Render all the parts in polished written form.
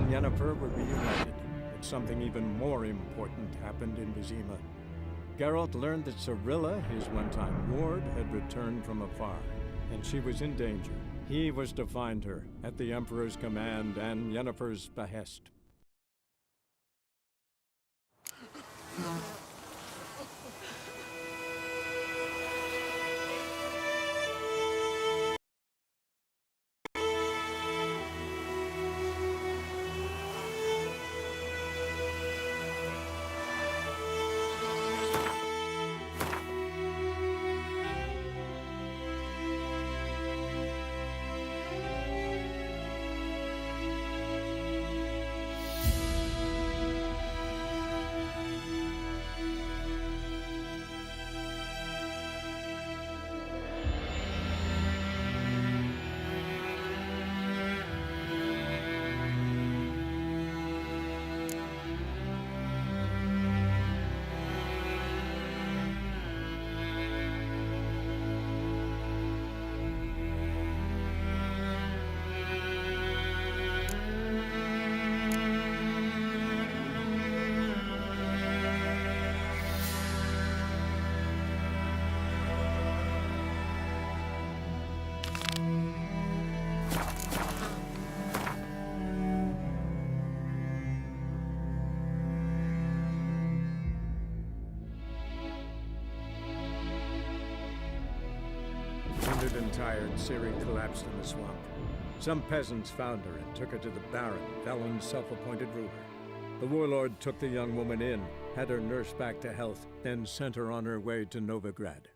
and Yennefer were reunited, but something even more important happened in Vizima. Geralt learned that Cirilla, his one-time ward, had returned from afar, and she was in danger. He was to find her, at the Emperor's command and Yennefer's behest. Wounded and tired, Ciri collapsed in the swamp. Some peasants found her and took her to the Baron, Velen's self-appointed ruler. The warlord took the young woman in, had her nursed back to health, then sent her on her way to Novigrad.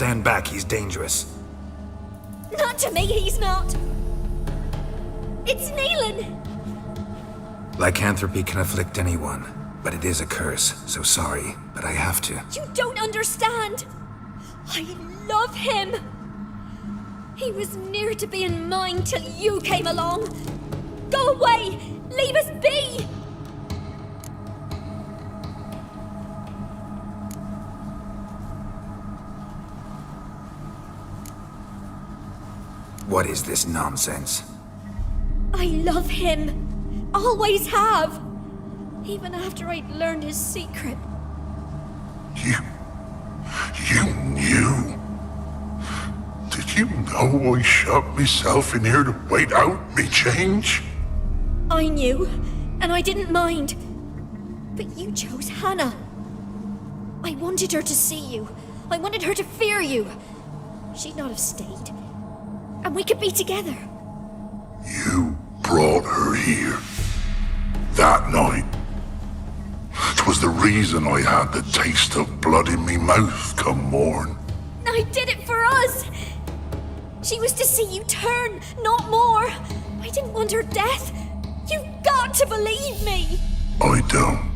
stand back, he's dangerous. Not to me, he's not. It's Velen. Lycanthropy can afflict anyone, but it is a curse, so sorry, but I have to. You don't understand. I love him. He was near to being mine till you came along. Go away! Leave us be! What is this nonsense? I love him. Always have. Even after I'd learned his secret. You knew? Did you know I shut myself in here to wait out me change? I knew, and I didn't mind. But you chose Hannah. I wanted her to see you. I wanted her to fear you. She'd not have stayed. And we could be together. You brought her here. That night. 'Twas the reason I had the taste of blood in me mouth come morn. I did it for us. She was to see you turn, not more. I didn't want her death. You've got to believe me. I don't.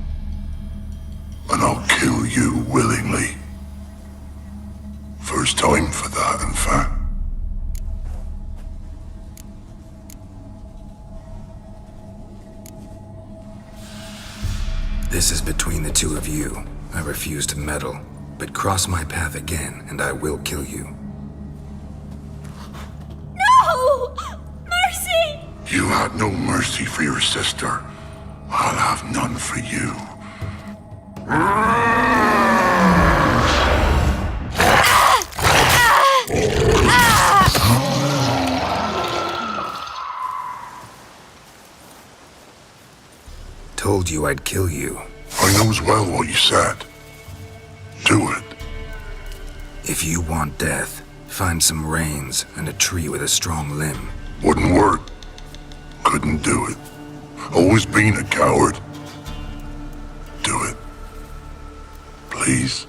And I'll kill you willingly. First time for that, in fact. This is between the two of you. I refuse to meddle, but cross my path again, and I will kill you. No! Mercy! You had no mercy for your sister. I'll have none for you. Told you I'd kill you. I knows well what you said. Do it. If you want death, find some reins and a tree with a strong limb. Wouldn't work. Couldn't do it. Always been a coward. Do it. Please.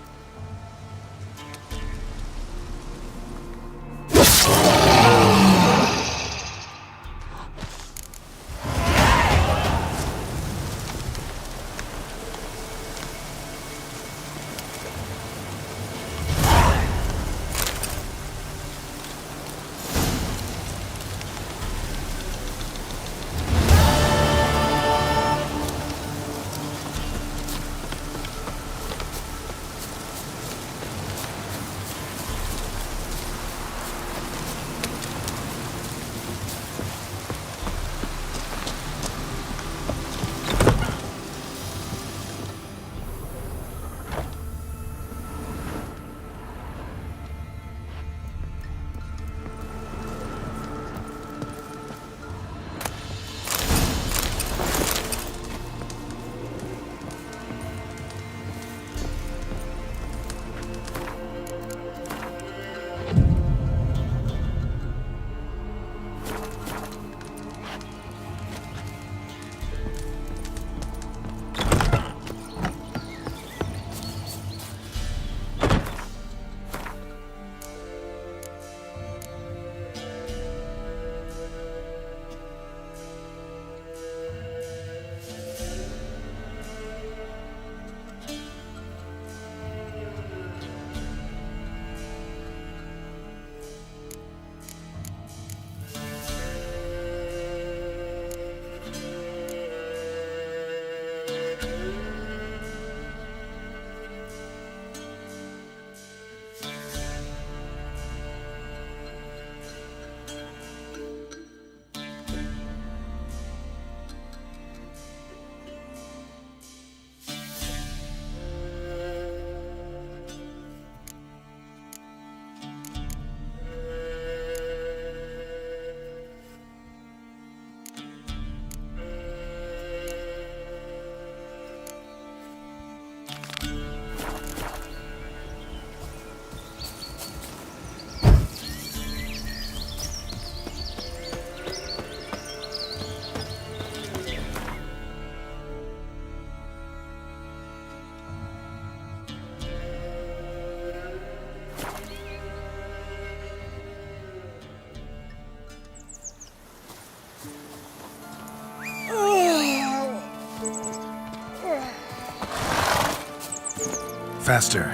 Faster.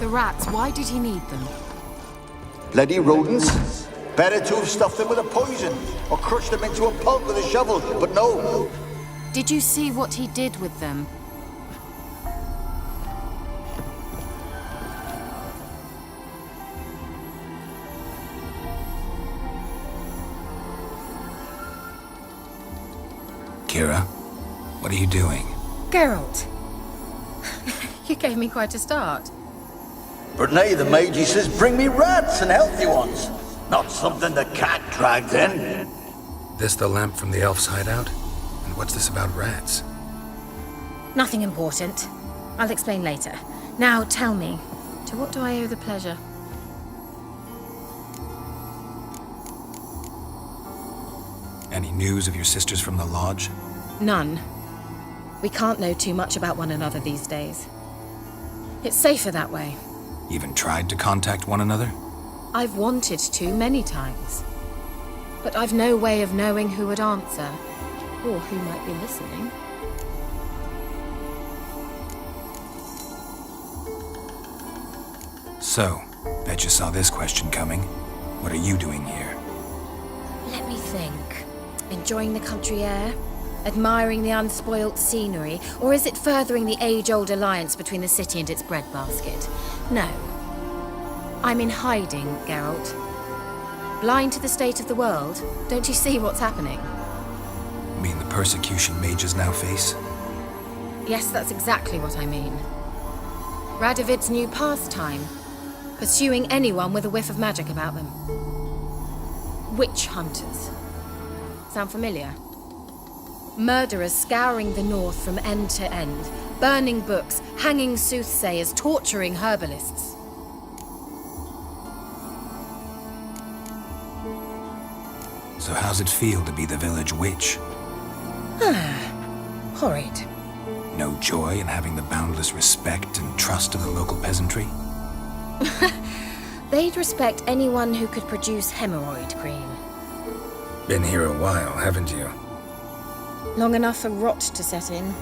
The rats, why did he need them? Bloody rodents. Better to have stuffed them with a poison, or crushed them into a pulp with a shovel, but no. Did you see what he did with them? Kira, what are you doing? Geralt! You gave me quite a start. But now the mage says bring me rats and healthy ones. Not something the cat dragged in. This the lamp from the elf's hideout? And what's this about rats? Nothing important. I'll explain later. Now tell me, to what do I owe the pleasure? Any news of your sisters from the lodge? None. We can't know too much about one another these days. It's safer that way. Even tried to contact one another? I've wanted to many times. But I've no way of knowing who would answer, or who might be listening. So, bet you saw this question coming. What are you doing here? Let me think. Enjoying the country air? Admiring the unspoilt scenery? Or is it furthering the age-old alliance between the city and its breadbasket? No. I'm in hiding, Geralt. Blind to the state of the world? Don't you see what's happening? You mean the persecution mages now face? Yes, that's exactly what I mean. Radovid's new pastime. Pursuing anyone with a whiff of magic about them. Witch hunters. Sound familiar? Murderers scouring the north from end to end, burning books, hanging soothsayers, torturing herbalists. So how's it feel to be the village witch? Horrid. No joy in having the boundless respect and trust of the local peasantry? They'd respect anyone who could produce hemorrhoid cream. Been here a while, haven't you? Long enough for rot to set in.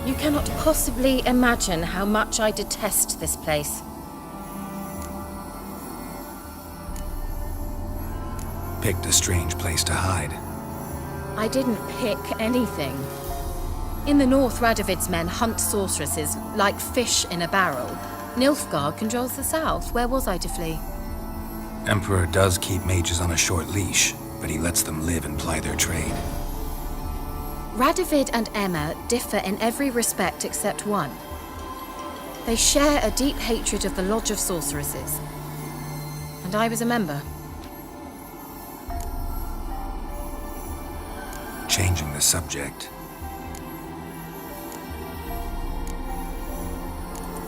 You cannot possibly imagine how much I detest this place. Picked a strange place to hide. I didn't pick anything. In the north, Radovid's men hunt sorceresses like fish in a barrel. Nilfgaard controls the south. Where was I to flee? Emperor does keep mages on a short leash, but he lets them live and ply their trade. Radovid and Emma differ in every respect except one. They share a deep hatred of the Lodge of Sorceresses. And I was a member. Changing the subject.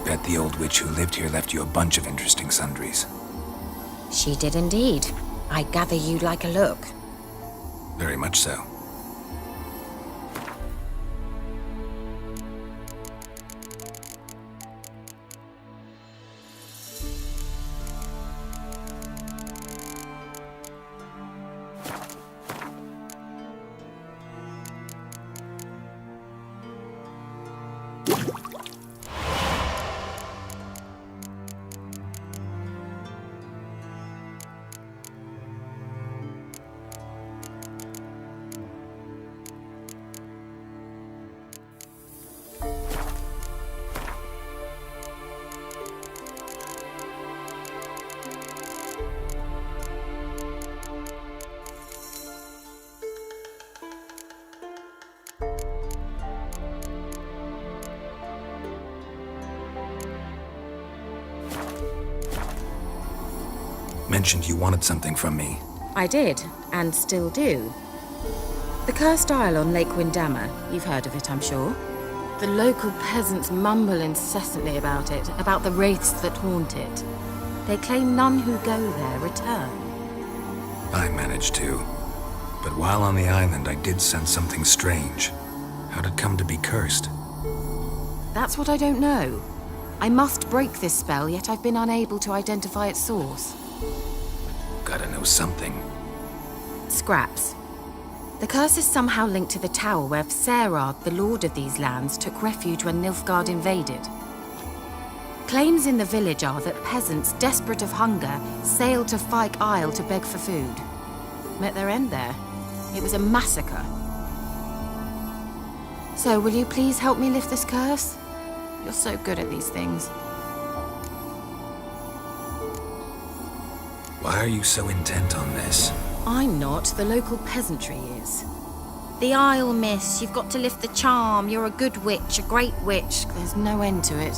Bet the old witch who lived here left you a bunch of interesting sundries. She did indeed. I gather you'd like a look. Very much so. mentioned you wanted something from me. I did, and still do. The Cursed Isle on Lake Windammer. You've heard of it, I'm sure. The local peasants mumble incessantly about it, about the wraiths that haunt it. They claim none who go there return. I managed to. But while on the island, I did sense something strange. How'd it come to be cursed? That's what I don't know. I must break this spell, yet I've been unable to identify its source. Gotta know something. Scraps. The curse is somehow linked to the tower where Serad, the lord of these lands, took refuge when Nilfgaard invaded. Claims in the village are that peasants, desperate of hunger, sailed to Fyke Isle to beg for food. Met their end there. It was a massacre. So, will you please help me lift this curse? You're so good at these things. Why are you so intent on this? I'm not, the local peasantry is. The Isle, miss, you've got to lift the charm. You're a good witch, a great witch. There's no end to it.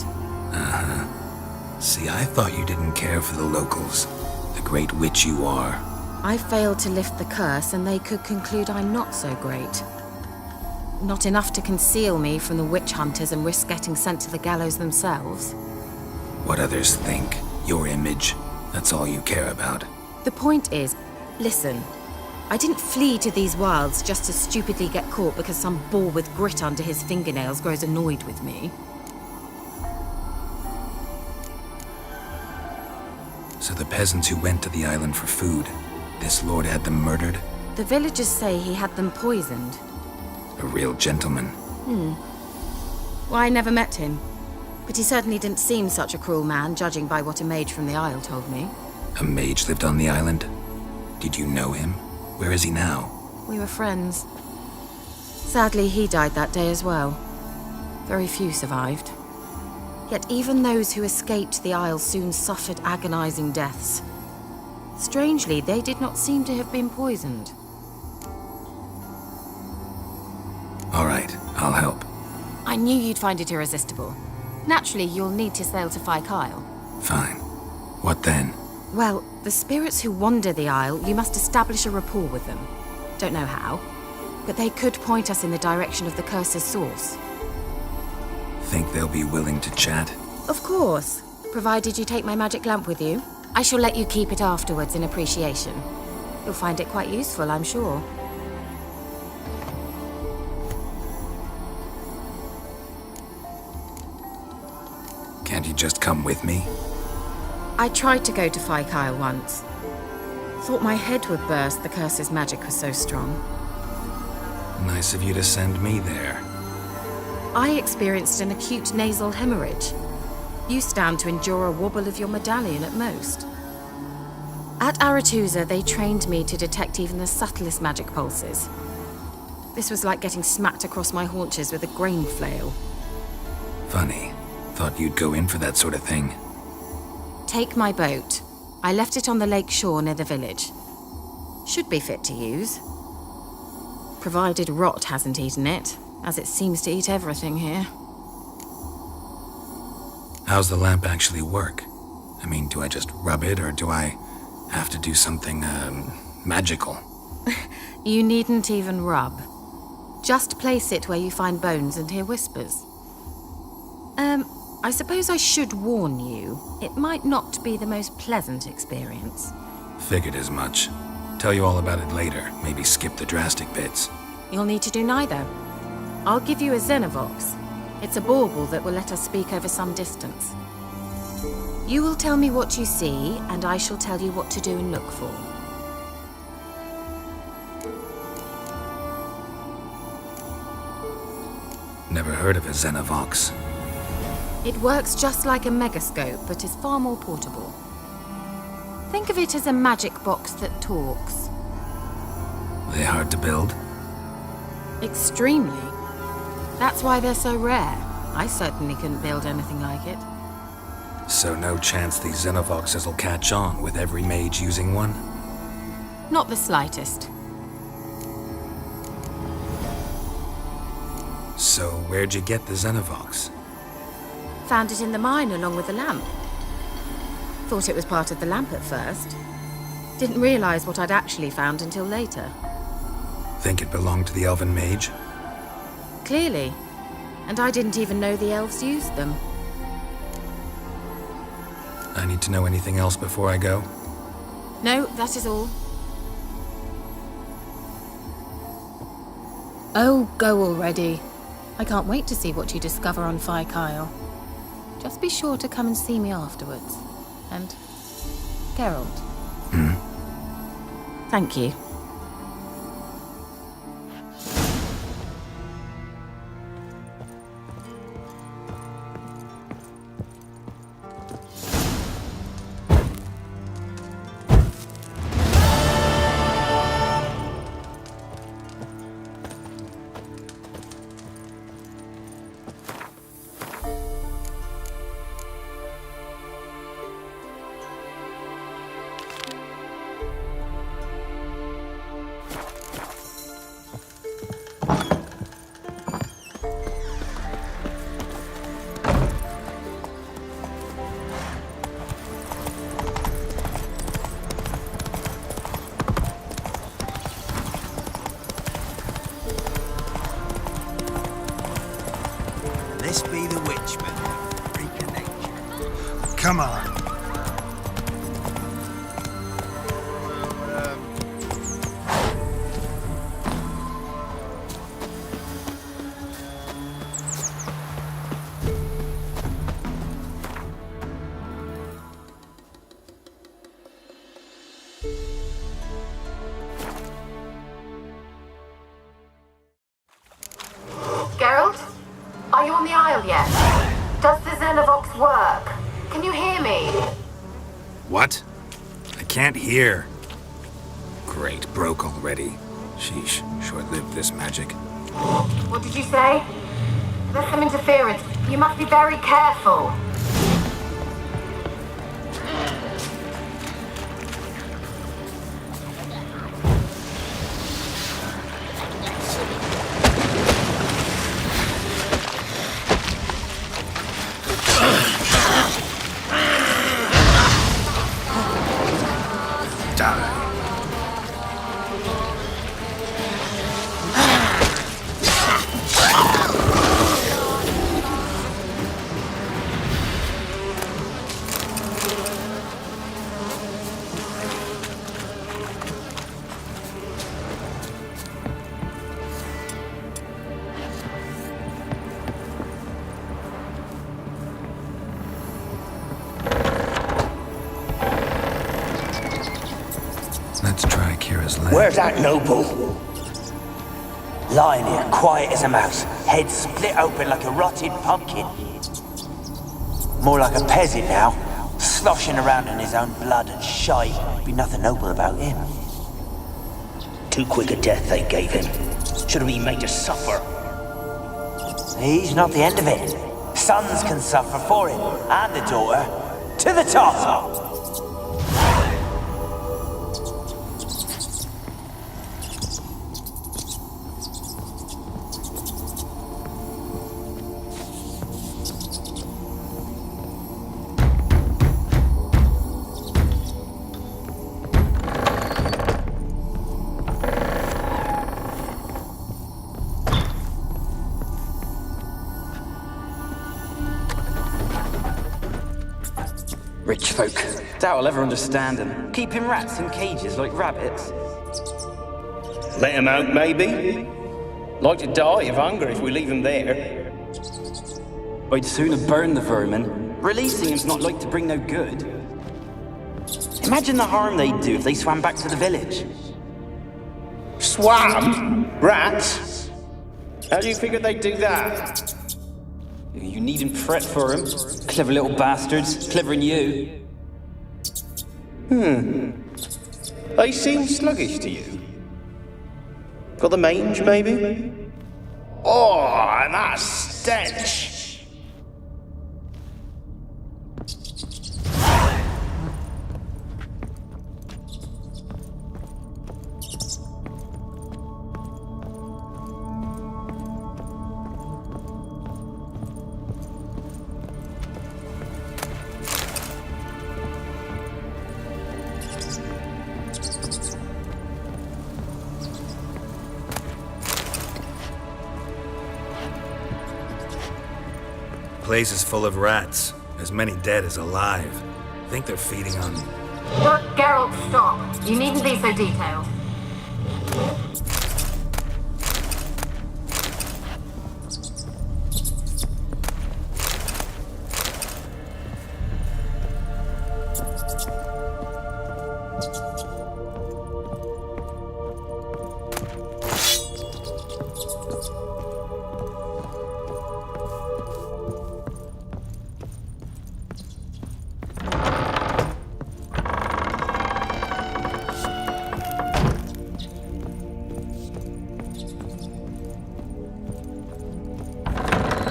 See, I thought you didn't care for the locals. The great witch you are. I failed to lift the curse, and they could conclude I'm not so great. Not enough to conceal me from the witch hunters and risk getting sent to the gallows themselves. What others think, your image, that's all you care about. The point is, listen, I didn't flee to these wilds just to stupidly get caught because some boar with grit under his fingernails grows annoyed with me. So the peasants who went to the island for food, this lord had them murdered? The villagers say he had them poisoned. A real gentleman. Well, I never met him. But he certainly didn't seem such a cruel man, judging by what a mage from the Isle told me. A mage lived on the island? Did you know him? Where is he now? We were friends. Sadly, he died that day as well. Very few survived. Yet even those who escaped the Isle soon suffered agonizing deaths. Strangely, they did not seem to have been poisoned. All right, I'll help. I knew you'd find it irresistible. Naturally, you'll need to sail to Fyke Isle. Fine. What then? Well, the spirits who wander the Isle, you must establish a rapport with them. Don't know how, but they could point us in the direction of the curse's source. Think they'll be willing to chat? Of course, provided you take my magic lamp with you. I shall let you keep it afterwards in appreciation. You'll find it quite useful, I'm sure. Can't you just come with me? I tried to go to Fyke Isle once. Thought my head would burst, the curse's magic was so strong. Nice of you to send me there. I experienced an acute nasal hemorrhage. You stand to endure a wobble of your medallion at most. At Aretusa, they trained me to detect even the subtlest magic pulses. This was like getting smacked across my haunches with a grain flail. Funny. Thought you'd go in for that sort of thing. Take my boat. I left it on the lake shore near the village. Should be fit to use. Provided rot hasn't eaten it, as it seems to eat everything here. How's the lamp actually work? I mean, do I just rub it, or do I have to do something, magical? You needn't even rub. Just place it where you find bones and hear whispers. I suppose I should warn you, it might not be the most pleasant experience. Figured as much. Tell you all about it later, maybe skip the drastic bits. You'll need to do neither. I'll give you a Xenovox. It's a bauble that will let us speak over some distance. You will tell me what you see, and I shall tell you what to do and look for. Never heard of a Xenovox. It works just like a megascope, but is far more portable. Think of it as a magic box that talks. They hard to build? Extremely. That's why they're so rare. I certainly couldn't build anything like it. So no chance these Xenovoxes will catch on with every mage using one? Not the slightest. So where'd you get the Xenovox? Found it in the mine along with the lamp. Thought it was part of the lamp at first. Didn't realize what I'd actually found until later. Think it belonged to the elven mage? Clearly. And I didn't even know the elves used them. I need to know anything else before I go? No, that is all. Oh, go already. I can't wait to see what you discover on Phi Kyle. Just be sure to come and see me afterwards. And... Geralt. Thank you. This be the Witchman. Freak of nature. Come on. Geralt? Are you on the Isle yet? Does the Xenovox work? Can you hear me? What? I can't hear. Great, broke already. Sheesh, short-lived this magic. What did you say? There's some interference. You must be very careful. Let's try Kira's land. Where's that noble? Lying here, quiet as a mouse, head split open like a rotted pumpkin. More like a peasant now, sloshing around in his own blood and shite. Be nothing noble about him. Too quick a death they gave him. Should have been made to suffer. He's not the end of it. Sons can suffer for him, and the daughter. To the top! Rich folk. Doubt I'll ever understand them. Keeping rats in cages like rabbits. Let him out, maybe? Like to die of hunger if we leave him there. I'd sooner burn the vermin. Releasing him's not like to bring no good. Imagine the harm they'd do if they swam back to the village. Swam? Rats? How do you figure they'd do that? You needn't fret for him. Clever little bastards. Clever'n you. They seem sluggish to you. Got the mange, maybe? Oh, and that stench! place is full of rats. As many dead as alive. Think they're feeding on... Look, Geralt, stop. You needn't be so detailed.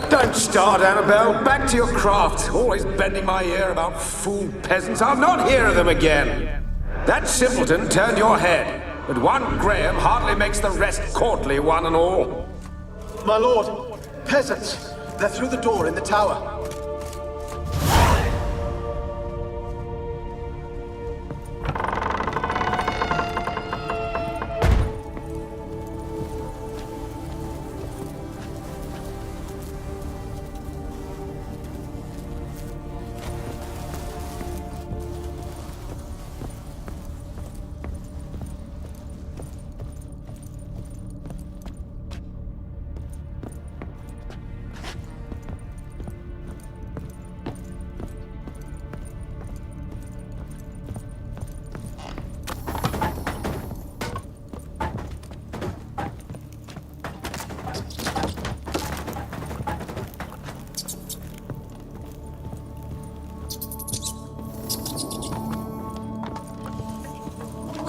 Don't start, Annabelle. Back to your craft. Always bending my ear about fool peasants. I'll not hear of them again. That simpleton turned your head, but one Graham hardly makes the rest courtly, one and all. My lord, peasants. They're through the door in the tower.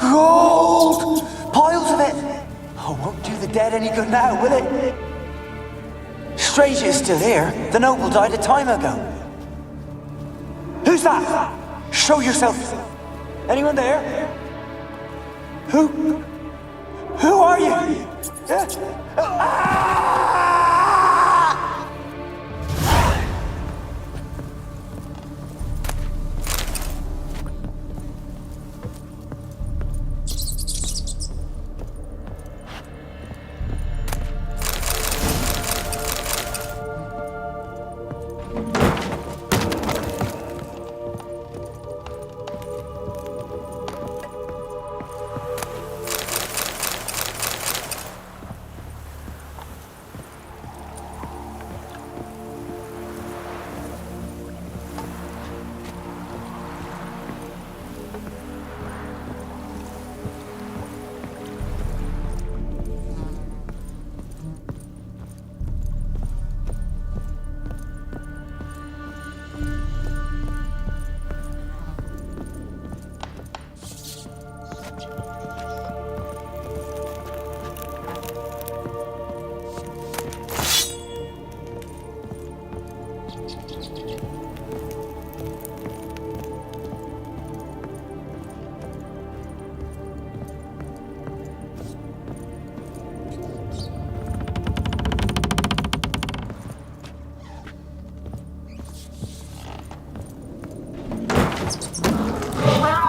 Gold! Piles of it! Oh, won't do the dead any good now, will it? Strange it's still here. The noble died a time ago. Who's that? Show yourself. Anyone there? Who are you? Ah!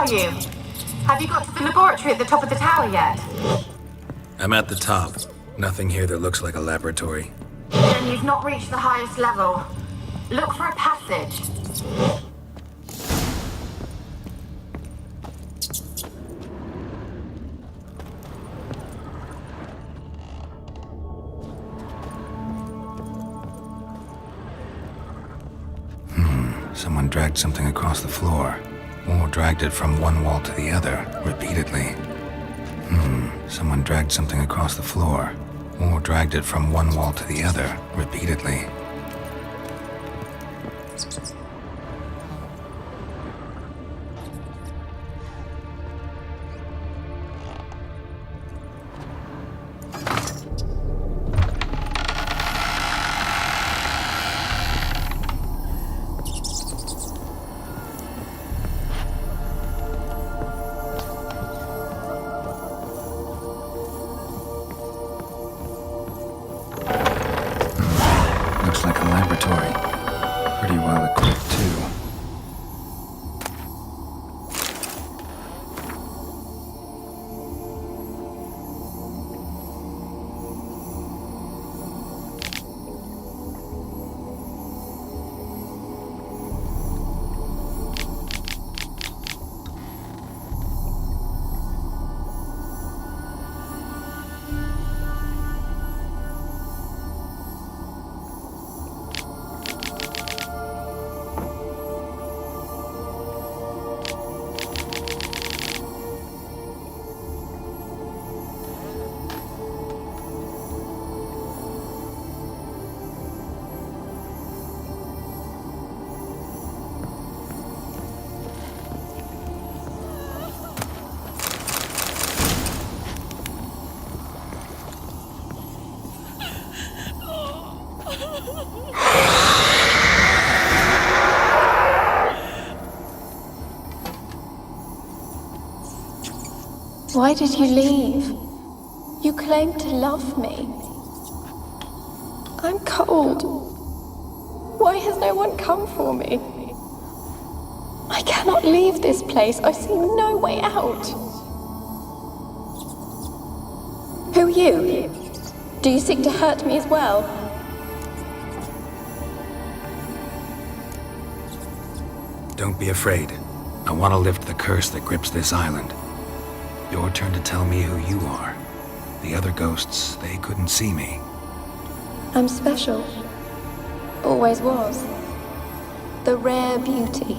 You? Have you got to the laboratory at the top of the tower yet? I'm at the top. Nothing here that looks like a laboratory. Then you've not reached the highest level. Look for a passage. Someone dragged something across the floor. Or dragged it from one wall to the other, repeatedly. Someone dragged something across the floor. Or dragged it from one wall to the other, repeatedly. Looks like a laboratory. Pretty well equipped, too. Why did you leave? You claimed to love me. I'm cold. Why has no one come for me? I cannot leave this place. I see no way out. Who are you? Do you seek to hurt me as well? Don't be afraid. I want to lift the curse that grips this island. Your turn to tell me who you are. The other ghosts, they couldn't see me. I'm special. Always was. The rare beauty.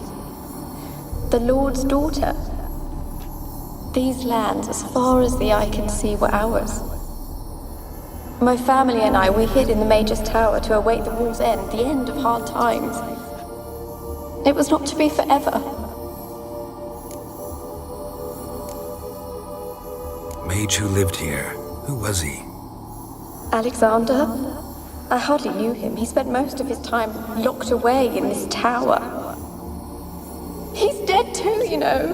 The Lord's daughter. These lands, as far as the eye can see, were ours. My family and I, we hid in the Mage's Tower to await the war's end, the end of hard times. It was not to be forever. Mage who lived here. Who was he? Alexander? I hardly knew him. He spent most of his time locked away in this tower. He's dead too, you know.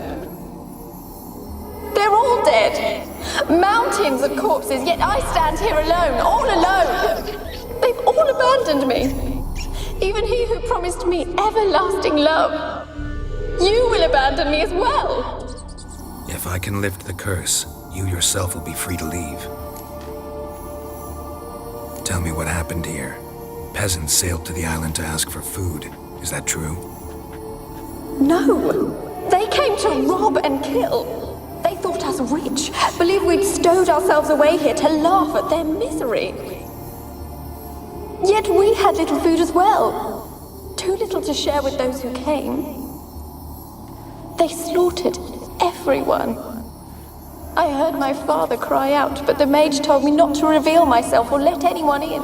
They're all dead. Mountains of corpses, yet I stand here alone, all alone. They've all abandoned me. Even he who promised me everlasting love. You will abandon me as well. If I can lift the curse, you yourself will be free to leave. Tell me what happened here. Peasants sailed to the island to ask for food. Is that true? No. They came to rob and kill. They thought us rich, believed we'd stowed ourselves away here to laugh at their misery. Yet we had little food as well. Too little to share with those who came. They slaughtered everyone. I heard my father cry out, but the mage told me not to reveal myself or let anyone in.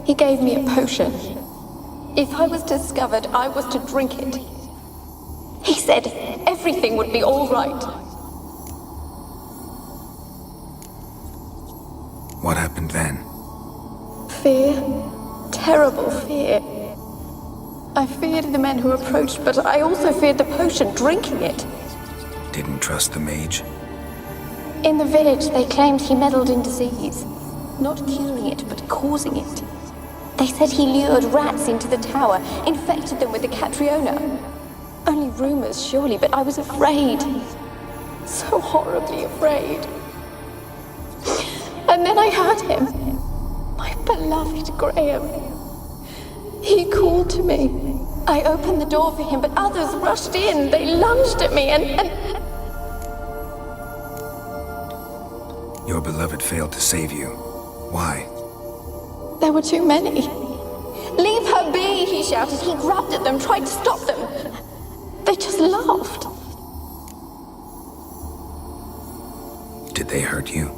He gave me a potion. If I was discovered, I was to drink it. He said everything would be all right. What happened then? Fear. Terrible fear. I feared the men who approached, but I also feared the potion, drinking it. Didn't trust the mage? In the village, they claimed he meddled in disease. Not curing it, but causing it. They said he lured rats into the tower, infected them with the Catriona. Only rumors, surely, but I was afraid. So horribly afraid. And then I heard him. My beloved Graham. He called to me. I opened the door for him, but others rushed in. They lunged at me and... Your beloved failed to save you. Why? There were too many. Leave her be, he shouted. He grabbed at them, tried to stop them. They just laughed. Did they hurt you?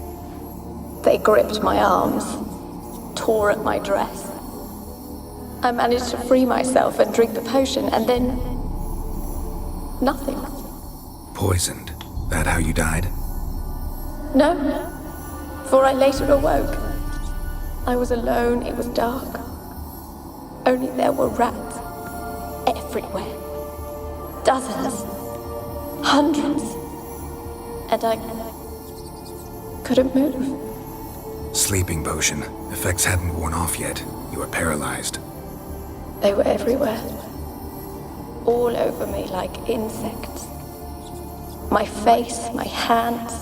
They gripped my arms, tore at my dress. I managed to free myself and drink the potion, and then... nothing. Poisoned? That how you died? No, for I later awoke. I was alone, it was dark. Only there were rats everywhere. Dozens. Hundreds. And I couldn't move. Sleeping potion. Effects hadn't worn off yet. You were paralyzed. They were everywhere. All over me like insects. My face, my hands.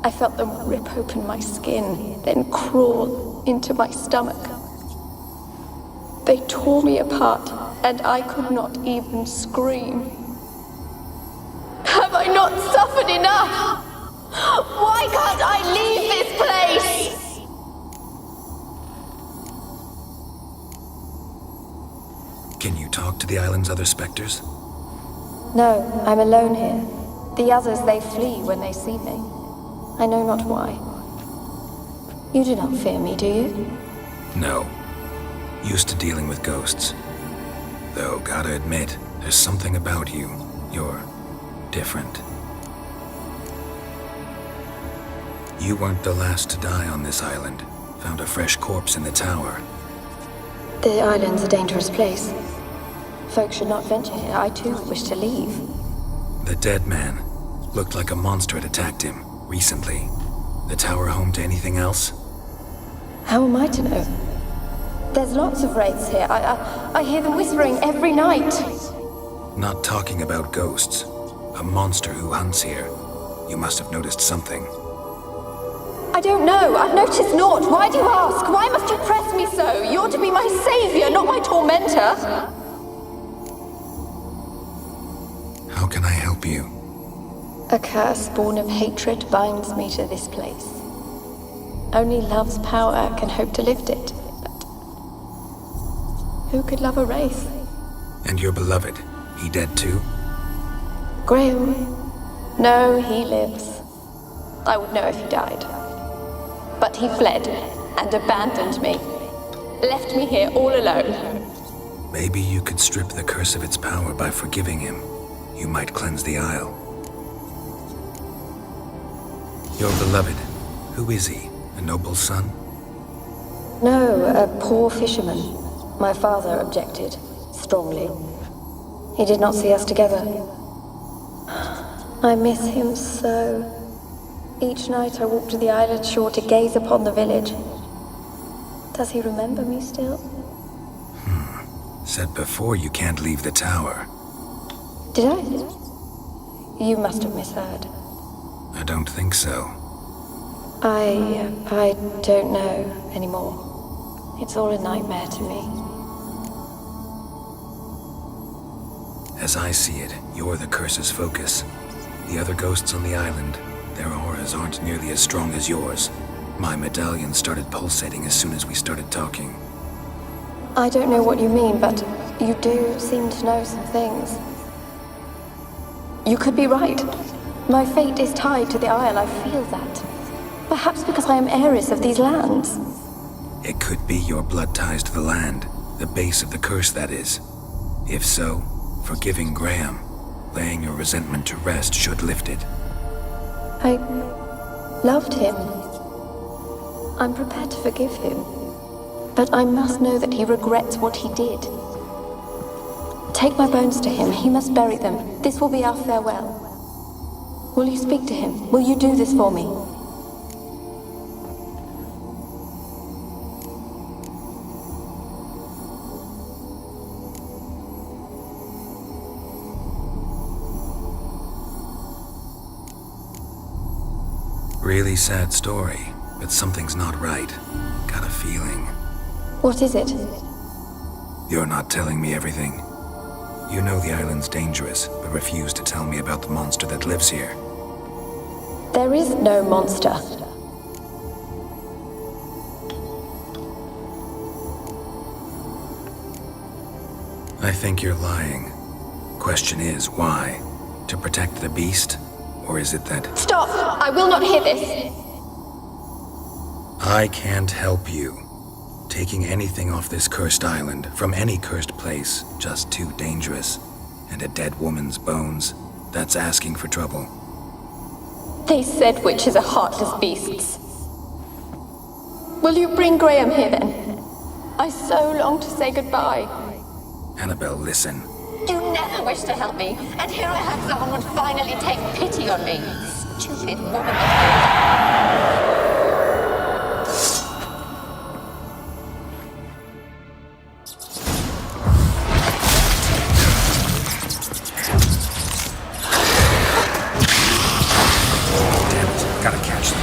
I felt them rip open my skin, then crawl into my stomach. They tore me apart, and I could not even scream. Have I not suffered enough? Why can't I leave this place? Can you talk to the island's other specters? No, I'm alone here. The others, they flee when they see me. I know not why. You do not fear me, do you? No. Used to dealing with ghosts. Though, gotta admit, there's something about you. You're different. You weren't the last to die on this island. Found a fresh corpse in the tower. The island's a dangerous place. Folks should not venture here. I too wish to leave. The dead man. Looked like a monster had attacked him, recently. The tower home to anything else? How am I to know? There's lots of wraiths here. I hear them whispering every night. Not talking about ghosts. A monster who hunts here. You must have noticed something. I don't know. I've noticed naught. Why do you ask? Why must you press me so? You're to be my savior, not my tormentor. How can I help you? A curse born of hatred binds me to this place. Only love's power can hope to lift it. But who could love a wraith? And your beloved, he dead too? Graham? No, he lives. I would know if he died. But he fled and abandoned me. Left me here all alone. Maybe you could strip the curse of its power by forgiving him. You might cleanse the Isle. Your beloved, who is he? A noble son? No, a poor fisherman. My father objected, strongly. He did not see us together. I miss him so. Each night I walk to the island shore to gaze upon the village. Does he remember me still? Said before you can't leave the tower. Did I? You must have misheard. I don't think so. I don't know anymore. It's all a nightmare to me. As I see it, you're the curse's focus. The other ghosts on the island, their auras aren't nearly as strong as yours. My medallion started pulsating as soon as we started talking. I don't know what you mean, but you do seem to know some things. You could be right. My fate is tied to the Isle, I feel that. Perhaps because I am heiress of these lands. It could be your blood ties to the land, the base of the curse, that is. If so, forgiving Graham, laying your resentment to rest should lift it. I loved him. I'm prepared to forgive him. But I must know that he regrets what he did. Take my bones to him. He must bury them. This will be our farewell. Will you speak to him? Will you do this for me? Really sad story, but something's not right. Got a feeling. What is it? You're not telling me everything. You know the island's dangerous, but refuse to tell me about the monster that lives here. There is no monster. I think you're lying. Question is, why? To protect the beast? Or is it that... Stop! I will not hear this! I can't help you. Taking anything off this cursed island, from any cursed place, just too dangerous. And a dead woman's bones, that's asking for trouble. They said witches are heartless beasts. Will you bring Graham here then? I so long to say goodbye. Annabelle, listen. You never wished to help me, and here I have someone would finally take pity on me. Stupid woman. Gotta catch them.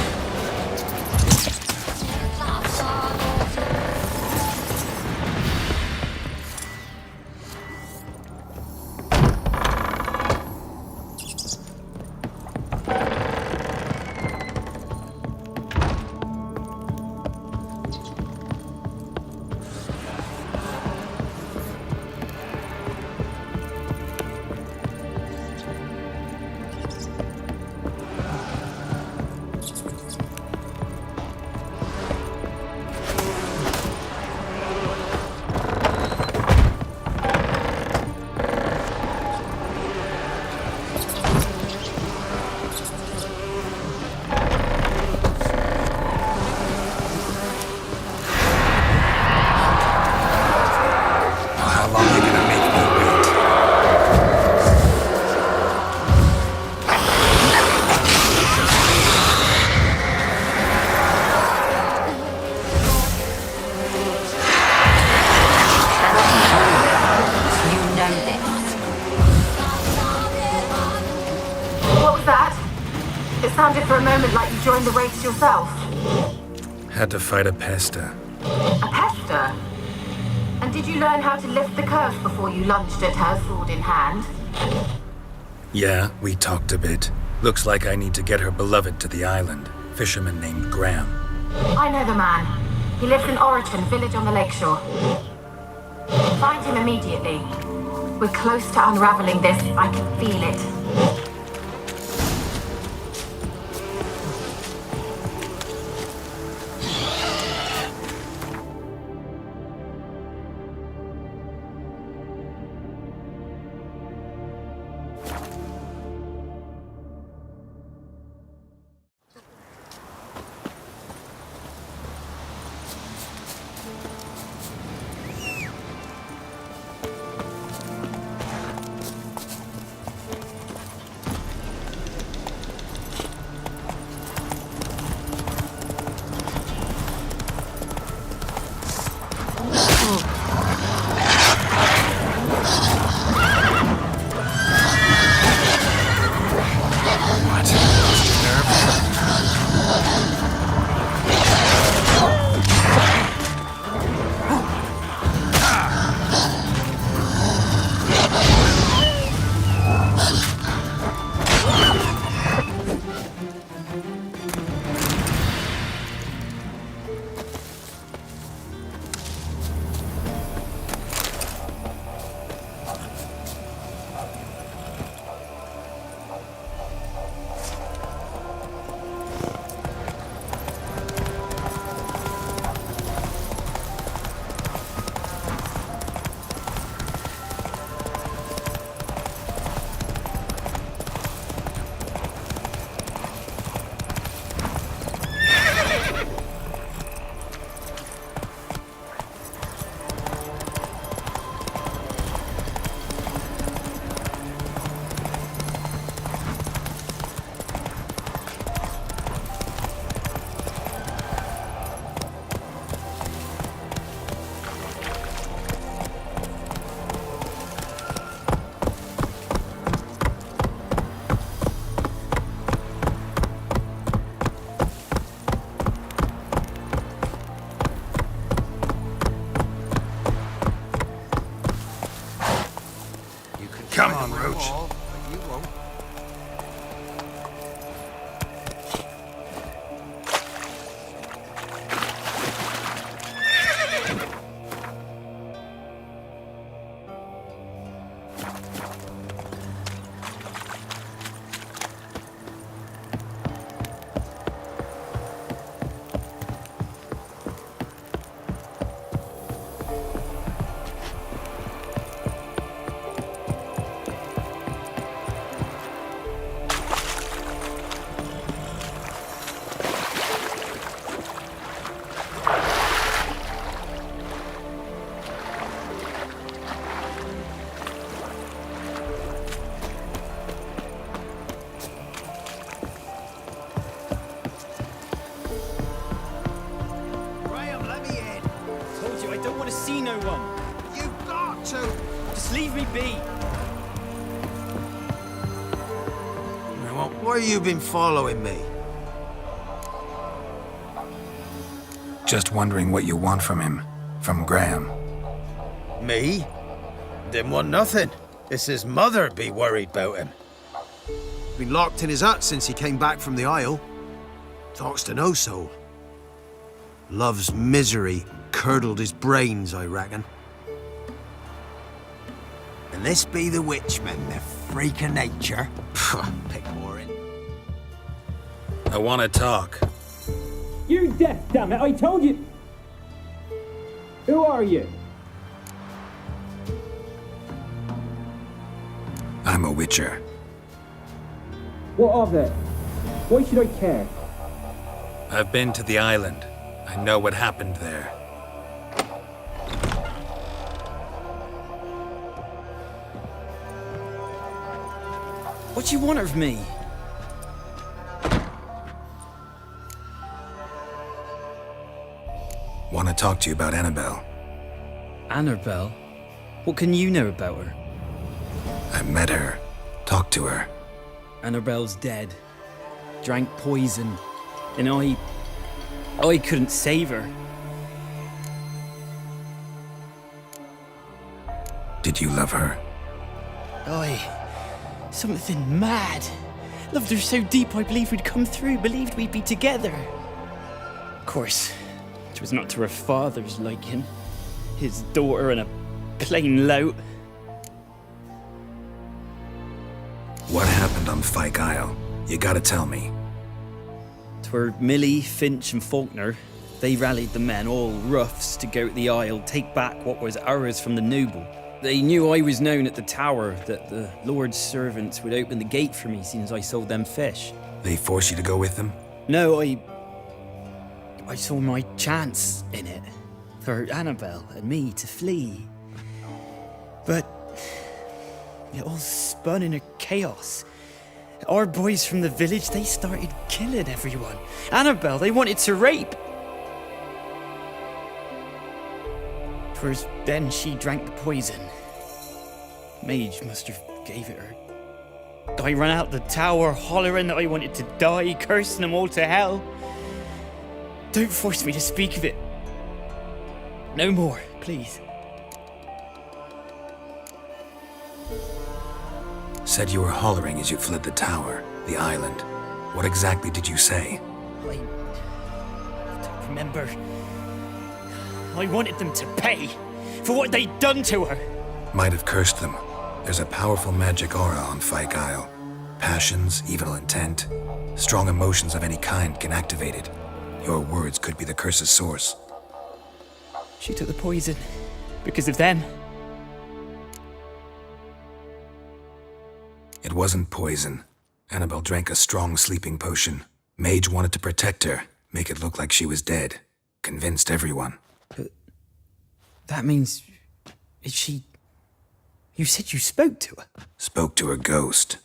a moment like you joined the race yourself? Had to fight a pester. A pester? And did you learn how to lift the curse before you lunged at her, sword in hand? Yeah, we talked a bit. Looks like I need to get her beloved to the island. Fisherman named Graham. I know the man. He lives in Oriton, village on the lakeshore. Find him immediately. We're close to unraveling this. I can feel it. Come on, Roach. Why have you been following me? Just wondering what you want from him. From Graham. Me? Didn't want nothing. It's his mother be worried about him. Been locked in his hut since he came back from the Isle. Talks to no soul. Love's misery curdled his brains, I reckon. And this be the witchman, the freak of nature. Pick more in. I want to talk. You deaf, damn it! I told you. Who are you? I'm a witcher. What of it? Why should I care? I've been to the island. I know what happened there. What do you want of me? Want to talk to you about Annabelle. Annabelle? What can you know about her? I met her. Talked to her. Annabelle's dead. drank poison, and I couldn't save her. Did you love her? Something mad. Loved her so deep I believed we'd come through, believed we'd be together. Of course, it was not to her father's liking. His daughter and a plain lout. What happened on Fyke Isle? You gotta tell me. 'Twere Millie, Finch and Faulkner. They rallied the men, all roughs, to go to the Isle, take back what was ours from the noble. They knew I was known at the tower, that the Lord's servants would open the gate for me since I sold them fish. They forced you to go with them? No, I saw my chance in it, for Annabelle and me to flee. But it all spun in a chaos. Our boys from the village, they started killing everyone. Annabelle, they wanted to rape. 'Twas then she drank the poison. Mage must have gave it her. I ran out the tower, hollering that I wanted to die, cursing them all to hell. Don't force me to speak of it. No more, please. Said you were hollering as you fled the tower, the island. What exactly did you say? I don't remember. I wanted them to pay for what they'd done to her. Might have cursed them. There's a powerful magic aura on Fyke Isle. Passions, evil intent, strong emotions of any kind can activate it. Your words could be the curse's source. She took the poison because of them. It wasn't poison. Annabelle drank a strong sleeping potion. Mage wanted to protect her, make it look like she was dead. Convinced everyone. But that means... is she... You said you spoke to her? Spoke to her ghost.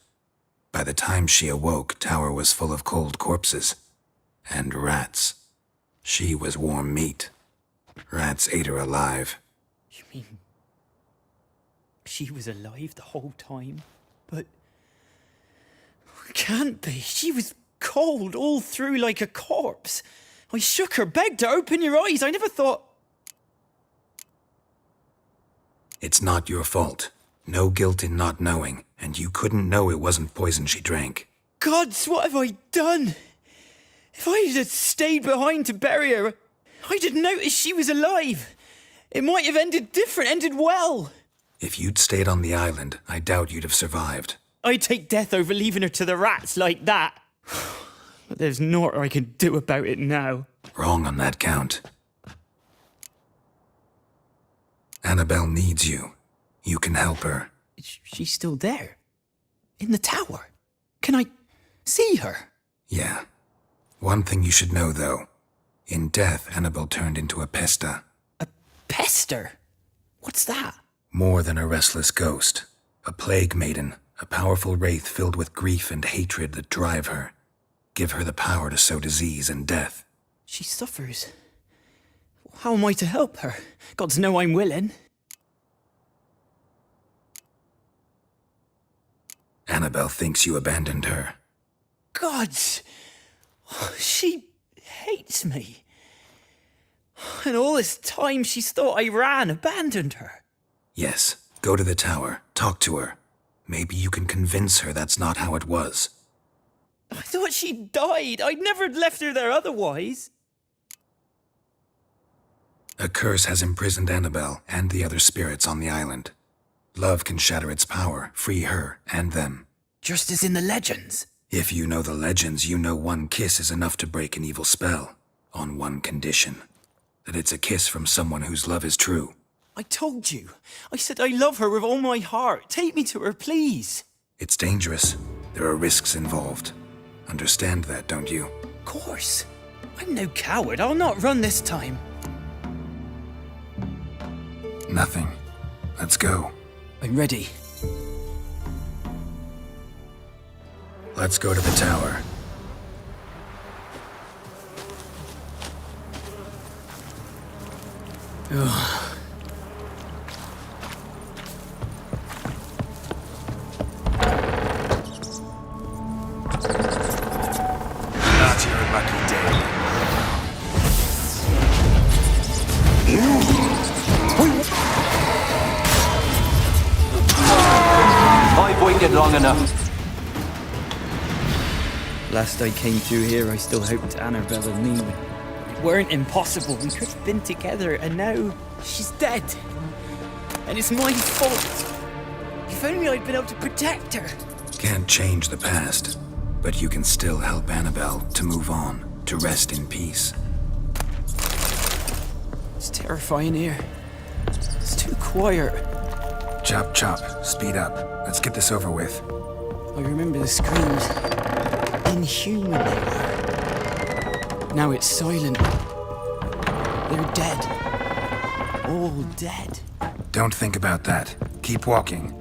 By the time she awoke, tower was full of cold corpses. And rats. She was warm meat. Rats ate her alive. You mean... she was alive the whole time? But... can't be. She was cold all through like a corpse. I shook her, begged her, open your eyes. I never thought... It's not your fault. No guilt in not knowing, and you couldn't know it wasn't poison she drank. Gods, what have I done? If I had stayed behind to bury her, I didn't notice she was alive. It might have ended different, ended well. If you'd stayed on the island, I doubt you'd have survived. I'd take death over leaving her to the rats like that. But there's naught I can do about it now. Wrong on that count. Annabelle needs you. You can help her. She's still there. In the tower. Can I see her? Yeah. One thing you should know, though. In death, Annabelle turned into a pesta. A pester? What's that? More than a restless ghost. A plague maiden. A powerful wraith filled with grief and hatred that drive her. Give her the power to sow disease and death. She suffers. How am I to help her? Gods know I'm willing. Annabelle thinks you abandoned her. Gods! She hates me. And all this time she's thought I ran, abandoned her. Yes, go to the tower, talk to her. Maybe you can convince her that's not how it was. I thought she died. I'd never left her there otherwise. A curse has imprisoned Annabelle and the other spirits on the island. Love can shatter its power, free her and them. Just as in the legends. If you know the legends, you know one kiss is enough to break an evil spell. On one condition. That it's a kiss from someone whose love is true. I told you. I said I love her with all my heart. Take me to her, please. It's dangerous. There are risks involved. Understand that, don't you? Of course. I'm no coward. I'll not run this time. Nothing. Let's go. I'm ready. Let's go to the tower. lucky day. I've waited long enough. Last I came through here, I still hoped Annabelle and me weren't impossible. We could have been together, and now she's dead. And it's my fault. If only I'd been able to protect her. Can't change the past, but you can still help Annabelle to move on, to rest in peace. It's terrifying here. It's too quiet. Chop, chop. Speed up. Let's get this over with. I remember the screams. Inhuman they were. Now it's silent. They're dead. All dead. Don't think about that. Keep walking.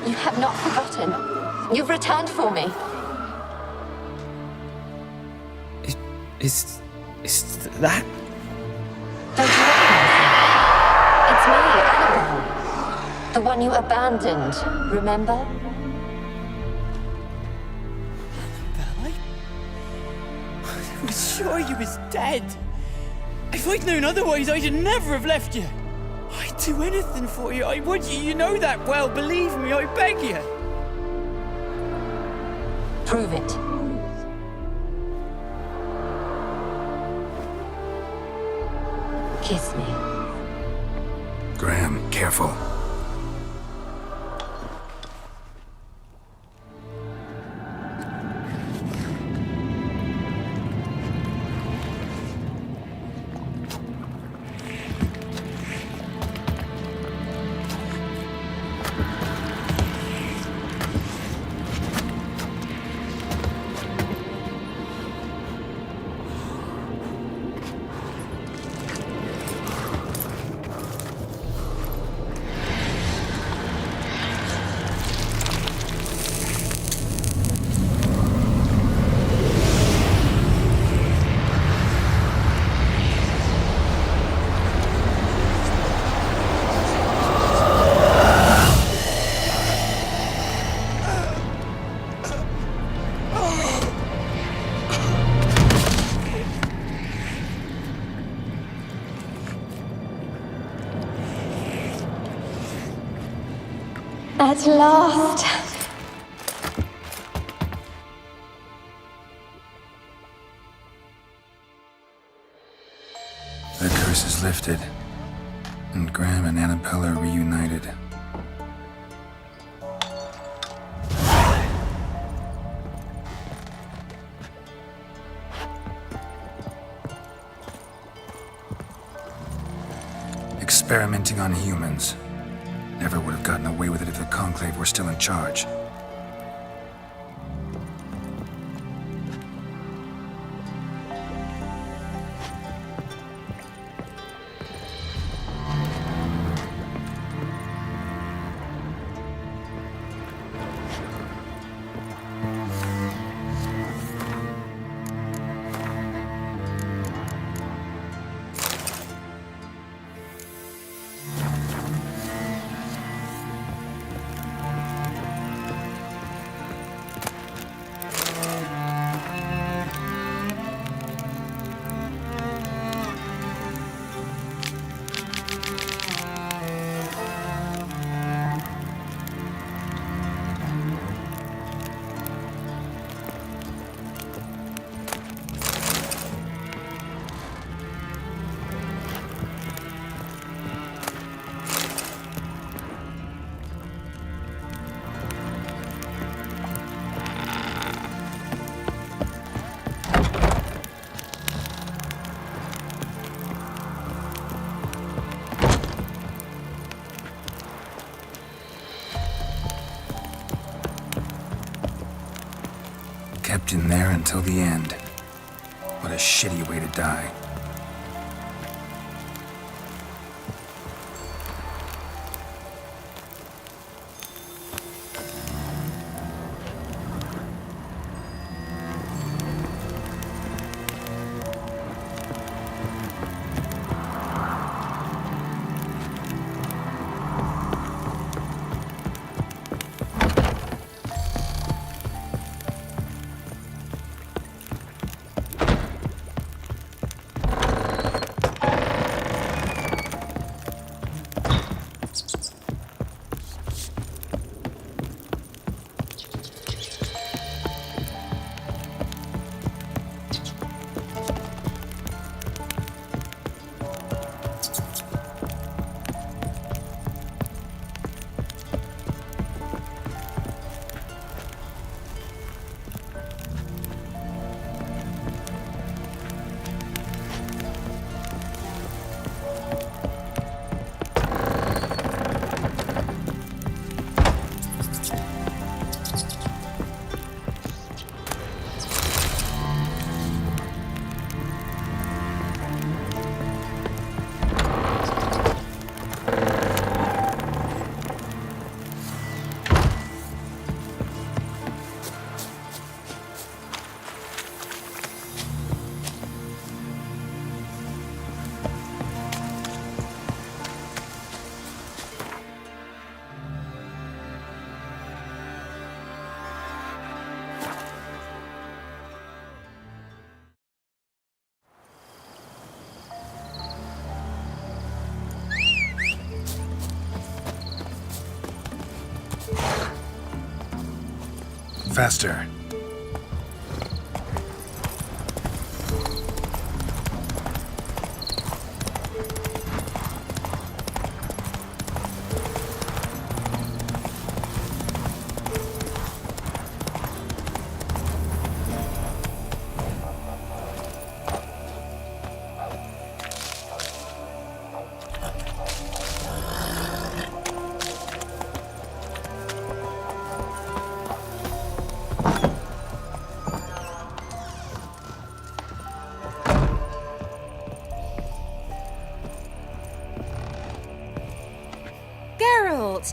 You have not forgotten. You've returned for me. Is that? Don't you recognize me? It's me, Annabelle. The one you abandoned, remember? Annabelle, I was sure you was dead. If I'd known otherwise, I'd never have left you. I'd do anything for you. I would. You know that well. Believe me, I beg you. Prove it. Kiss me. Graham, careful. At last. The curse is lifted, and Graham and Annabelle are reunited. Experimenting on humans. Never would have gotten away with it if the Conclave were still in charge. Trapped in there until the end. What a shitty way to die. Faster.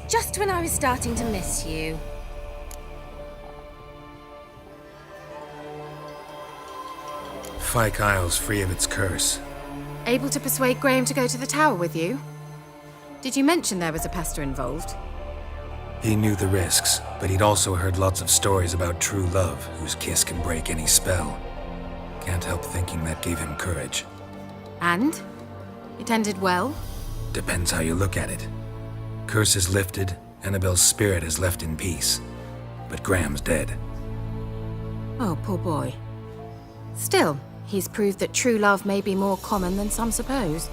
Just when I was starting to miss you. Fyke Isle's free of its curse. Able to persuade Graham to go to the tower with you? Did you mention there was a pester involved? He knew the risks, but he'd also heard lots of stories about true love, whose kiss can break any spell. Can't help thinking that gave him courage. And? It ended well? Depends how you look at it. Curse is lifted, Annabelle's spirit is left in peace. But Graham's dead. Oh, poor boy. Still, he's proved that true love may be more common than some suppose.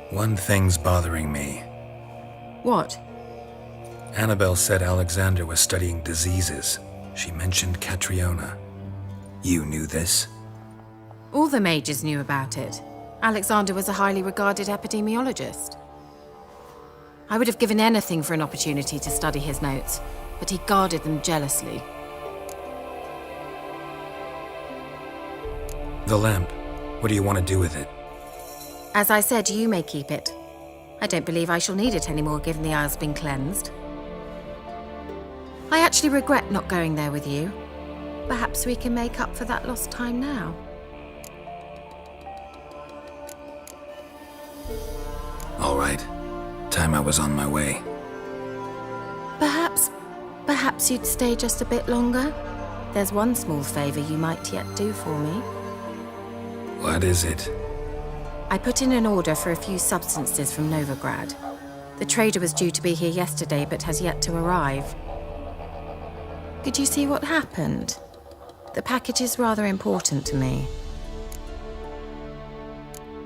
One thing's bothering me. What? Annabelle said Alexander was studying diseases. She mentioned Catriona. You knew this? All the mages knew about it. Alexander was a highly regarded epidemiologist. I would have given anything for an opportunity to study his notes, but he guarded them jealously. The lamp. What do you want to do with it? As I said, you may keep it. I don't believe I shall need it anymore, given the Isle's been cleansed. I actually regret not going there with you. Perhaps we can make up for that lost time now. All right. Time I was on my way. Perhaps you'd stay just a bit longer? There's one small favor you might yet do for me. What is it? I put in an order for a few substances from Novigrad. The trader was due to be here yesterday, but has yet to arrive. Could you see what happened? The package is rather important to me.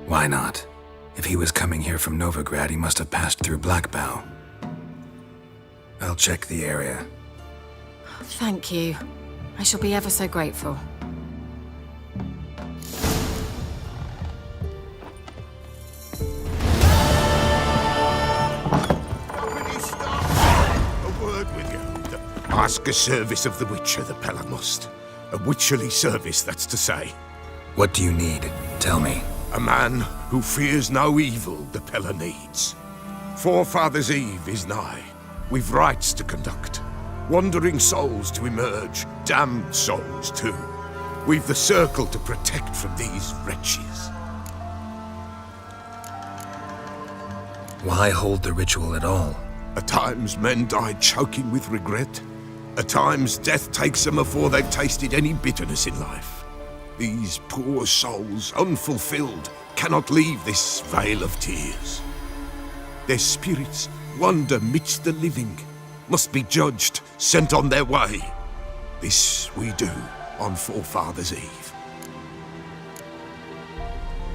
Why not? If he was coming here from Novigrad, he must have passed through Blackbow. I'll check the area. Thank you. I shall be ever so grateful. a service of the Witcher, the Pella must. A witcherly service, that's to say. What do you need? Tell me. A man who fears no evil the Pella needs. Forefathers' Eve is nigh. We've rites to conduct. Wandering souls to emerge, damned souls too. We've the circle to protect from these wretches. Why hold the ritual at all? At times men die choking with regret. At times death takes them before they've tasted any bitterness in life. These poor souls, unfulfilled, cannot leave this vale of tears. Their spirits wander midst the living, must be judged, sent on their way. This we do on Forefathers' Eve.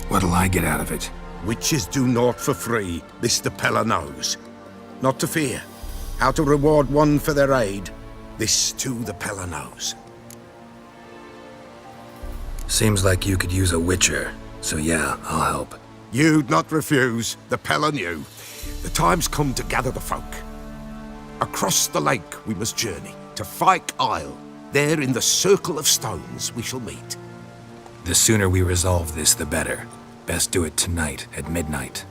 What'll I get out of it? Witches do naught for free, this the Pella knows. Not to fear. How to reward one for their aid, this too the Pella knows. Seems like you could use a witcher, so yeah, I'll help. You'd not refuse, the Pella knew. The time's come to gather the folk. Across the lake we must journey, to Fyke Isle. There in the circle of stones we shall meet. The sooner we resolve this, the better. Best do it tonight at midnight.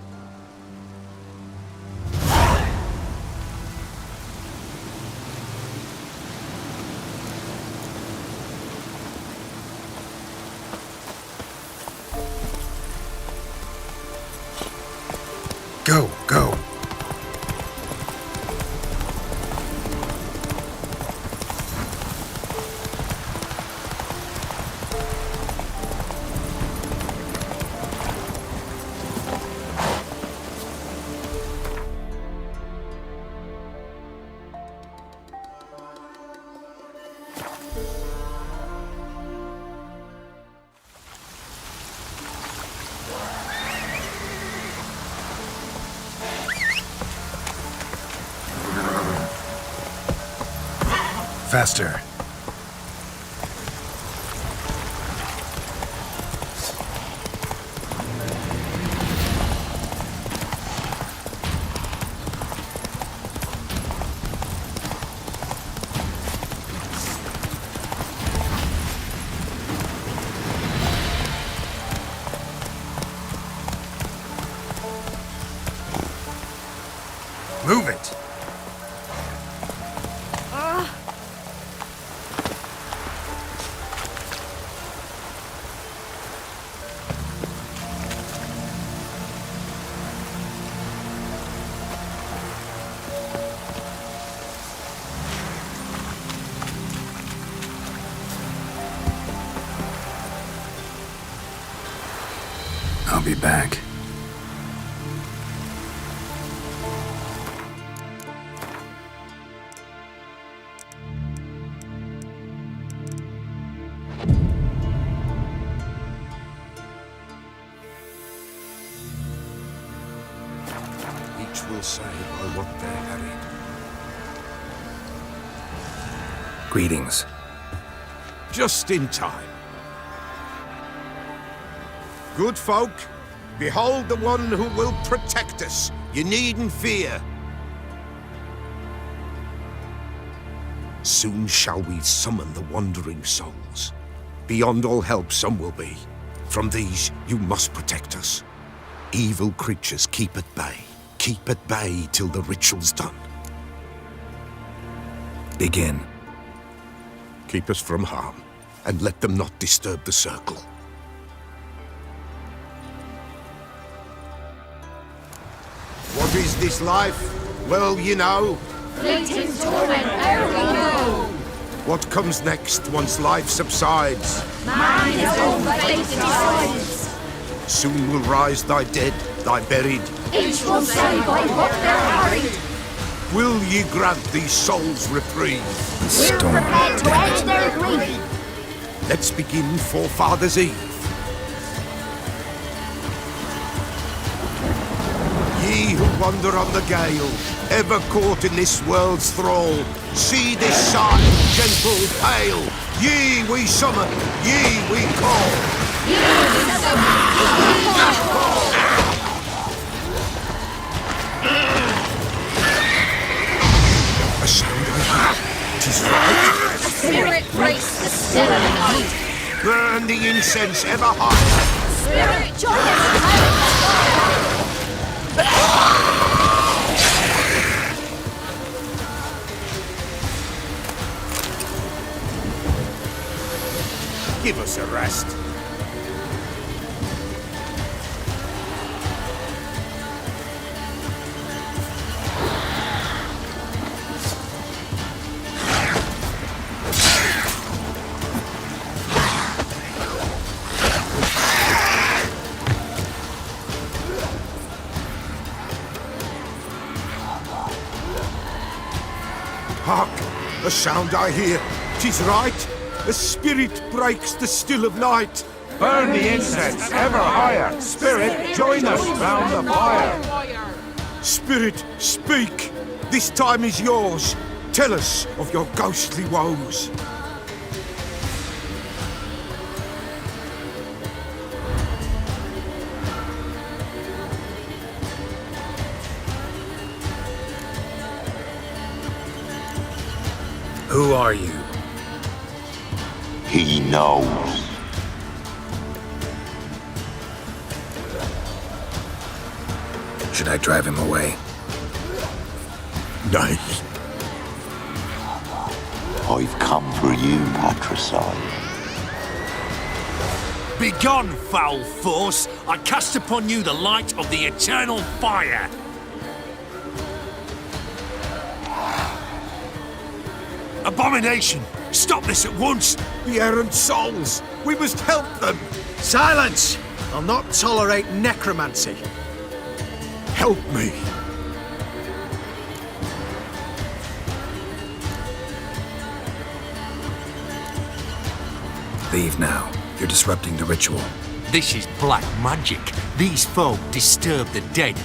Go, go. Faster. Move it. I'll be back. Each will say by what they're harried. Greetings. Just in time. Good folk, behold the one who will protect us. You needn't fear. Soon shall we summon the wandering souls. Beyond all help some will be. From these you must protect us. Evil creatures keep at bay. Keep at bay till the ritual's done. Begin. Keep us from harm, and let them not disturb the circle. What is this life? Well, you know. Fleeting torment ere we know. What comes next once life subsides? Man is all fate decides. Soon will rise thy dead, thy buried. Each will say by what they're harried. Will ye grant these souls reprieve? We're prepared to end their grief. Let's begin Forefathers' Eve. Ye who wander on the gale, ever caught in this world's thrall, see this sign, gentle, pale. Ye we summon, ye we call. Ye we summon, ye we call. A sound of 'Tis right. Spirit breaks the still of night. Burn the incense ever higher. Spirit, join Give us a rest. Hark! A sound I hear. 'Tis right. A spirit breaks the still of night. Burn the incense ever higher. Spirit, join us round the fire. Spirit, speak. This time is yours. Tell us of your ghostly woes. Who are you? He knows. Should I drive him away? Nay. I've come for you, patricide. Begone, foul force! I cast upon you the light of the eternal fire! Abomination! Stop this at once! The errant souls! We must help them! Silence! I'll not tolerate necromancy. Help me! Leave now. You're disrupting the ritual. This is black magic. These folk disturb the dead.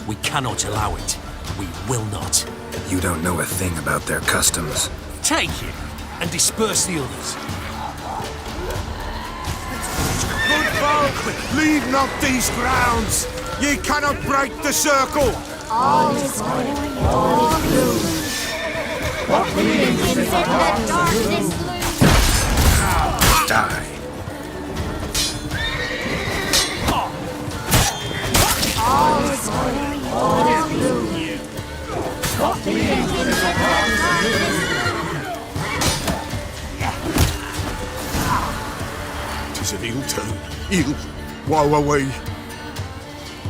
We cannot allow it. We will not. You don't know a thing about their customs. Take him and disperse the others. Good folk, leave not these grounds! Ye cannot break the circle! All is white, all is blue. What begins in the darkness looms. Die. All is white, all is blue. What begins in the darkness. 'Tis an ill turn. Ill. Woe away.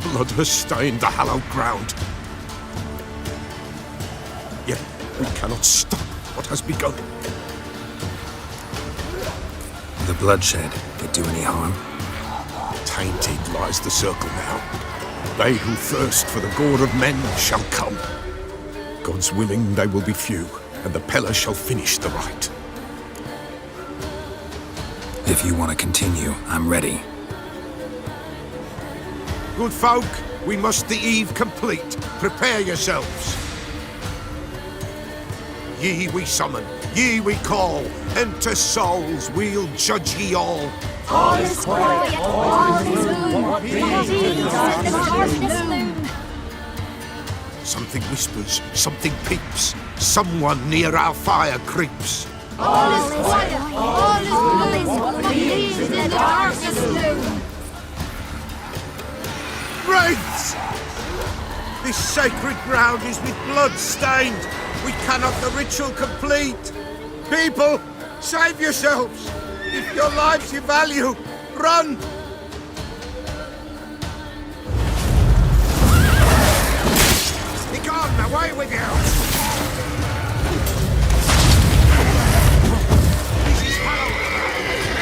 Blood has stained the hallowed ground. Yet we cannot stop what has begun. The bloodshed, it do any harm? Tainted lies the circle now. They who thirst for the gore of men shall come. God's willing, they will be few, and the Peller shall finish the rite. If you want to continue, I'm ready. Good folk, we must the eve complete. Prepare yourselves. Ye we summon, ye we call. Enter souls, we'll judge ye all. All is quiet, all is moon. What begins in the darkness loom. Something whispers, something peeps. Someone near our fire creeps. All is quiet, all is blue. What begins in the darkness loom. Wraiths! This sacred ground is with blood stained. We cannot the ritual complete. People, save yourselves. If your lives you value, run! Begone, away with you! This is Halloween!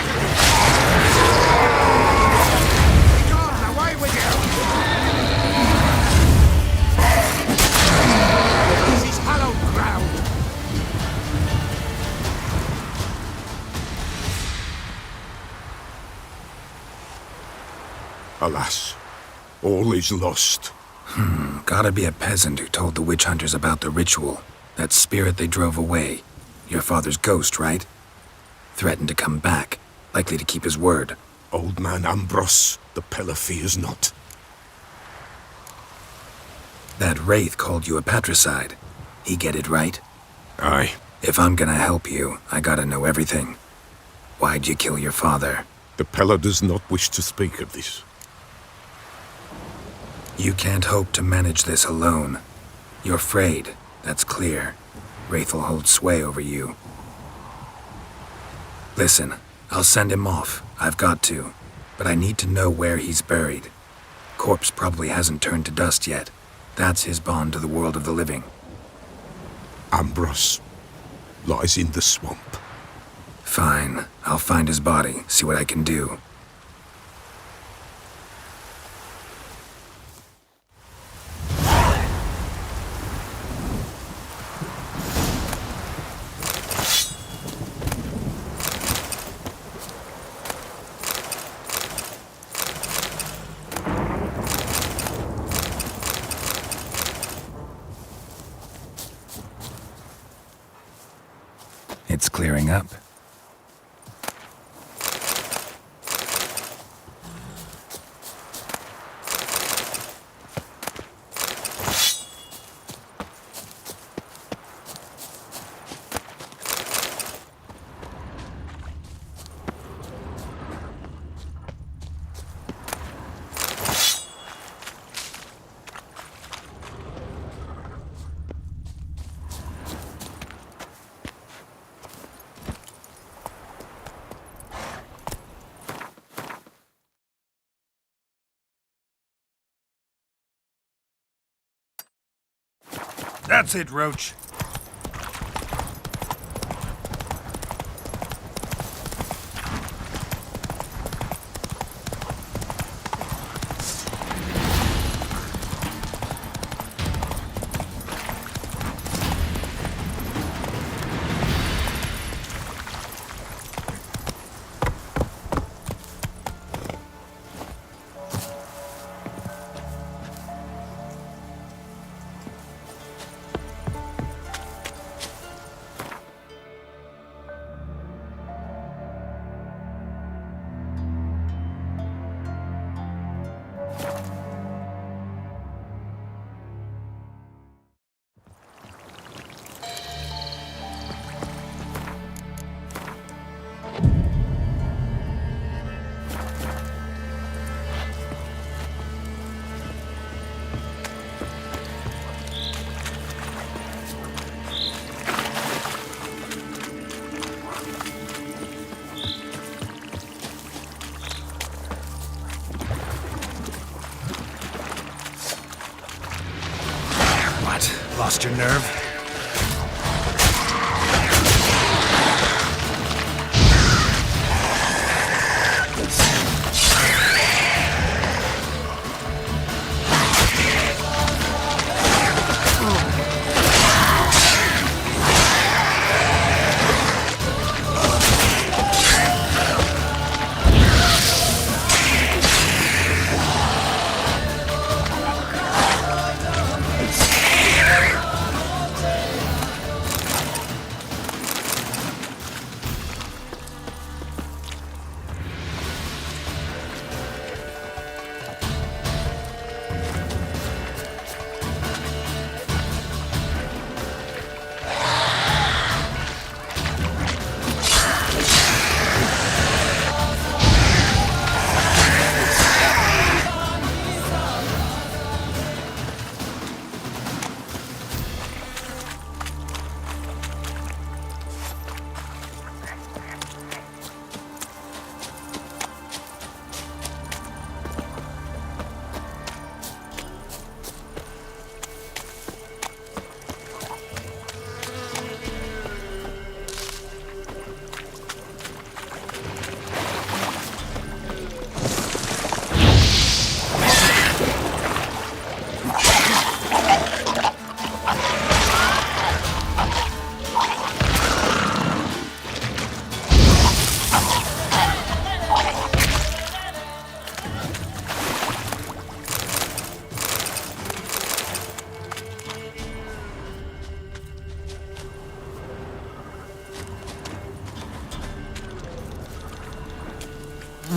Begone, away with you! This is hallowed ground! Alas, all is lost. Gotta be a peasant who told the witch hunters about the ritual. That spirit they drove away. Your father's ghost, right? Threatened to come back. Likely to keep his word. Old man Ambrose, the Peller fears not. That wraith called you a patricide. He get it right? Aye. If I'm gonna help you, I gotta know everything. Why'd you kill your father? The Pella does not wish to speak of this. You can't hope to manage this alone. You're afraid, that's clear. Wraith will hold sway over you. Listen, I'll send him off. I've got to. But I need to know where he's buried. Corpse probably hasn't turned to dust yet. That's his bond to the world of the living. Ambrose lies in the swamp. Fine. I'll find his body, see what I can do. It's clearing up. That's it, Roach. Lost your nerve?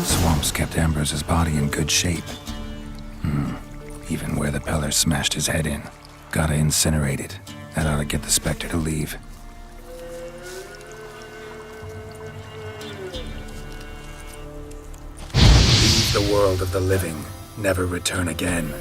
Swamps kept Ambrose's body in good shape. Even where the Peller smashed his head in. Gotta incinerate it. That ought to get the Spectre to leave. the world of the living, never return again.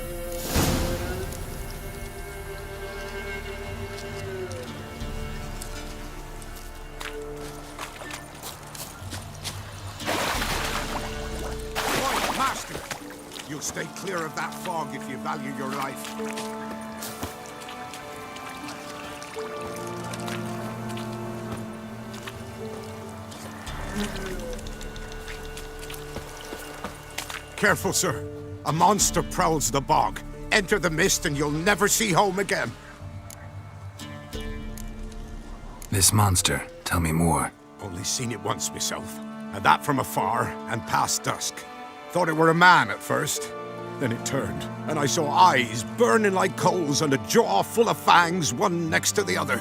Right, Master! You'll stay clear of that fog if you value your life. Careful, sir. A monster prowls the bog. Enter the mist and you'll never see home again. This monster, tell me more. Only seen it once myself, and that from afar and past dusk. Thought it were a man at first. Then it turned, and I saw eyes burning like coals and a jaw full of fangs, one next to the other.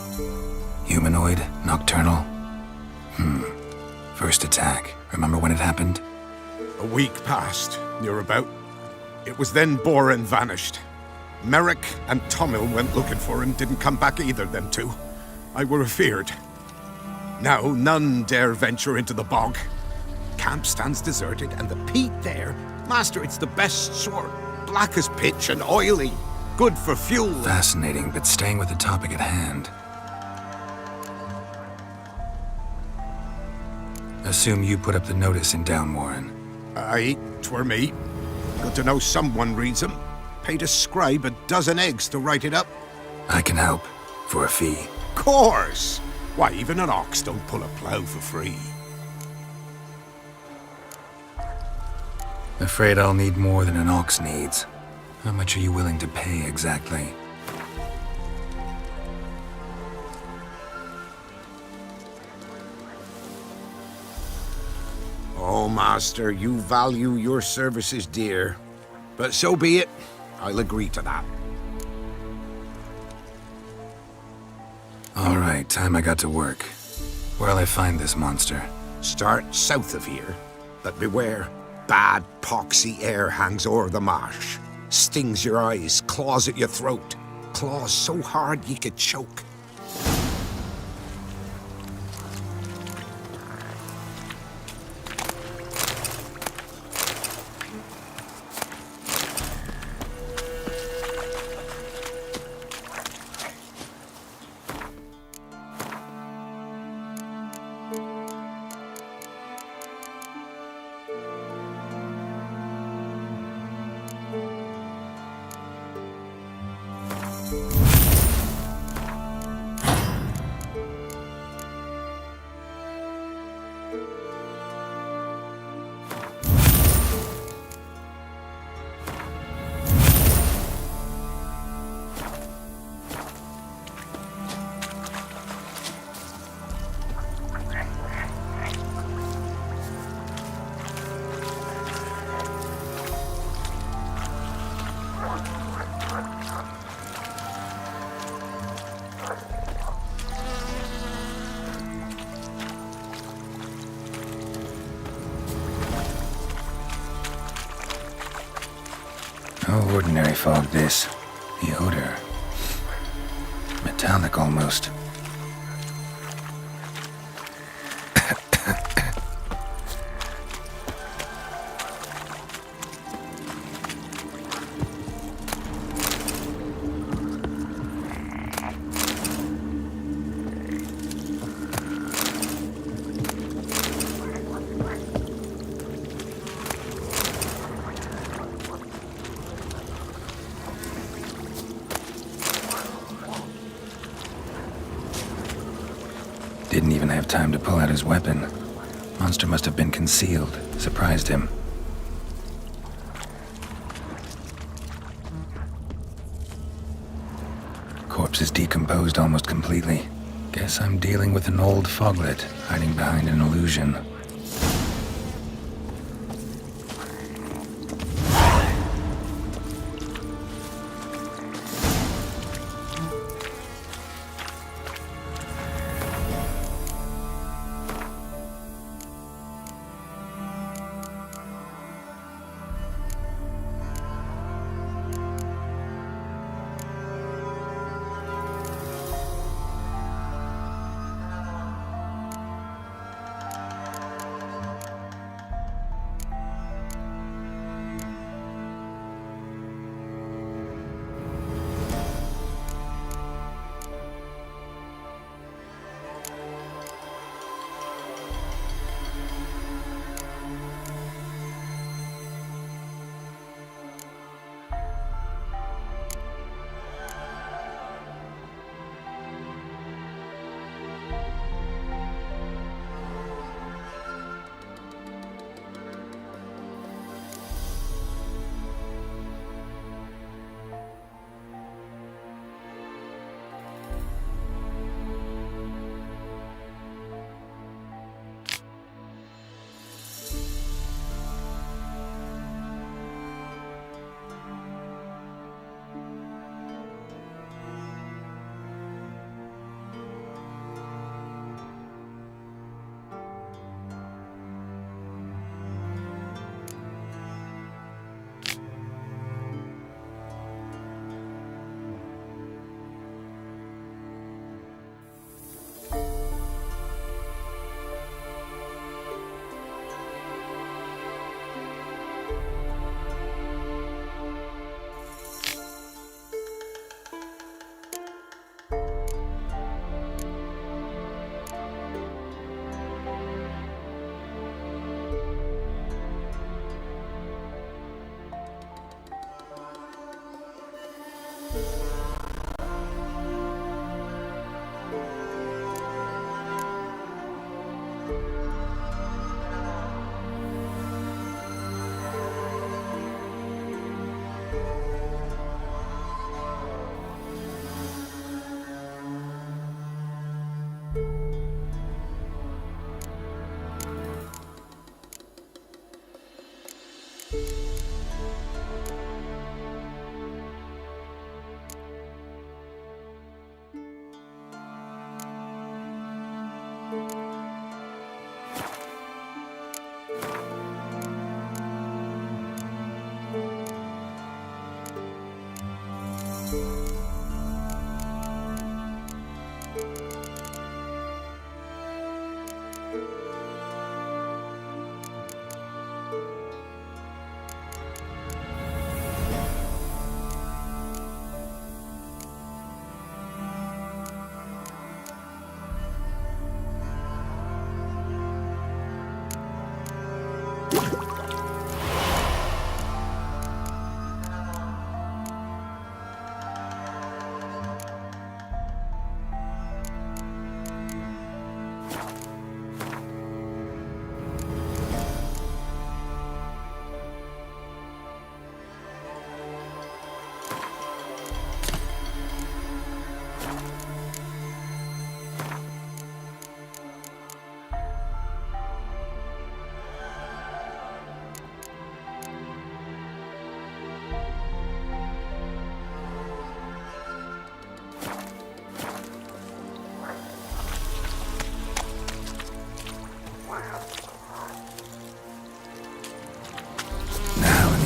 Humanoid? Nocturnal? First attack. Remember when it happened? A week passed, near about. It was then Boren vanished. Merrick and Tomil went looking for him, didn't come back either, them two. I were afeard. Now none dare venture into the bog. Camp stands deserted, and the peat there, Master, it's the best sort. Black as pitch and oily. Good for fuel. Fascinating, but staying with the topic at hand. Assume you put up the notice in Downwarren. Aye, 'twere me. Good to know someone reads 'em. Paid a scribe a dozen eggs to write it up. I can help, for a fee. Course! Why, even an ox don't pull a plough for free. Afraid I'll need more than an ox needs. How much are you willing to pay exactly? Oh, Master, you value your services dear. But so be it. I'll agree to that. All right, time I got to work. Where'll I find this monster? Start south of here. But beware. Bad, poxy air hangs o'er the marsh. Stings your eyes, claws at your throat. Claws so hard ye could choke. No ordinary fog, this. The odor. Metallic almost. Didn't even have time to pull out his weapon. Monster must have been concealed. Surprised him. Corpse is decomposed almost completely. Guess I'm dealing with an old foglet hiding behind an illusion.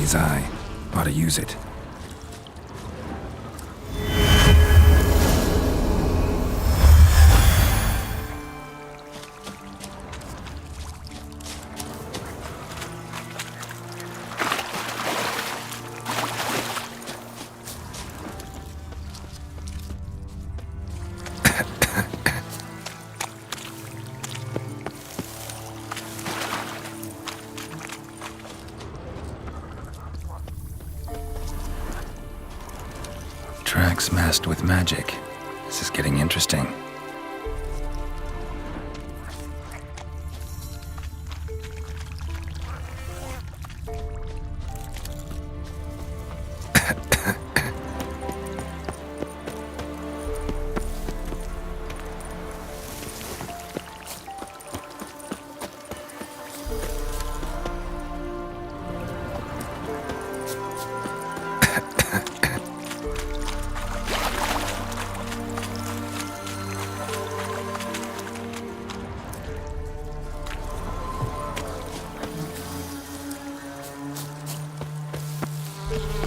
His eye. Ought to use it. Tracks masked with magic. This is getting interesting.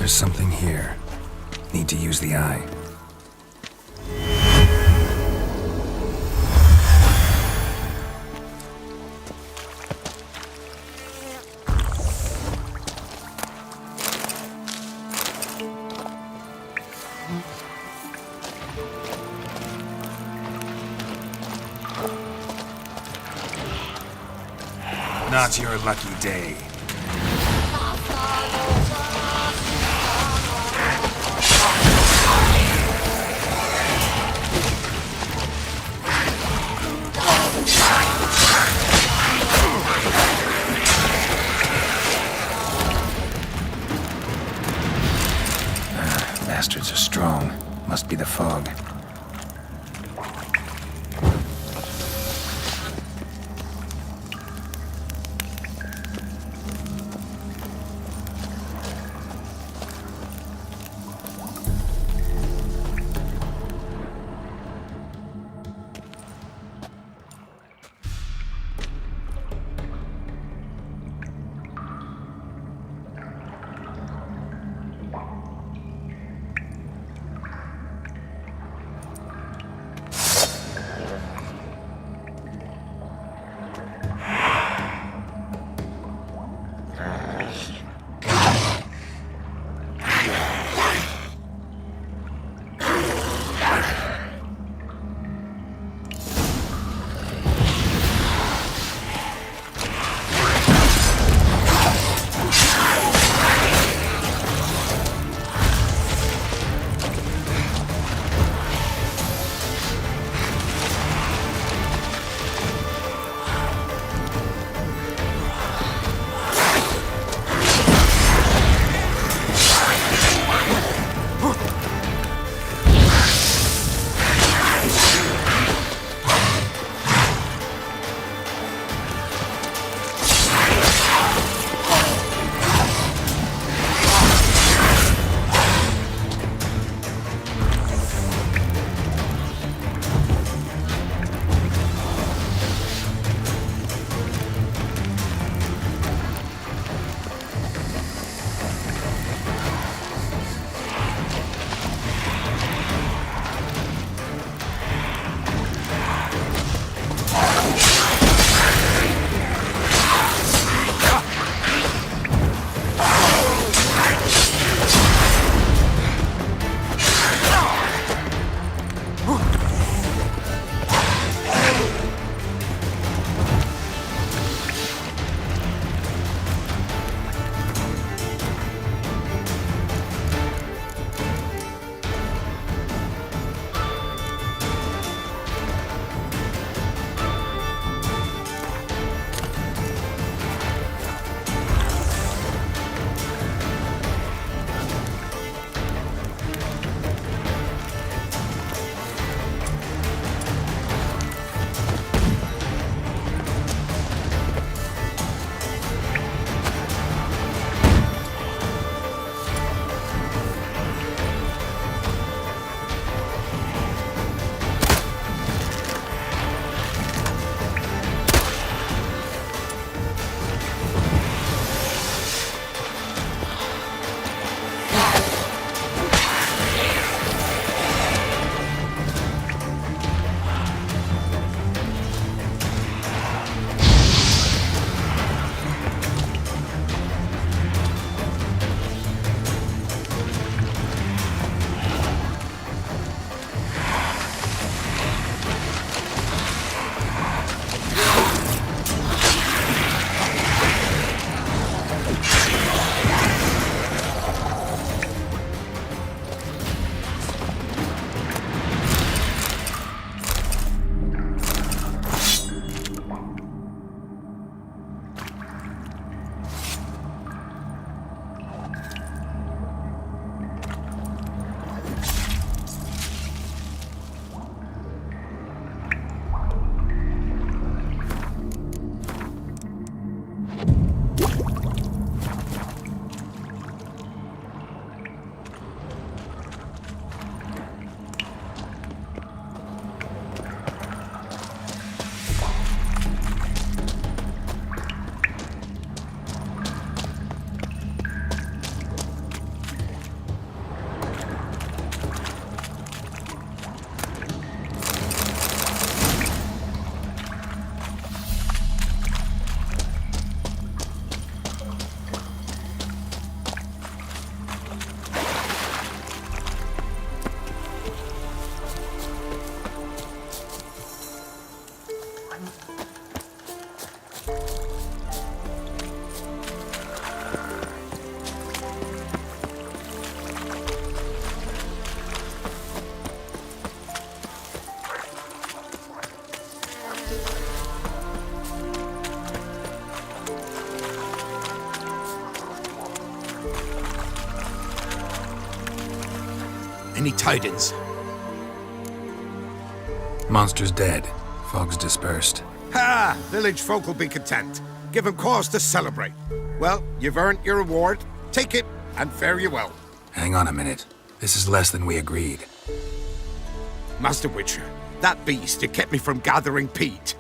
There's something here. Need to use the eye. Not your lucky day. Bastards are strong. Must be the fog. Any tidings? Monster's dead. Fog's dispersed. Ha! Village folk will be content. Give 'em cause to celebrate. Well, you've earned your reward. Take it, and fare you well. Hang on a minute. This is less than we agreed. Master Witcher, that beast, it kept me from gathering peat.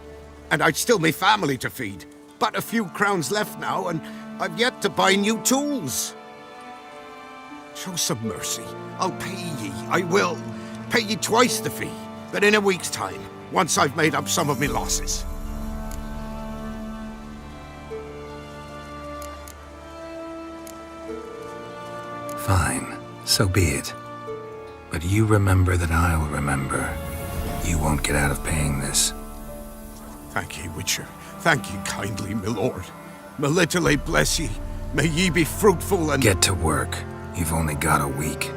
And I'd still me family to feed. But a few crowns left now, and I've yet to buy new tools. Show some mercy. I'll pay ye. I will. Pay ye twice the fee, but in a week's time, once I've made up some of me losses. Fine. So be it. But you remember that I'll remember. You won't get out of paying this. Thank ye, Witcher. Thank ye kindly, my lord. Melitele bless ye. May ye be fruitful and— Get to work. You've only got a week.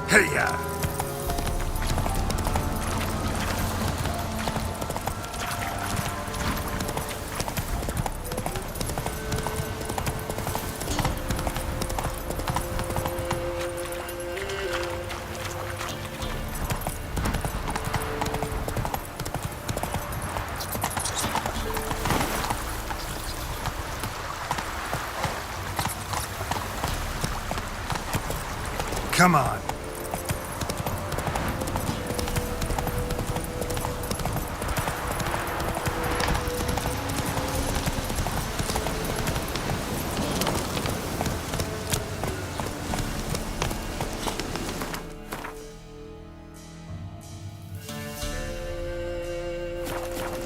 Hey-ya! Come on.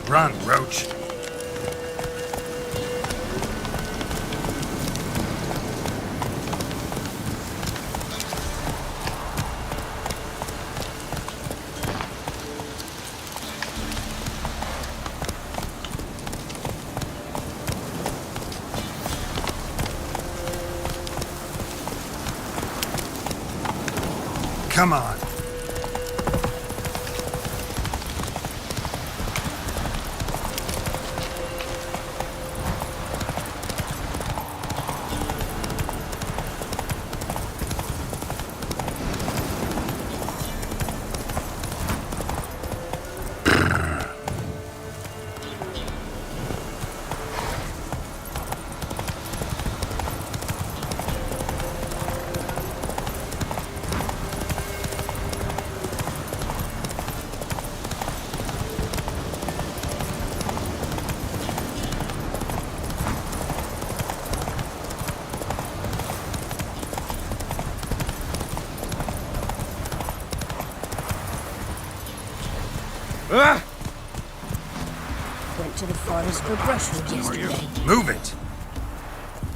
Run, Roach. Come on. Went to the forest for brushwood yesterday. Move it!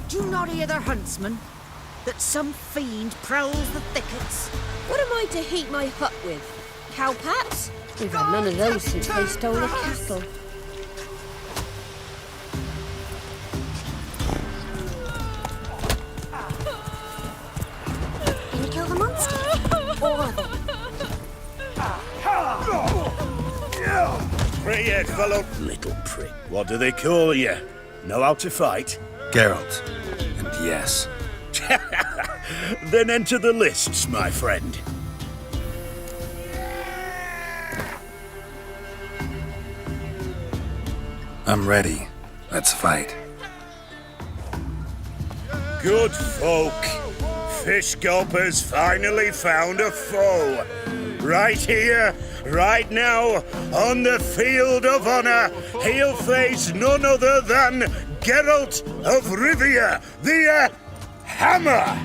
Do you not hear the huntsman? That some fiend prowls the thickets? What am I to heat my hut with? Cowpats? We've had none of those since they stole the cattle. Can you kill the monster? All of them. Pretty fellow. Little prick. What do they call you? Know how to fight? Geralt. And yes. Then enter the lists, my friend. I'm ready. Let's fight. Good folk. Fish Gulper's finally found a foe. Right here, right now, on the field of honor, he'll face none other than Geralt of Rivia, the Hammer.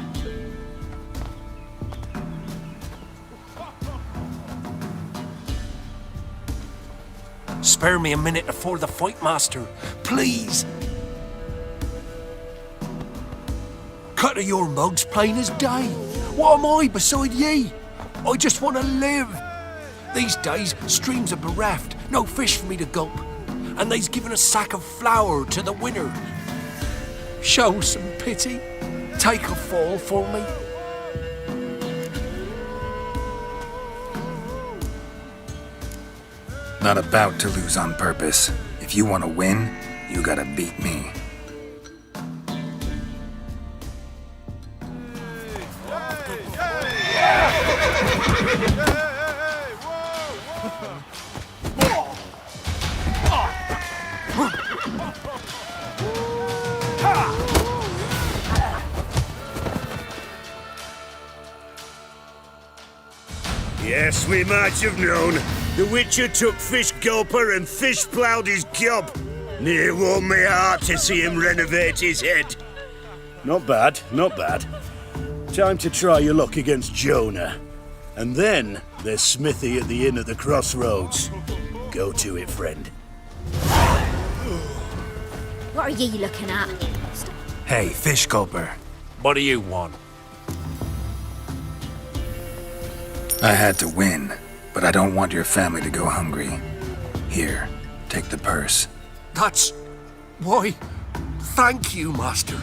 Spare me a minute before the fight, Master. Please. Cut of your mug's plain as day. What am I beside ye? I just want to live. These days, streams are bereft, no fish for me to gulp. And they's given a sack of flour to the winner. Show some pity. Take a fall for me. Not about to lose on purpose. If you want to win, you gotta beat me. Yes, we might have known. The Witcher took Fish Gulper and fish ploughed his gob. Near warmed me heart to see him renovate his head. Not bad, not bad. Time to try your luck against Jonah. And then there's Smithy at the inn at the crossroads. Go to it, friend. What are ye looking at? Hey, Fish Gulper. What do you want? I had to win, but I don't want your family to go hungry. Here, take the purse. That's... why... thank you, Master.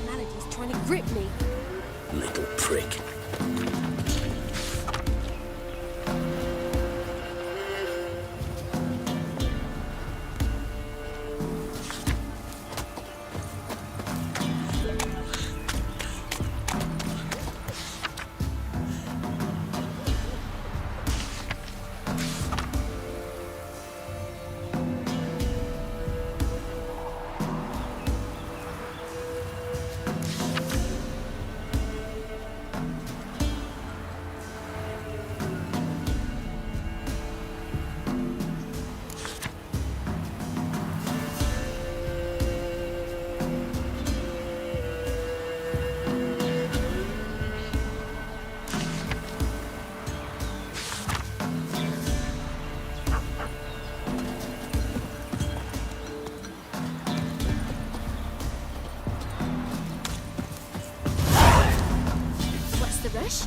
Humanity's trying to grip me. Little prick. The rush?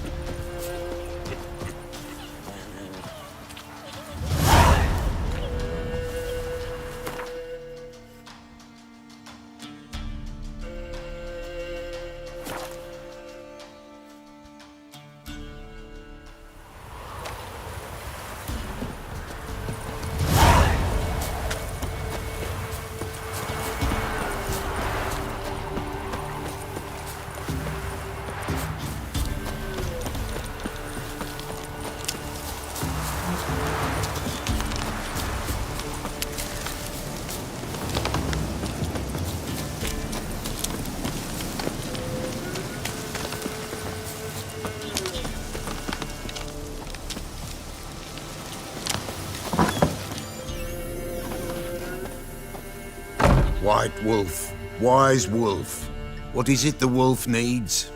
White Wolf, wise wolf. What is it the wolf needs?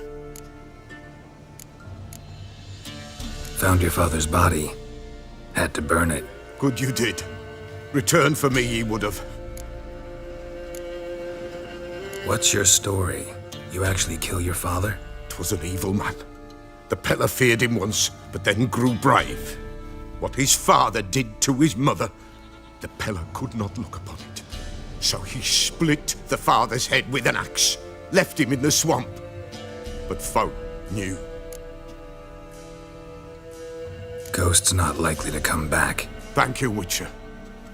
Found your father's body. Had to burn it. Good you did. Return for me ye would have. What's your story? You actually kill your father? 'Twas an evil man. The Peller feared him once, but then grew brave. What his father did to his mother, the Peller could not look upon it. So he split the father's head with an axe, left him in the swamp. But folk knew. Ghost's not likely to come back. Thank you, Witcher.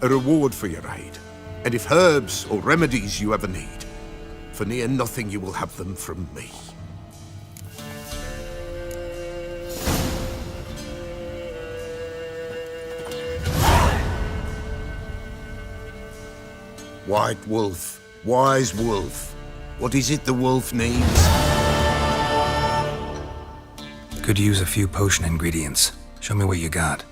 A reward for your aid. And if herbs or remedies you ever need, for near nothing you will have them from me. White Wolf, wise wolf. What is it the wolf needs? Could use a few potion ingredients. Show me what you got.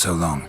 So long.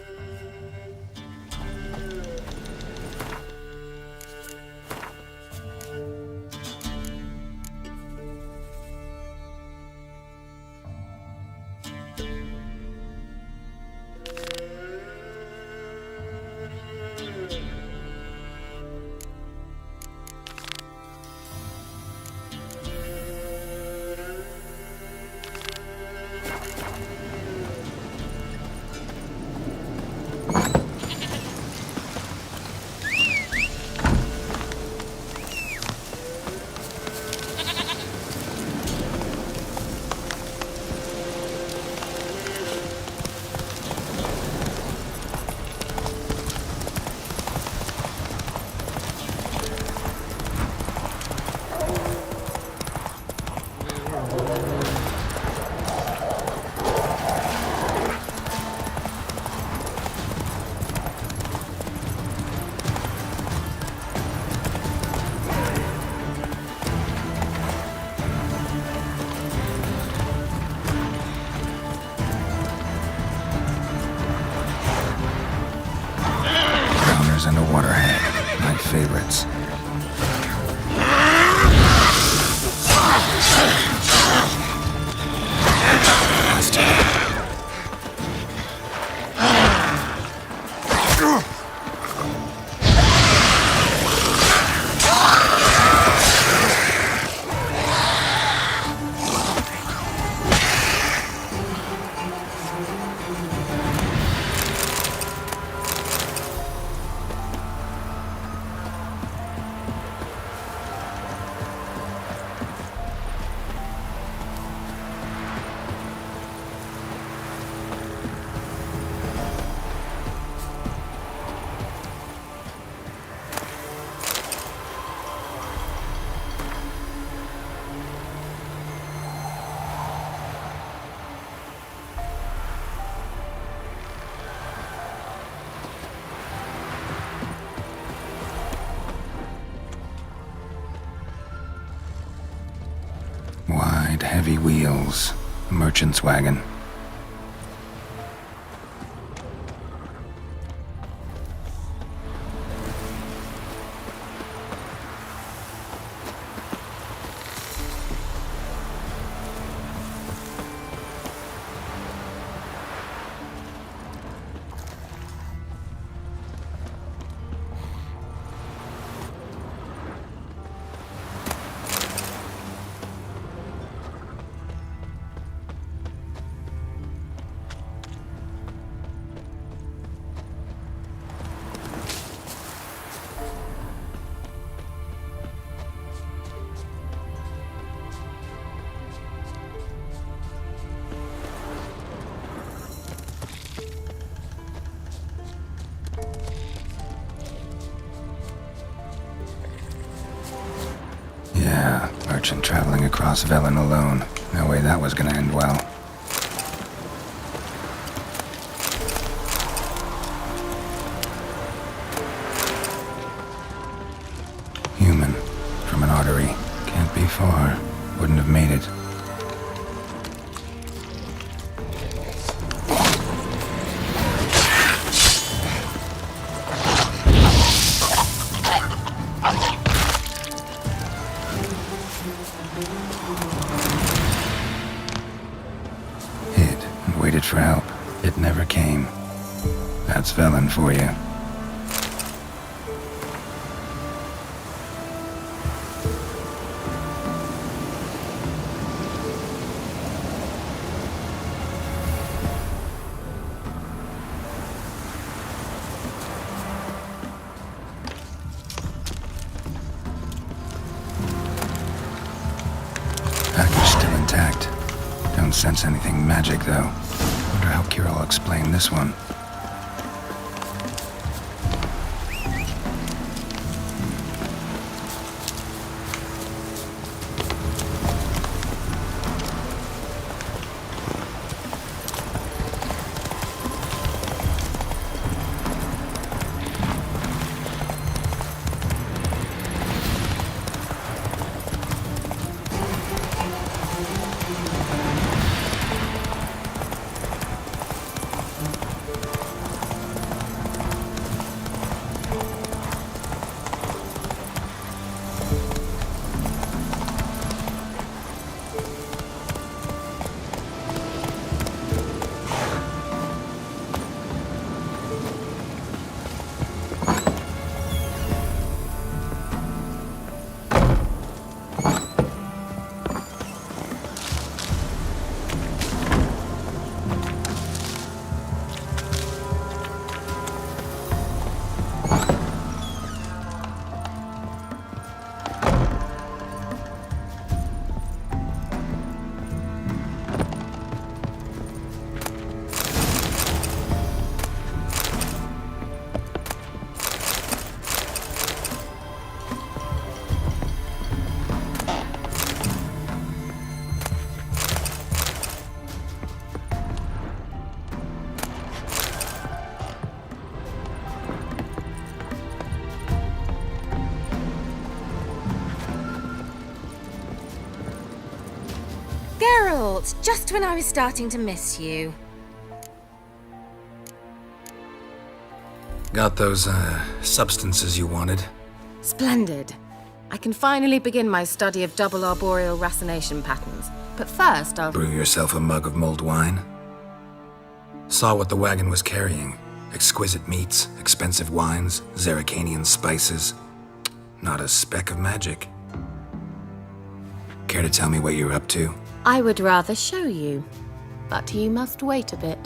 And a waterhead, my favorites. Wide, heavy wheels. A merchant's wagon. Yeah, merchant traveling across Velen alone. No way that was gonna end well. Human. From an artery. Can't be far. Wouldn't have made it. Waited for help. It never came. That's Velen for you. Package still intact. Don't sense anything magic, though. Wonder how Kira will explain this one. Geralt, just when I was starting to miss you. Got those, substances you wanted? Splendid. I can finally begin my study of double arboreal racination patterns. But first, I'll... Brew yourself a mug of mulled wine? Saw what the wagon was carrying. Exquisite meats, expensive wines, Zerrikanian spices. Not a speck of magic. Care to tell me what you're up to? I would rather show you, but you must wait a bit.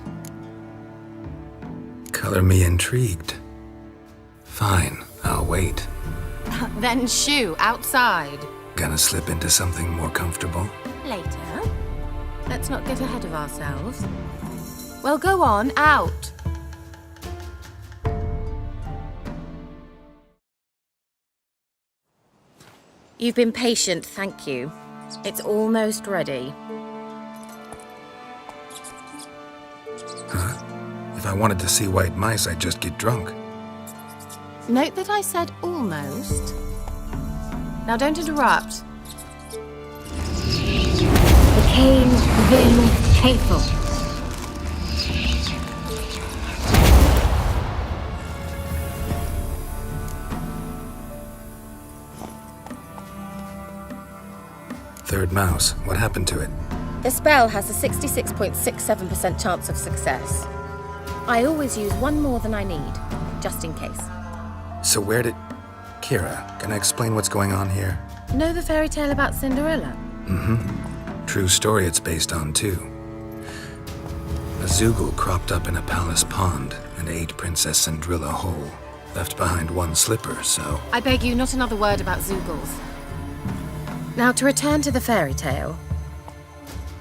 Color me intrigued. Fine, I'll wait. Then shoo, outside. Gonna slip into something more comfortable? Later. Let's not get ahead of ourselves. Well, go on, out. You've been patient, thank you. It's almost ready. Huh? If I wanted to see white mice, I'd just get drunk. Note that I said almost. Now don't interrupt. The Cain Velen faithful. Third mouse. What happened to it? The spell has a 66.67% chance of success. I always use one more than I need, just in case. So where did... Kira, can I explain what's going on here? Know the fairy tale about Cinderella? Mm-hmm. True story it's based on, too. A Zoogle cropped up in a palace pond and ate Princess Cinderella whole. Left behind one slipper, so... I beg you, not another word about Zoogles. Now, to return to the fairy tale,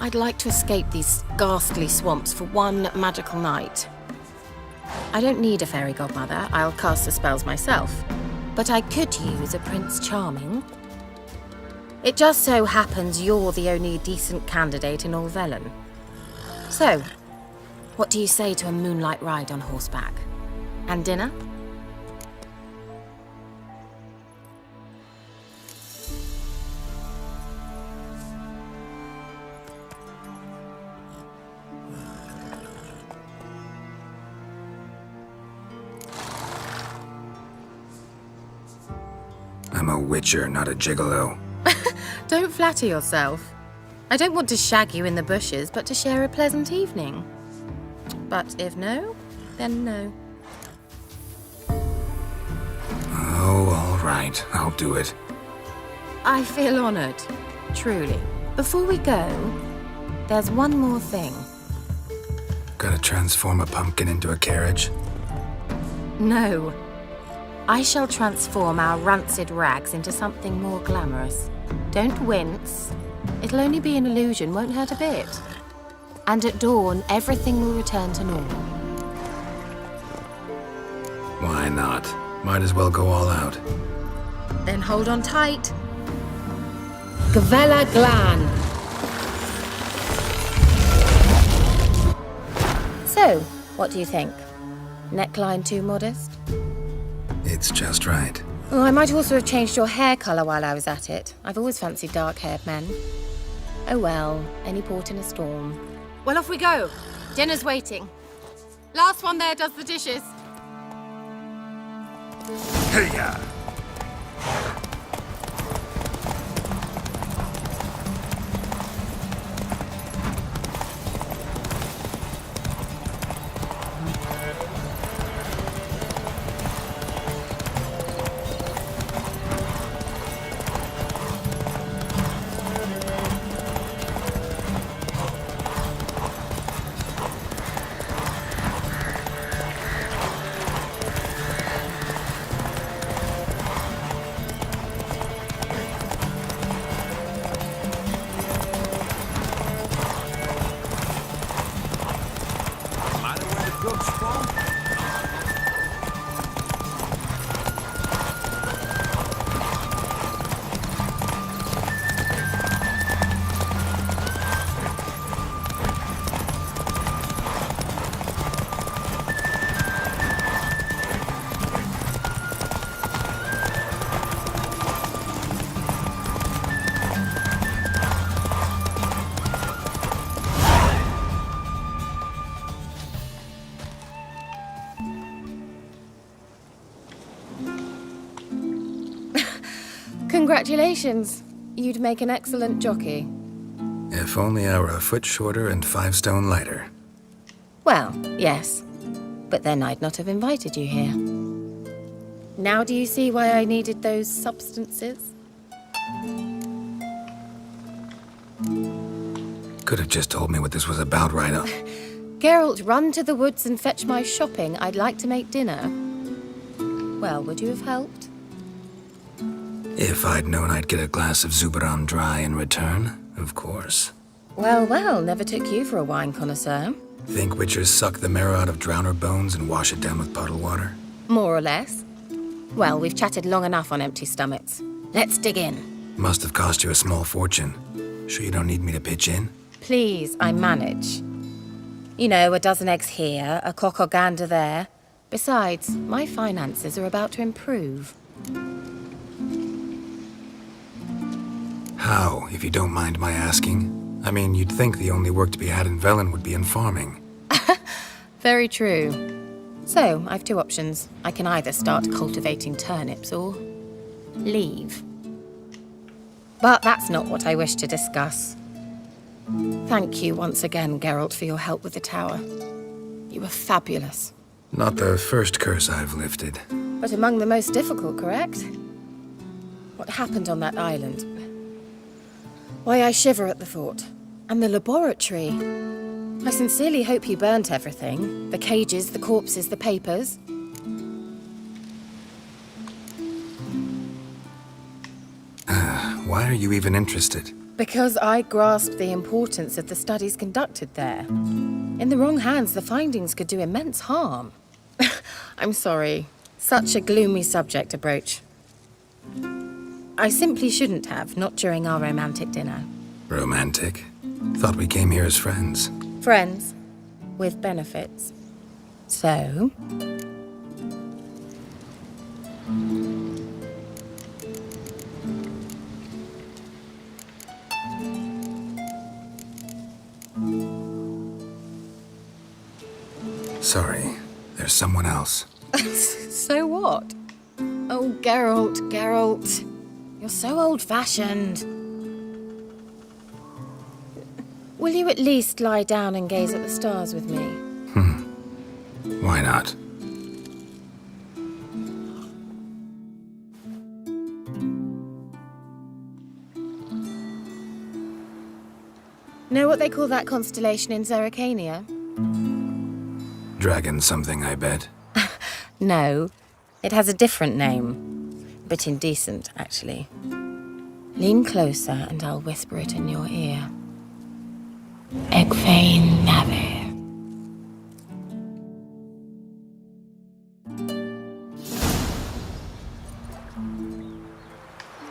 I'd like to escape these ghastly swamps for one magical night. I don't need a fairy godmother, I'll cast the spells myself. But I could use a Prince Charming. It just so happens you're the only decent candidate in all Velen. So, what do you say to a moonlight ride on horseback? And dinner? I'm a witcher, not a gigolo. Don't flatter yourself. I don't want to shag you in the bushes, but to share a pleasant evening. But if no, then no. Oh, all right. I'll do it. I feel honored, truly. Before we go, there's one more thing. Gotta transform a pumpkin into a carriage? No. I shall transform our rancid rags into something more glamorous. Don't wince. It'll only be an illusion, won't hurt a bit. And at dawn, everything will return to normal. Why not? Might as well go all out. Then hold on tight. Gavella Glan. So, what do you think? Neckline too modest? It's just right. Oh, I might also have changed your hair colour while I was at it. I've always fancied dark-haired men. Oh well, any port in a storm. Well, off we go. Dinner's waiting. Last one there does the dishes. Hey-ya! Congratulations. You'd make an excellent jockey. If only I were a foot shorter and 5 stone lighter. Well, yes. But then I'd not have invited you here. Now do you see why I needed those substances? Could have just told me what this was about right up. Geralt, run to the woods and fetch my shopping. I'd like to make dinner. Well, would you have helped? If I'd known I'd get a glass of Zubaram dry in return, of course. Well, well, never took you for a wine connoisseur. Think witchers suck the marrow out of drowner bones and wash it down with bottled water? More or less. Well, we've chatted long enough on empty stomachs. Let's dig in. Must have cost you a small fortune. Sure you don't need me to pitch in? Please, I manage. You know, a dozen eggs here, a cock or gander there. Besides, my finances are about to improve. How, if you don't mind my asking? I mean, you'd think the only work to be had in Velen would be in farming. Very true. So, I've 2 options. I can either start cultivating turnips or leave. But that's not what I wish to discuss. Thank you once again, Geralt, for your help with the tower. You were fabulous. Not the first curse I've lifted. But among the most difficult, correct? What happened on that island? Why, I shiver at the thought. And the laboratory. I sincerely hope you burnt everything. The cages, the corpses, the papers. Why are you even interested? Because I grasped the importance of the studies conducted there. In the wrong hands, the findings could do immense harm. I'm sorry. Such a gloomy subject to broach. I simply shouldn't have, not during our romantic dinner. Romantic? Thought we came here as friends. Friends. With benefits. So... Sorry, there's someone else. So what? Oh, Geralt, Geralt. You're so old-fashioned. Will you at least lie down and gaze at the stars with me? Why not? Know what they call that constellation in Zerrikania? Dragon something, I bet. No, it has a different name. But indecent, actually. Lean closer and I'll whisper it in your ear. Egfain Nave.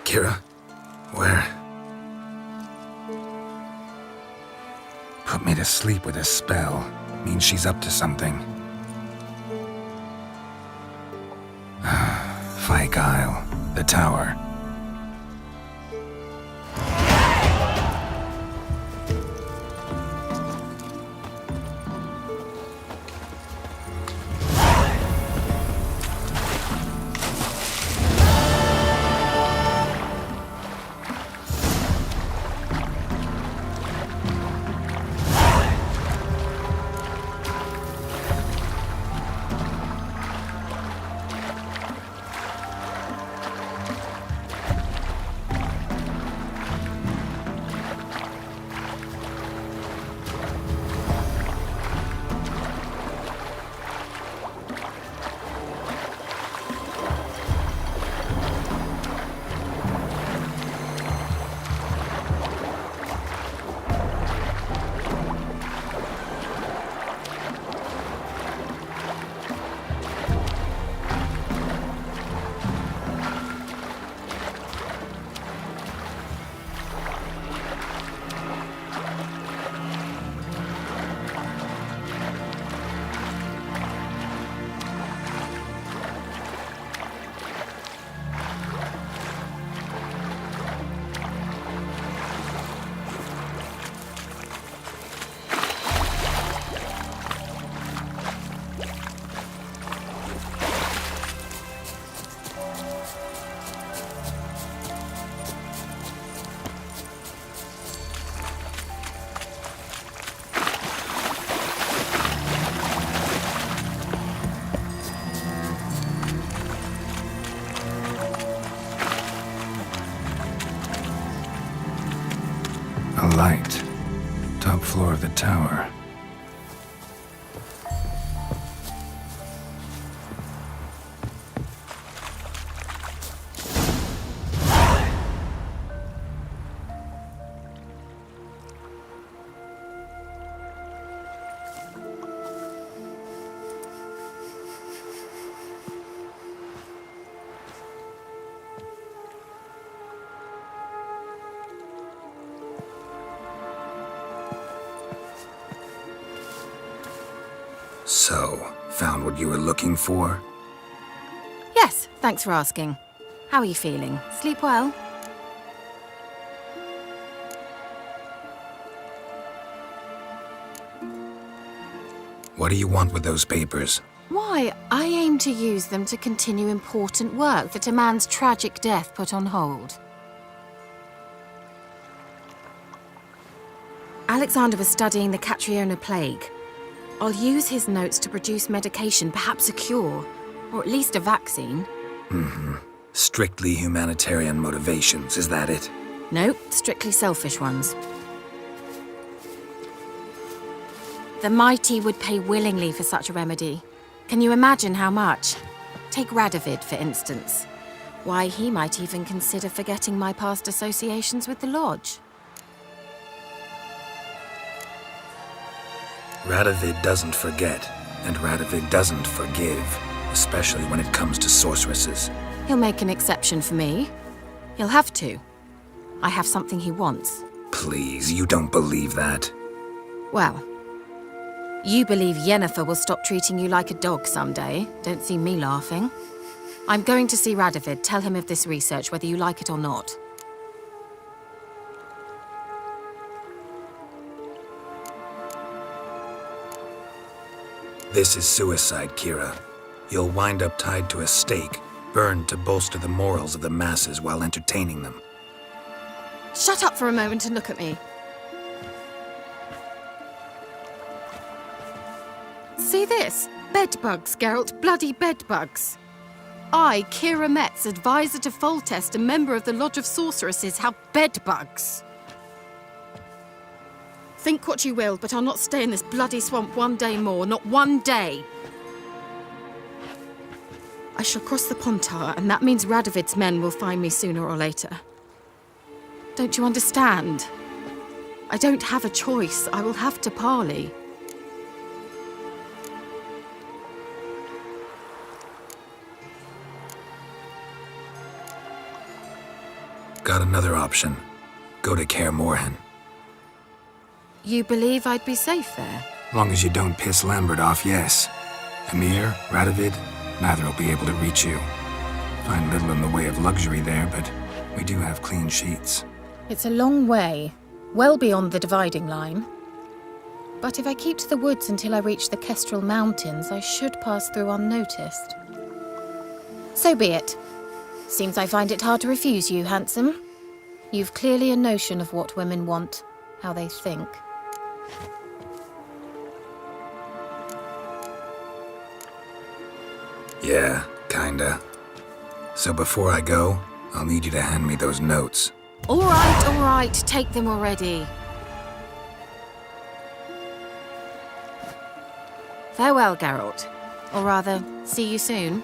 Kira? Where? Put me to sleep with a spell. Means she's up to something. Fyke Isle. The tower. A light. Top floor of the tower. So, found what you were looking for? Yes, thanks for asking. How are you feeling? Sleep well? What do you want with those papers? Why, I aim to use them to continue important work that a man's tragic death put on hold. Alexander was studying the Catriona plague. I'll use his notes to produce medication, perhaps a cure, or at least a vaccine. Mm-hmm. Strictly humanitarian motivations, is that it? No, strictly selfish ones. The mighty would pay willingly for such a remedy. Can you imagine how much? Take Radovid, for instance. Why, he might even consider forgetting my past associations with the Lodge. Radovid doesn't forget, and Radovid doesn't forgive, especially when it comes to sorceresses. He'll make an exception for me. He'll have to. I have something he wants. Please, you don't believe that. Well, you believe Yennefer will stop treating you like a dog someday. Don't see me laughing. I'm going to see Radovid, tell him of this research, whether you like it or not. This is suicide, Kira. You'll wind up tied to a stake, burned to bolster the morals of the masses while entertaining them. Shut up for a moment and look at me. See this? Bedbugs, Geralt. Bloody bedbugs. I, Kira Metz, advisor to Foltest, a member of the Lodge of Sorceresses, have bedbugs. Think what you will, but I'll not stay in this bloody swamp one day more. Not one day. I shall cross the Pontar, and that means Radovid's men will find me sooner or later. Don't you understand? I don't have a choice. I will have to parley. Got another option. Go to Kaer Morhen. You believe I'd be safe there? Long as you don't piss Lambert off, yes. Emir, Radovid, neither will be able to reach you. Find little in the way of luxury there, but we do have clean sheets. It's a long way, well beyond the dividing line. But if I keep to the woods until I reach the Kestrel Mountains, I should pass through unnoticed. So be it. Seems I find it hard to refuse you, handsome. You've clearly a notion of what women want, how they think. Yeah, kinda. So before I go, I'll need you to hand me those notes. All right, take them already. Farewell, Geralt. Or rather, see you soon.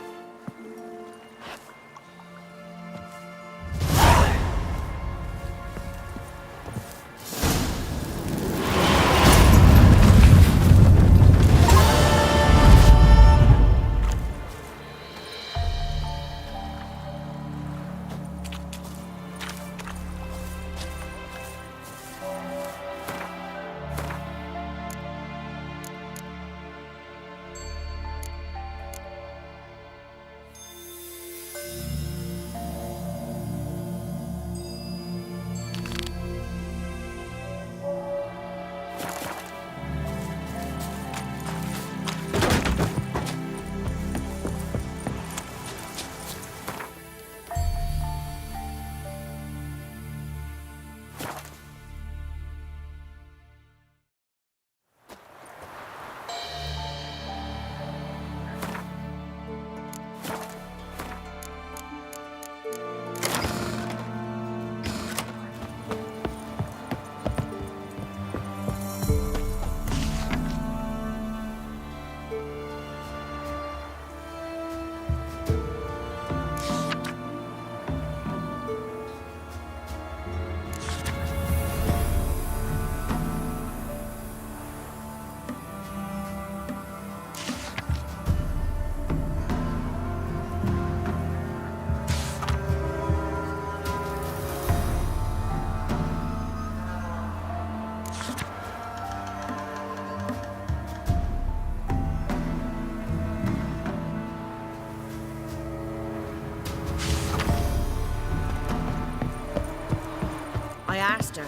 I asked her,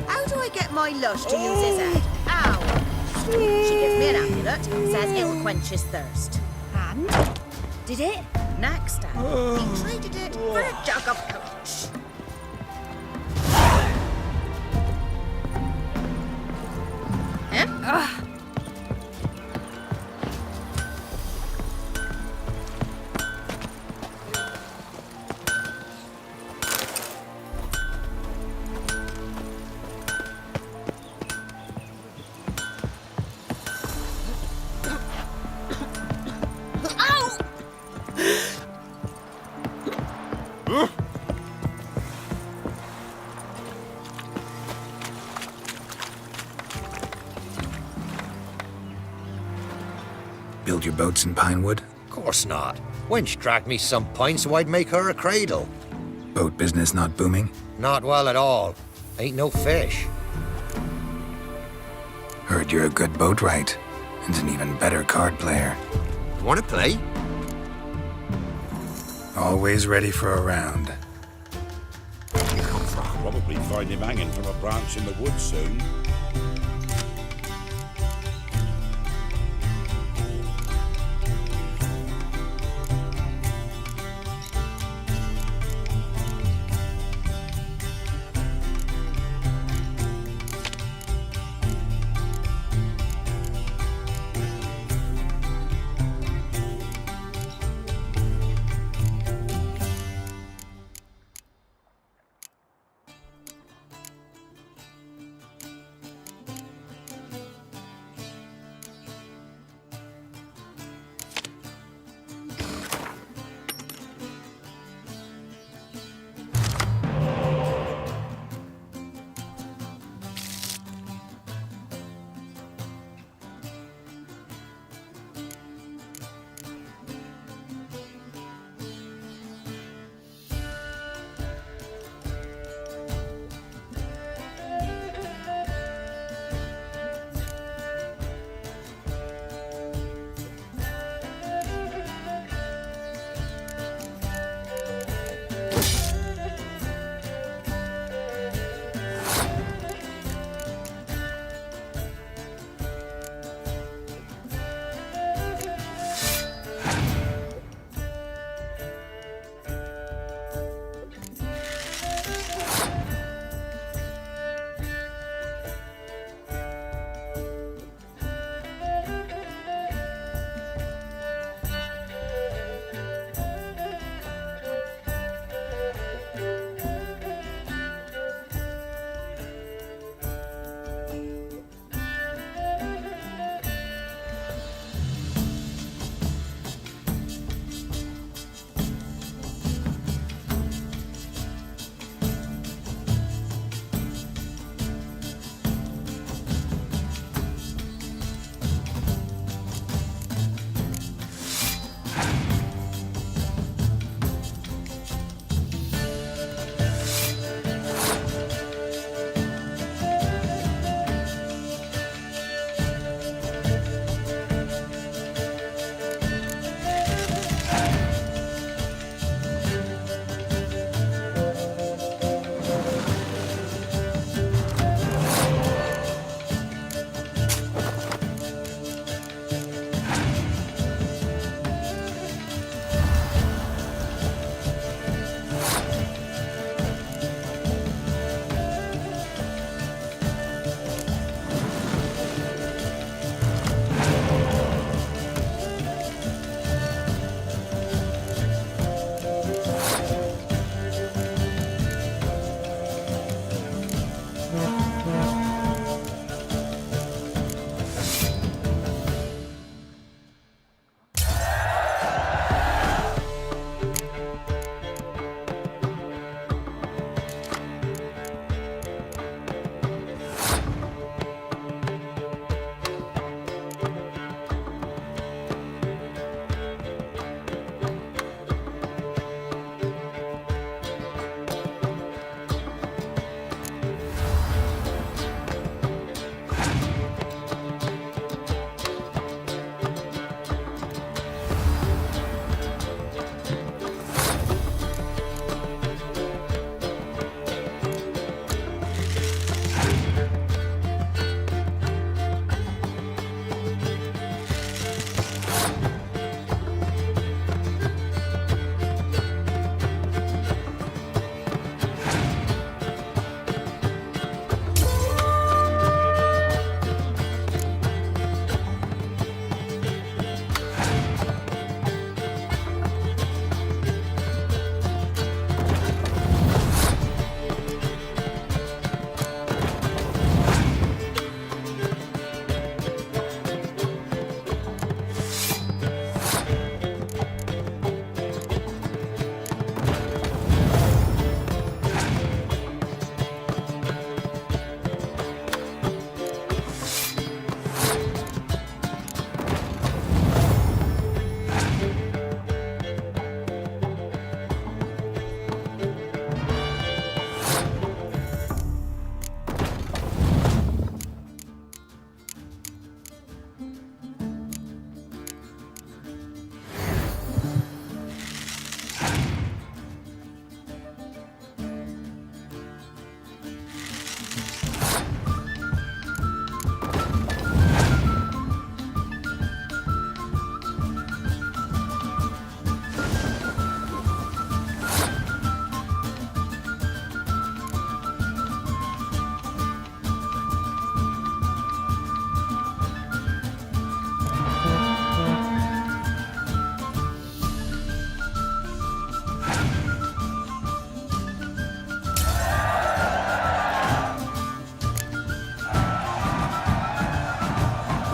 how do I get my lush to use his head? Ow! She gives me an amulet, says it'll quench his thirst. And? Did it? Next time, he traded it for a jug of punch. Huh? Build your boats in pine wood? Course not. Wench dragged me some pine so I'd make her a cradle. Boat business not booming? Not well at all. Ain't no fish. Heard you're a good boatwright, and an even better card player. Wanna play? Always ready for a round. Probably find him hanging from a branch in the woods soon.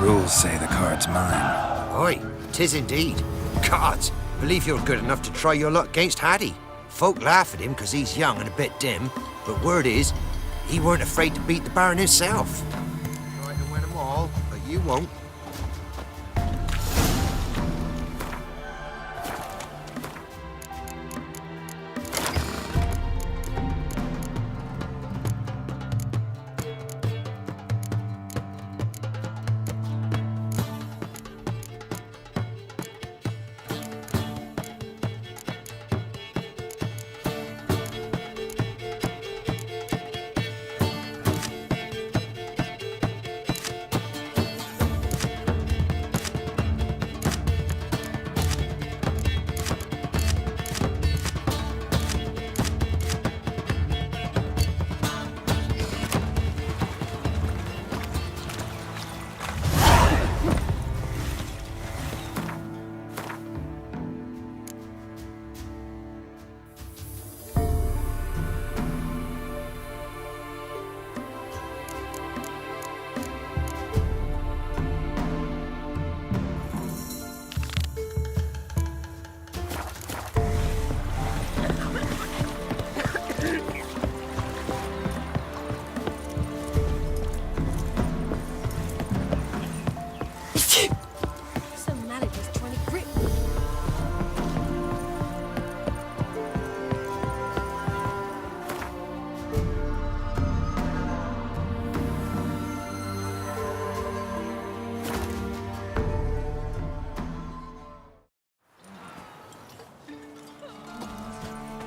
Rules say the card's mine. Aye, 'tis indeed. Gods, believe you're good enough to try your luck against Hattie. Folk laugh at him because he's young and a bit dim, but word is, he weren't afraid to beat the Baron himself. Try to win them all, but you won't.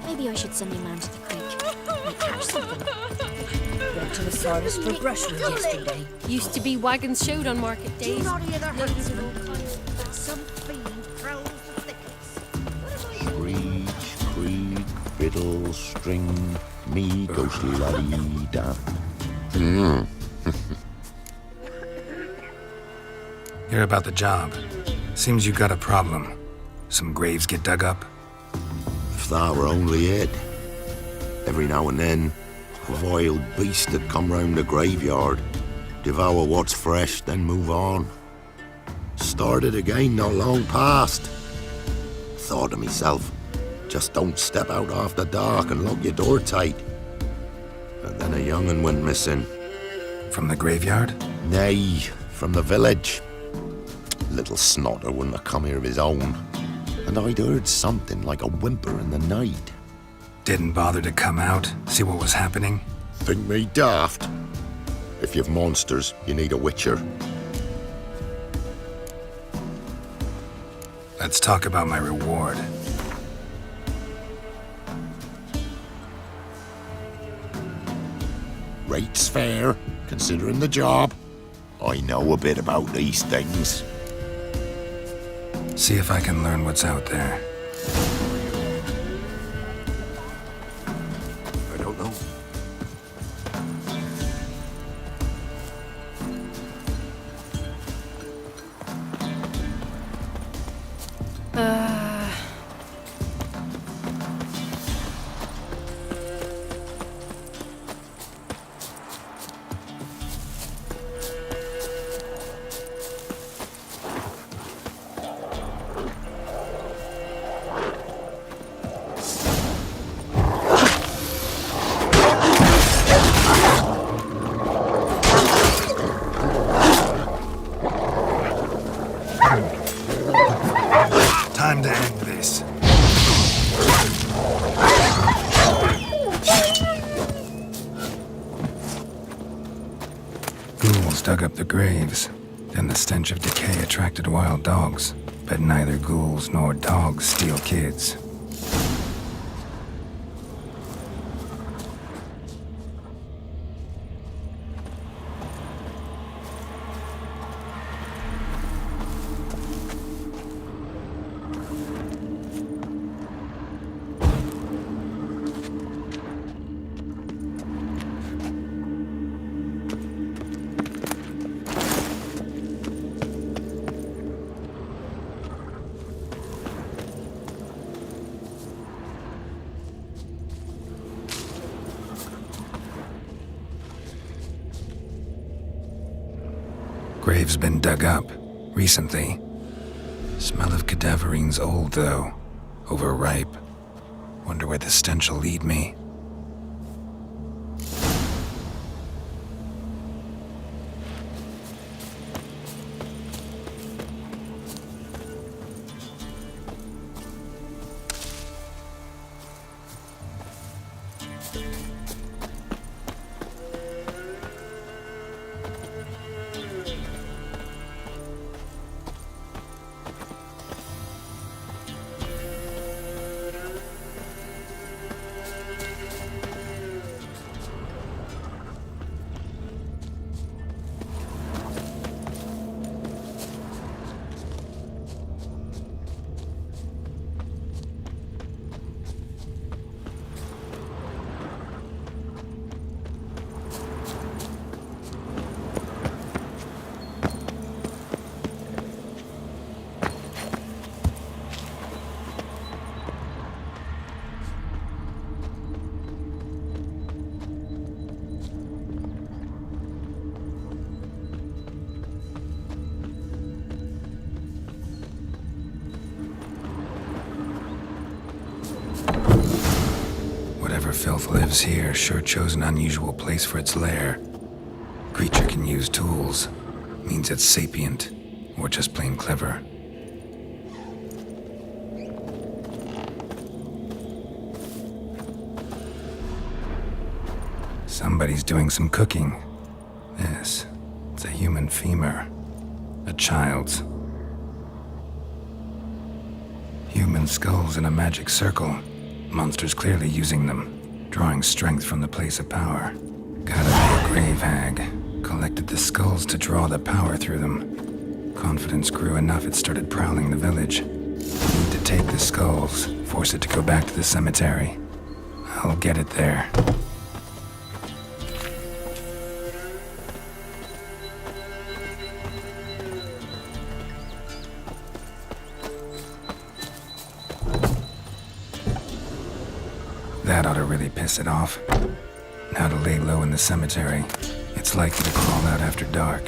Maybe I should send your man to the creek. Might catch something. Went to the Sardis for brushwood yesterday. Used to be wagons showed on market Do you days. not hear the husband that some fiend prowls the thickets? Screech, creak, fiddle, string, me, ghostly la-dee-da. Hear about the job. Seems you got a problem. Some graves get dug up? If that were only it. Every now and then, a wild beast that come round the graveyard, devour what's fresh, then move on. Started again not long past. Thought to myself, just don't step out after dark and lock your door tight. And then a young'un went missing. From the graveyard? Nay, from the village. Little snotter wouldn't have come here of his own. And I'd heard something like a whimper in the night. Didn't bother to come out, see what was happening? Think me daft? If you've monsters, you need a witcher. Let's talk about my reward. Rate's fair, considering the job. I know a bit about these things. See if I can learn what's out there. I don't know. Time to end this. Ghouls dug up the graves. Then the stench of decay attracted wild dogs. But neither ghouls nor dogs steal kids. Grave's been dug up, recently. Smell of cadaverine's old, though. Overripe. Wonder where the stench will lead me. Whatever filth lives here sure chose an unusual place for its lair. Creature can use tools. Means it's sapient, or just plain clever. Somebody's doing some cooking. This, it's a human femur. A child's. Human skulls in a magic circle. Monsters clearly using them, drawing strength from the place of power. Gotta be a grave hag. Collected the skulls to draw the power through them. Confidence grew enough it started prowling the village. Need to take the skulls, force it to go back to the cemetery. I'll get it there. That ought to really piss it off. Now to lay low in the cemetery. It's likely to crawl out after dark.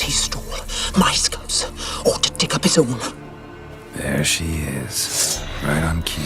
He stole my skulls, ought to dig up his own. There she is, right on cue.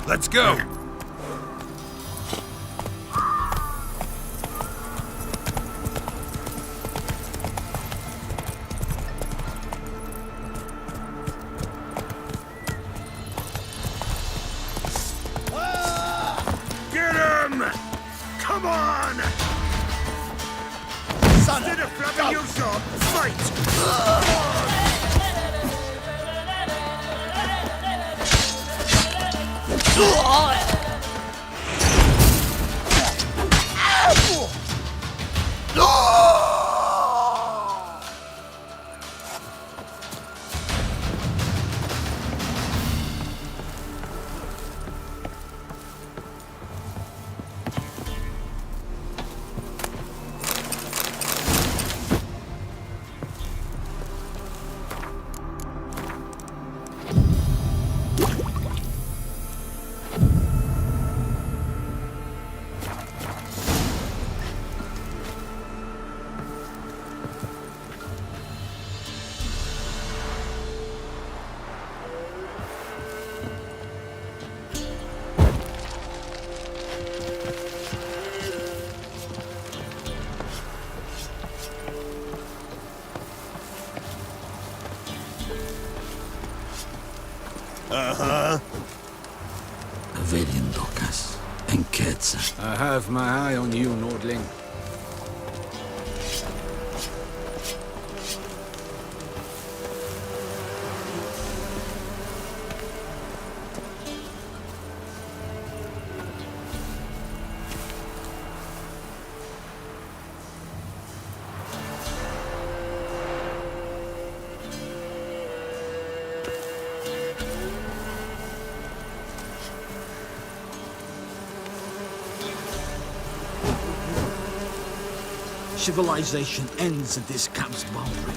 Let's go! Get him! Come on! Instead of flapping your job, fight! Uh-huh. Velen, Docas. And Ketsa. I have my eye on you, Nordling. Civilization ends at this camp's boundary.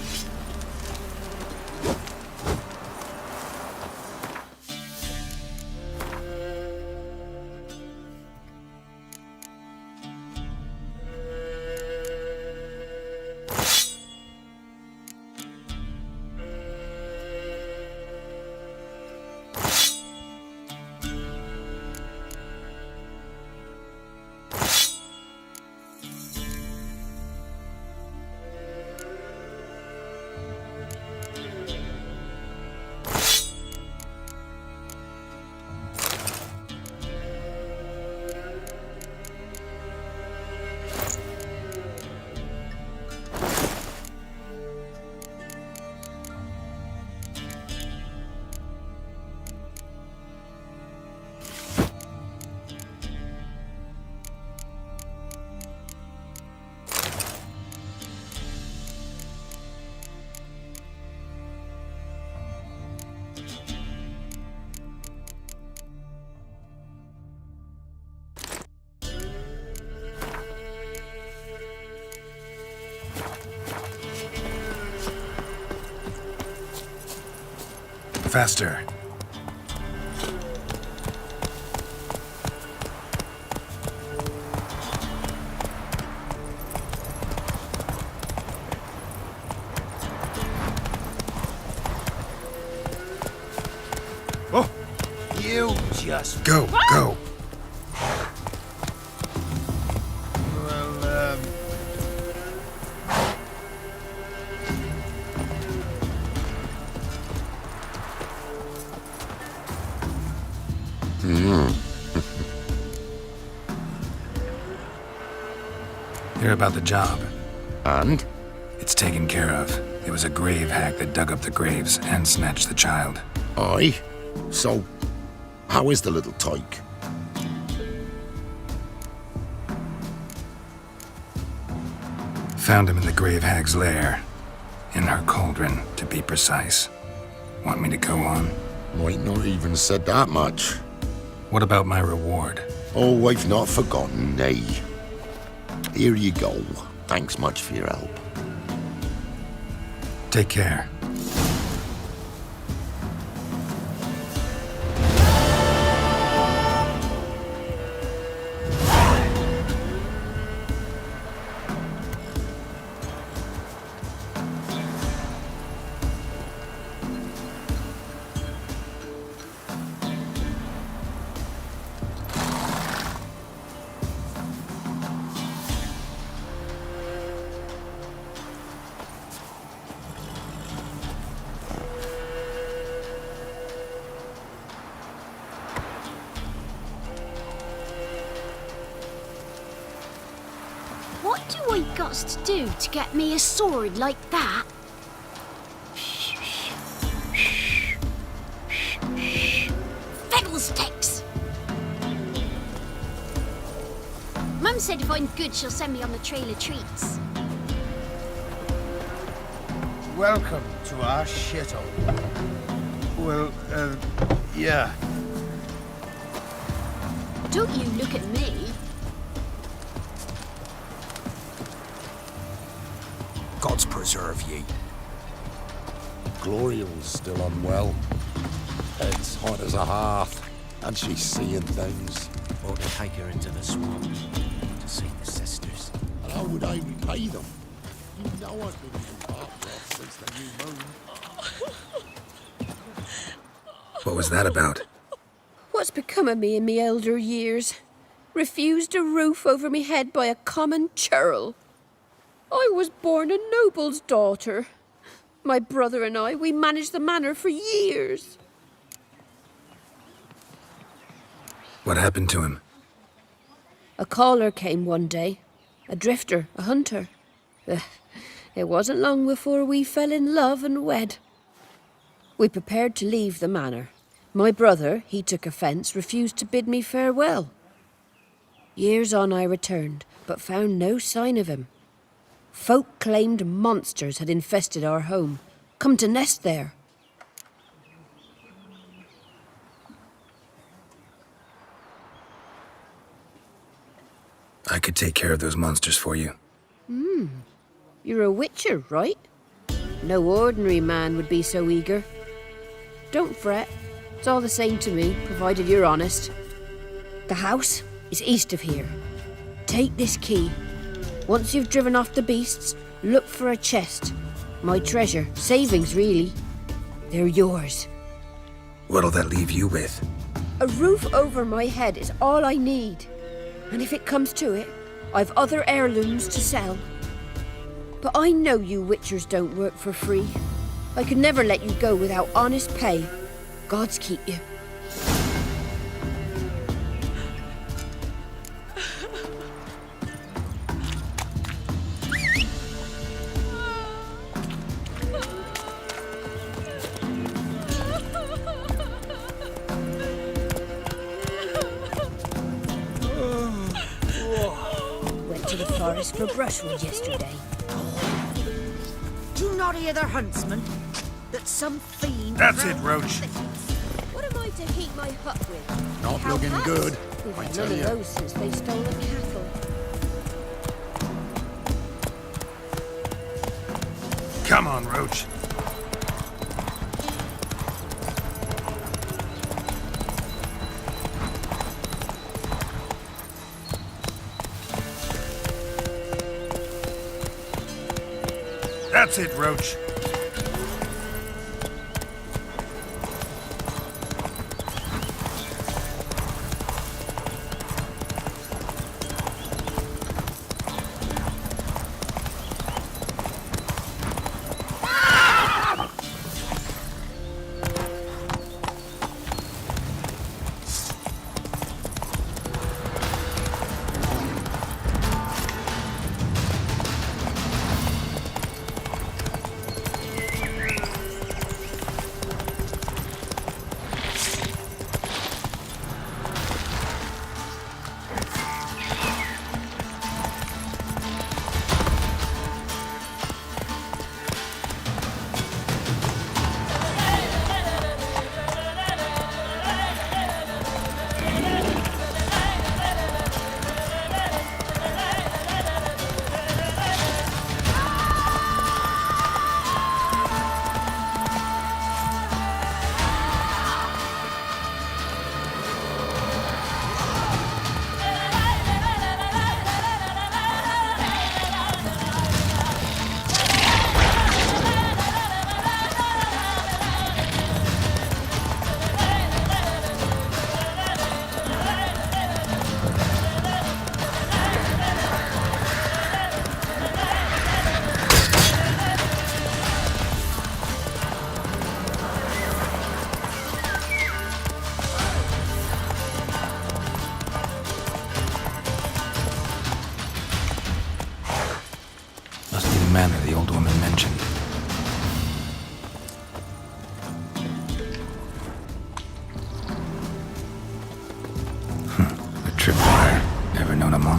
Faster. Oh! You just... Go, go. Hear about the job. And? It's taken care of. It was a grave hack that dug up the graves and snatched the child. Aye? So, how is the little tyke? Found him in the grave hag's lair. In her cauldron, to be precise. Want me to go on? Might not even said that much. What about my reward? Oh, I've not forgotten, nay. Here you go. Thanks much for your help. Take care. wants to do to get me a sword like that? Fiddlesticks! Mum said if I'm good, she'll send me on the trail of treats. Welcome to our shithole. Well, yeah. Don't you look at me. Gods preserve ye. Gloriel's still unwell. Head's hot as a hearth, and she's seeing things. Or to take her into the swamp to see the sisters. And how would I repay them? You know I've been in Barcroft since the new moon. What was that about? What's become of me in me elder years? Refused a roof over me head by a common churl. I was born a noble's daughter. My brother and I, we managed the manor for years. What happened to him? A caller came one day. A drifter, a hunter. It wasn't long before we fell in love and wed. We prepared to leave the manor. My brother, he took offence, refused to bid me farewell. Years on I returned, but found no sign of him. Folk claimed monsters had infested our home, come to nest there. I could take care of those monsters for you. You're a witcher, right? No ordinary man would be so eager. Don't fret. It's all the same to me, provided you're honest. The house is east of here. Take this key. Once you've driven off the beasts, look for a chest. My treasure. Savings, really. They're yours. What'll that leave you with? A roof over my head is all I need. And if it comes to it, I've other heirlooms to sell. But I know you witchers don't work for free. I could never let you go without honest pay. Gods keep you. Went to the forest for brushwood yesterday. Do you not hear the huntsman? That some fiend... That's it, Roach. What am I to heat my hut with? Not Cow looking hats? good, We've I had tell none you. of those since they stole the cattle. Come on, Roach. That's it, Roach.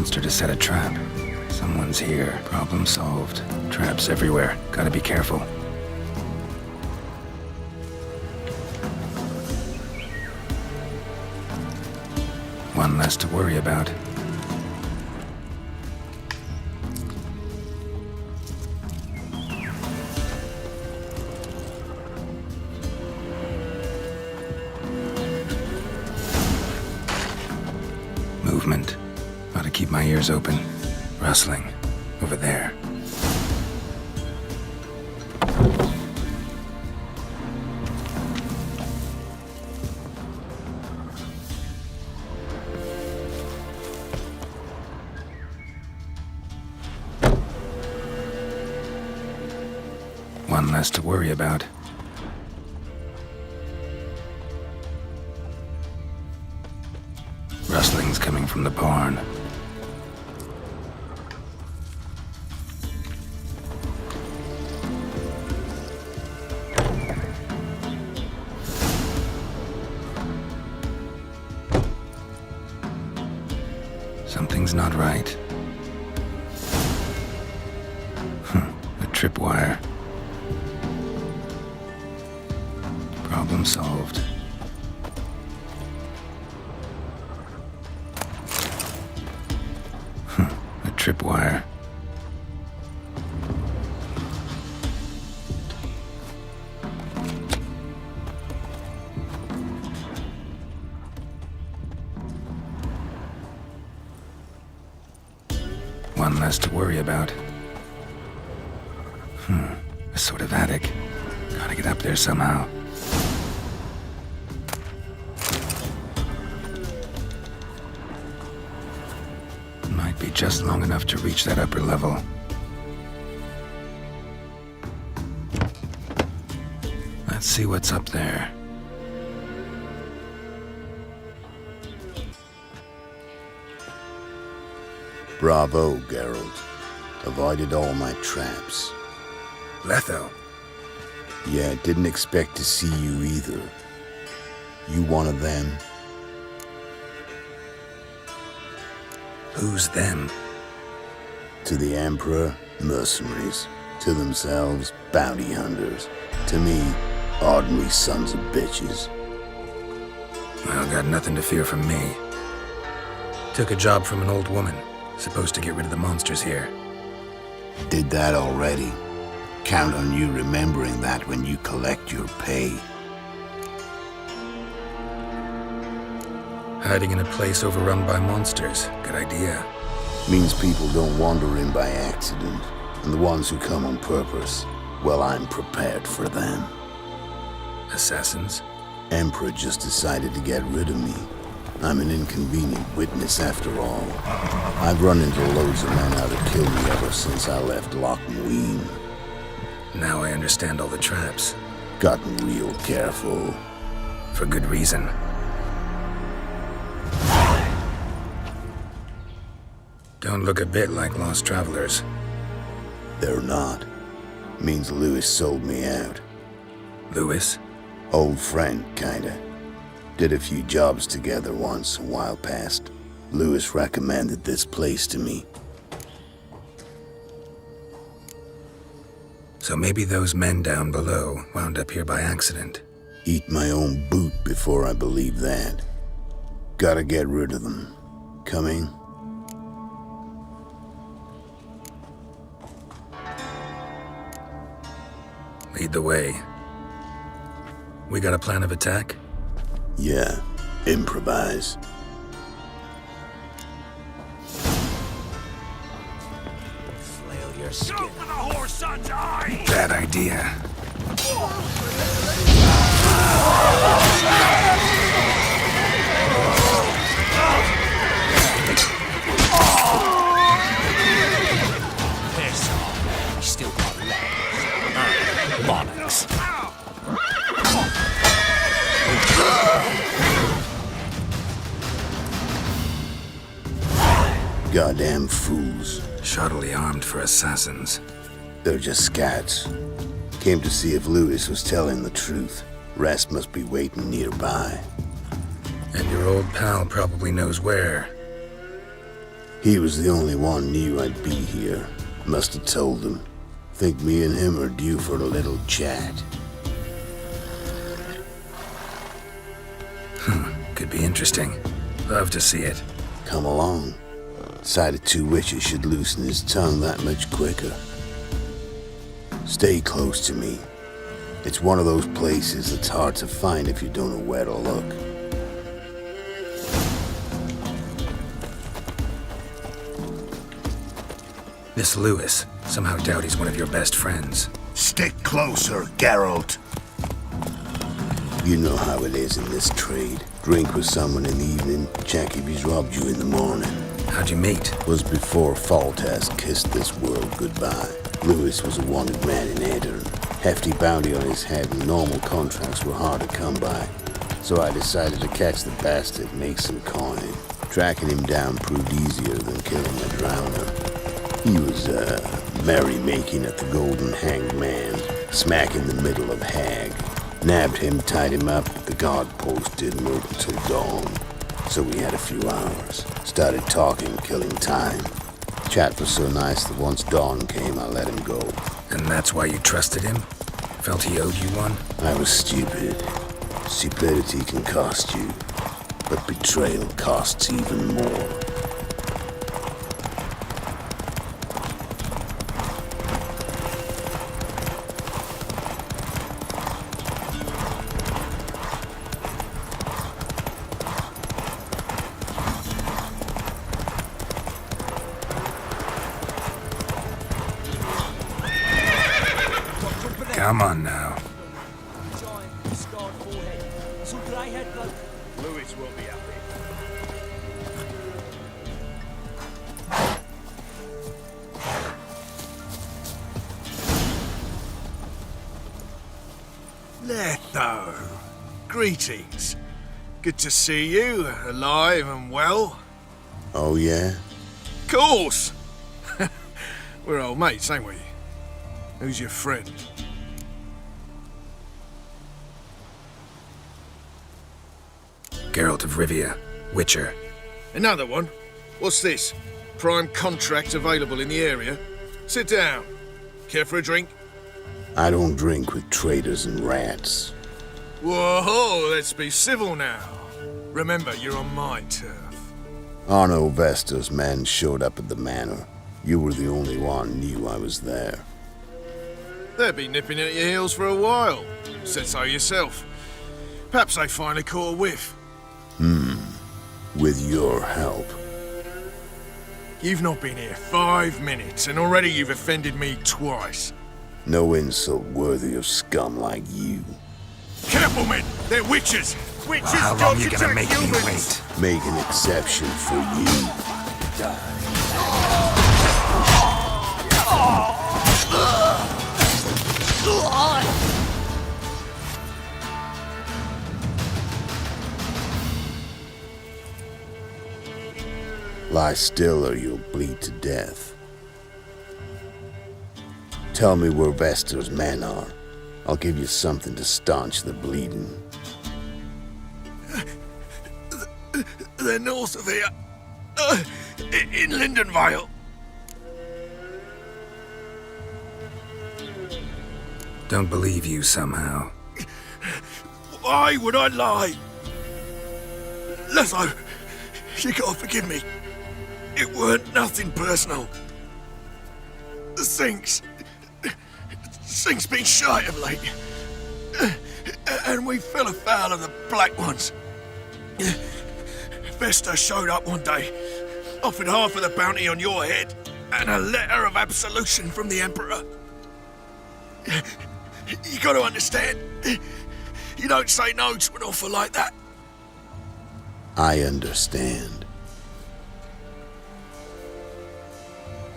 monster to set a trap. Someone's here. Problem solved. Traps everywhere. Gotta be careful. One less to worry about. Movement. Ought to keep my ears open. Rustling. Over there. One less to worry about. Rustling's coming from the barn. Something's not right. A tripwire. Problem solved. A tripwire. One less to worry about. A sort of attic. Gotta get up there somehow. Might be just long enough to reach that upper level. Let's see what's up there. Bravo, Geralt. Avoided all my traps. Letho. Yeah, didn't expect to see you either. You one of them? Who's them? To the Emperor, mercenaries. To themselves, bounty hunters. To me, ordinary sons of bitches. Well, got nothing to fear from me. Took a job from an old woman. Supposed to get rid of the monsters here. Did that already. Count on you remembering that when you collect your pay. Hiding in a place overrun by monsters. Good idea. Means people don't wander in by accident. And the ones who come on purpose, well, I'm prepared for them. Assassins? Emperor just decided to get rid of me. I'm an inconvenient witness after all. I've run into loads of men out to kill me ever since I left Loch Ween. Now I understand all the traps. Gotten real careful. For good reason. Don't look a bit like lost travelers. They're not. Means Lewis sold me out. Lewis? Old friend, kinda. Did a few jobs together once, a while past. Lewis recommended this place to me. So maybe those men down below wound up here by accident. Eat my own boot before I believe that. Gotta get rid of them. Coming? Lead the way. We got a plan of attack? Yeah, improvise. Flail your skin. Go for the horse son's eye! Bad idea. Piss off. You still got legs. Monarchs. Goddamn fools. Shoddily armed for assassins. They're just scats. Came to see if Lewis was telling the truth. Rest must be waiting nearby. And your old pal probably knows where. He was the only one knew I'd be here. Must have told them. Think me and him are due for a little chat. Could be interesting. Love to see it. Come along. Sight of two witches should loosen his tongue that much quicker. Stay close to me. It's one of those places that's hard to find if you don't know where to look. This Lewis. Somehow doubt he's one of your best friends. Stick closer, Geralt. You know how it is in this trade. Drink with someone in the evening, check if he's robbed you in the morning. How'd you meet? Was before Faltas kissed this world goodbye. Lewis was a wanted man in Edirne. Hefty bounty on his head and normal contracts were hard to come by. So I decided to catch the bastard and make some coin. Tracking him down proved easier than killing a drowner. He was, merrymaking at the Golden Hanged Man, smack in the middle of Hag. Nabbed him, tied him up, but the guard post didn't open till dawn. So we had a few hours. Started talking, killing time. Chat was so nice that once dawn came, I let him go. And that's why you trusted him? Felt he owed you one? I was stupid. Stupidity can cost you, but betrayal costs even more. Come on now. Lewis will be happy. Letho. Greetings. Good to see you, alive and well. Oh, yeah? Course! We're old mates, ain't we? Who's your friend? Geralt of Rivia, Witcher. Another one? What's this? Prime contract available in the area? Sit down. Care for a drink? I don't drink with traitors and rats. Whoa, let's be civil now. Remember, you're on my turf. Arno Vestor's men showed up at the manor. You were the only one knew I was there. They've been nipping at your heels for a while. Said so yourself. Perhaps they finally caught a whiff. With your help. You've not been here 5 minutes, and already you've offended me twice. No insult worthy of scum like you. Careful, men! They're witches! Witches How long you gonna make me wait? Make an exception for you. Lie still or you'll bleed to death. Tell me where Vestor's men are. I'll give you something to staunch the bleeding. They're north of here. In Lindenvale. Don't believe you somehow. Why would I lie? Letho, you gotta forgive me. It weren't nothing personal. The Sinks been shy of late. And we fell afoul of the Black Ones. Vesta showed up one day, offered half of the bounty on your head, and a letter of absolution from the Emperor. You gotta understand, you don't say no to an offer like that. I understand.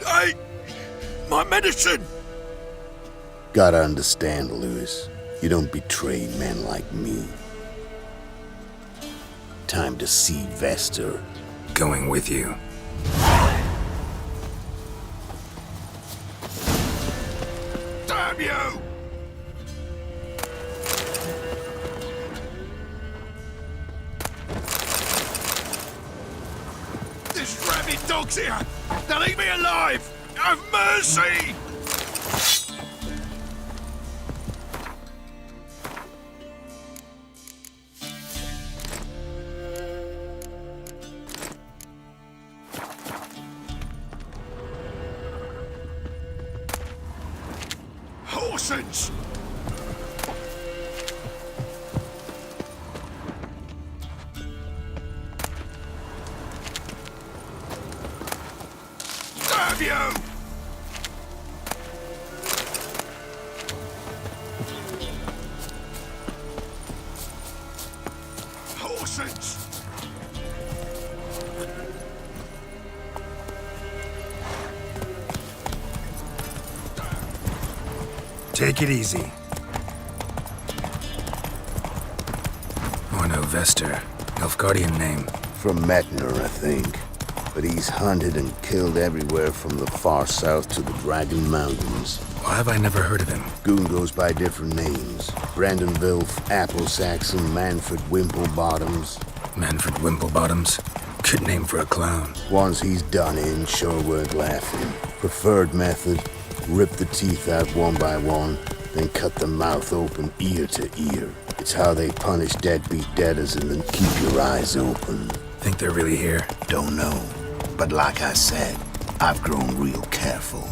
Hey, my medicine! Gotta understand, Lewis. You don't betray men like me. Time to see Vestor. Going with you. Damn you! This rabid dog dogs here! Now leave me alive! Have mercy! Horses! Have you? Horses! Take it easy. Orno Vester. Nilfgaardian name. From Metner, I think. But he's hunted and killed everywhere from the far south to the Dragon Mountains. Why have I never heard of him? Goon goes by different names. Brandon Vilf, Apple Saxon, Manfred Wimplebottoms. Manfred Wimplebottoms? Good name for a clown. Ones he's done in sure weren't laughing. Preferred method, rip the teeth out one by one, then cut the mouth open ear to ear. It's how they punish deadbeat debtors and then keep your eyes open. Think they're really here? Don't know. But like I said, I've grown real careful.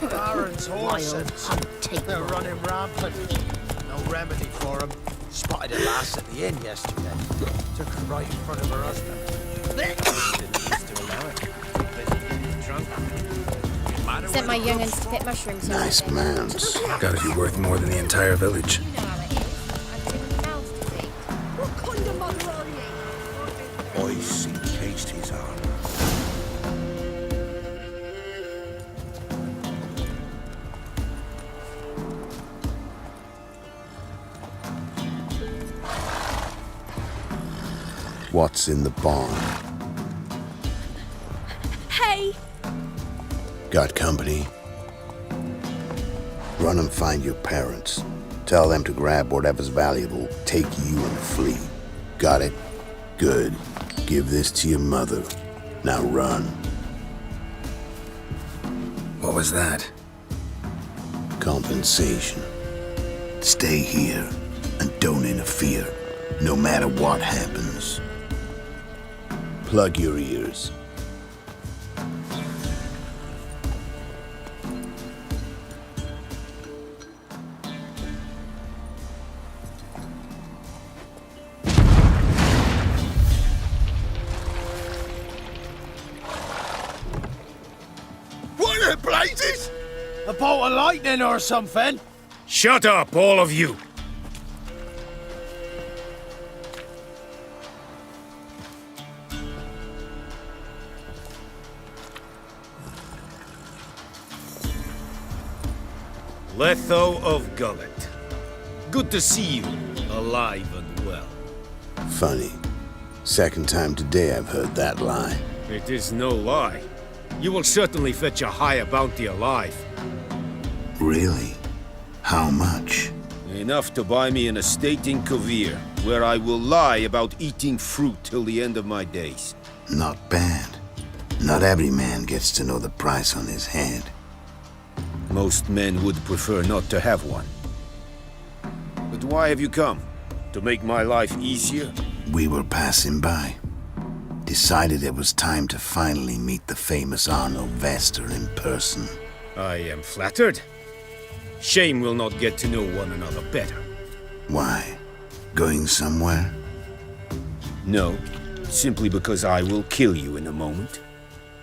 Baron's horses. They're running rampant. No remedy for them. Spotted a lass at the inn yesterday. Took her right in front of her husband. Didn't used to allow it. Busy getting drunk. Sent my young'uns to pick mushrooms. Nice mounts. Gotta be worth more than the entire village. What kind of mother are you? Ice encased his arm. What's in the barn? Hey! Got company? Run and find your parents. Tell them to grab whatever's valuable, take you and flee. Got it? Good. Give this to your mother. Now run. What was that? Compensation. Stay here and don't interfere, no matter what happens. Plug your ears. What the blazes? A bolt of lightning or something? Shut up, all of you! Letho of Gullet. Good to see you, alive and well. Funny. Second time today I've heard that lie. It is no lie. You will certainly fetch a higher bounty alive. Really? How much? Enough to buy me an estate in Kovir, where I will lie about eating fruit till the end of my days. Not bad. Not every man gets to know the price on his head. Most men would prefer not to have one. But why have you come? To make my life easier? We were passing by. Decided it was time to finally meet the famous Arno Vester in person. I am flattered. Shame we'll not get to know one another better. Why? Going somewhere? No, simply because I will kill you in a moment.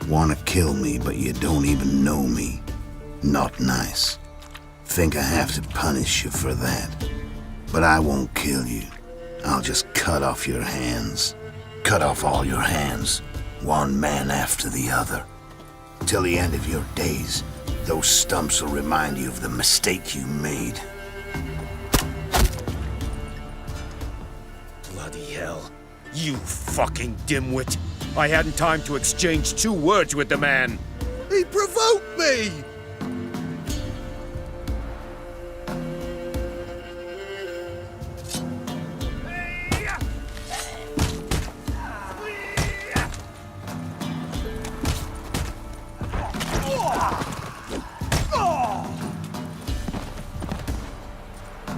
Wanna kill me, but you don't even know me. Not nice. Think I have to punish you for that. But I won't kill you. I'll just cut off your hands. Cut off all your hands, one man after the other. Till the end of your days, those stumps will remind you of the mistake you made. Bloody hell. You fucking dimwit. I hadn't time to exchange 2 words with the man. He provoked me!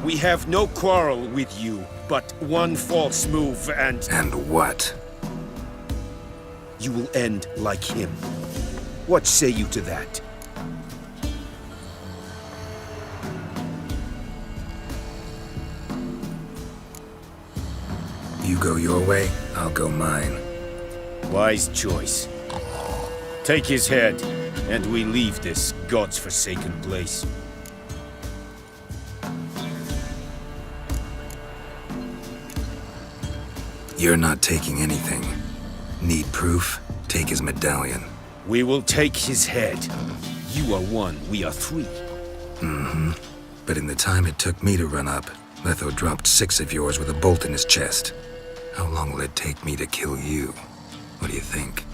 We have no quarrel with you, but one false move and... And what? You will end like him. What say you to that? You go your way, I'll go mine. Wise choice. Take his head, and we leave this God's forsaken place. You're not taking anything. Need proof? Take his medallion. We will take his head. You are one, we are three. Mm-hmm. But in the time it took me to run up, Letho dropped 6 of yours with a bolt in his chest. How long will it take me to kill you? What do you think?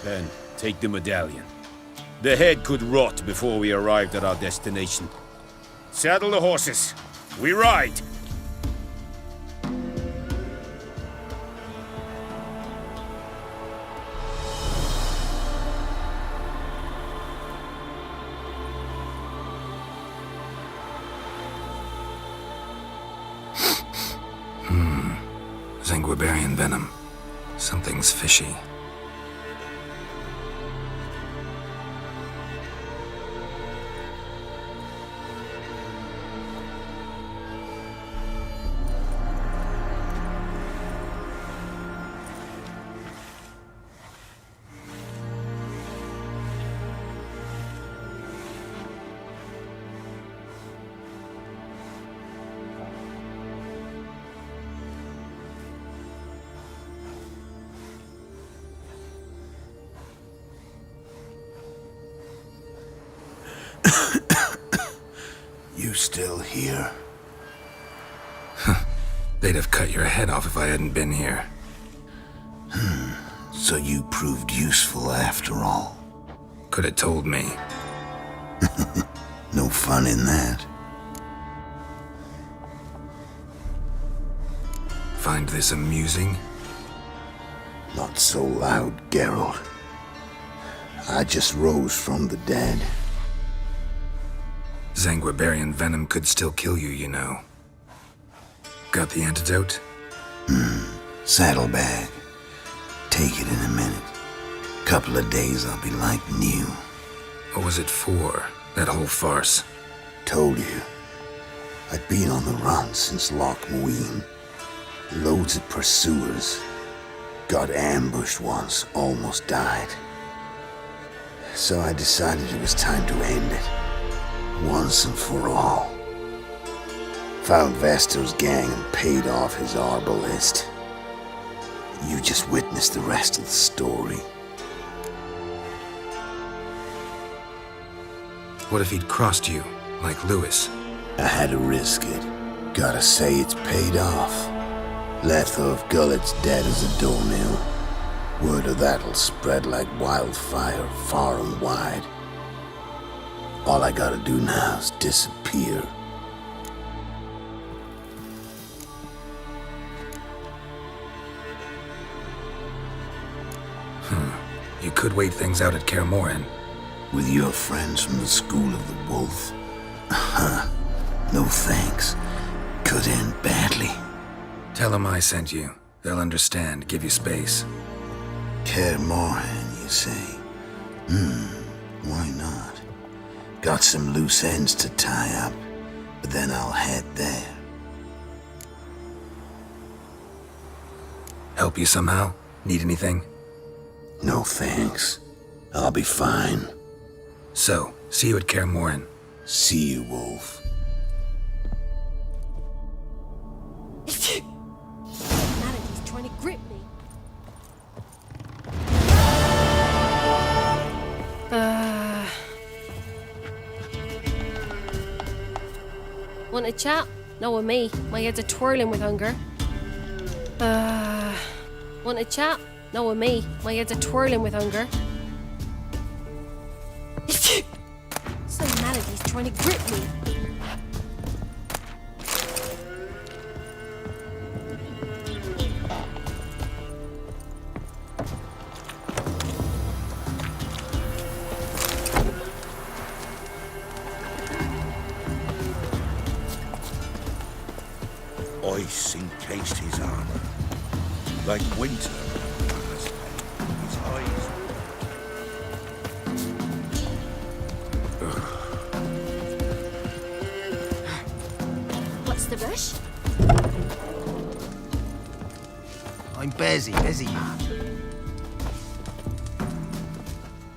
Then, take the medallion. The head could rot before we arrived at our destination. Saddle the horses. We ride! Zanguibarian venom. Something's fishy. You still here? They'd have cut your head off if I hadn't been here. So you proved useful after all. Could have told me. No fun in that. Find this amusing? Not so loud, Geralt. I just rose from the dead. Zanguibarian venom could still kill you, you know. Got the antidote? Saddlebag. Take it in a minute. Couple of days I'll be like new. What was it for, that whole farce? Told you. I'd been on the run since Loch Muin. Loads of pursuers. Got ambushed once, almost died. So I decided it was time to end it. Once and for all. Found Vestor's gang and paid off his arbalist. You just witnessed the rest of the story. What if he'd crossed you, like Lewis? I had to risk it. Gotta say it's paid off. Letho of Gullet's dead as a doornail. Word of that'll spread like wildfire far and wide. All I gotta do now is disappear. You could wait things out at Kaer Morhen. With your friends from the School of the Wolf? No thanks. Could end badly. Tell them I sent you. They'll understand, give you space. Kaer Morhen, you say? Why not? Got some loose ends to tie up, but then I'll head there. Help you somehow? Need anything? No thanks. I'll be fine. So, see you at Kaer Morhen. See you, Wolf. Humanity's trying to grip me. Want a chat? No, with me. My head's a twirling with hunger. Want a chat? No, with me. My head's a twirling with hunger. So Melody's trying to grip me. ice encased his armor, like winter on Mars. His eyes. What's the rush? I'm busy man.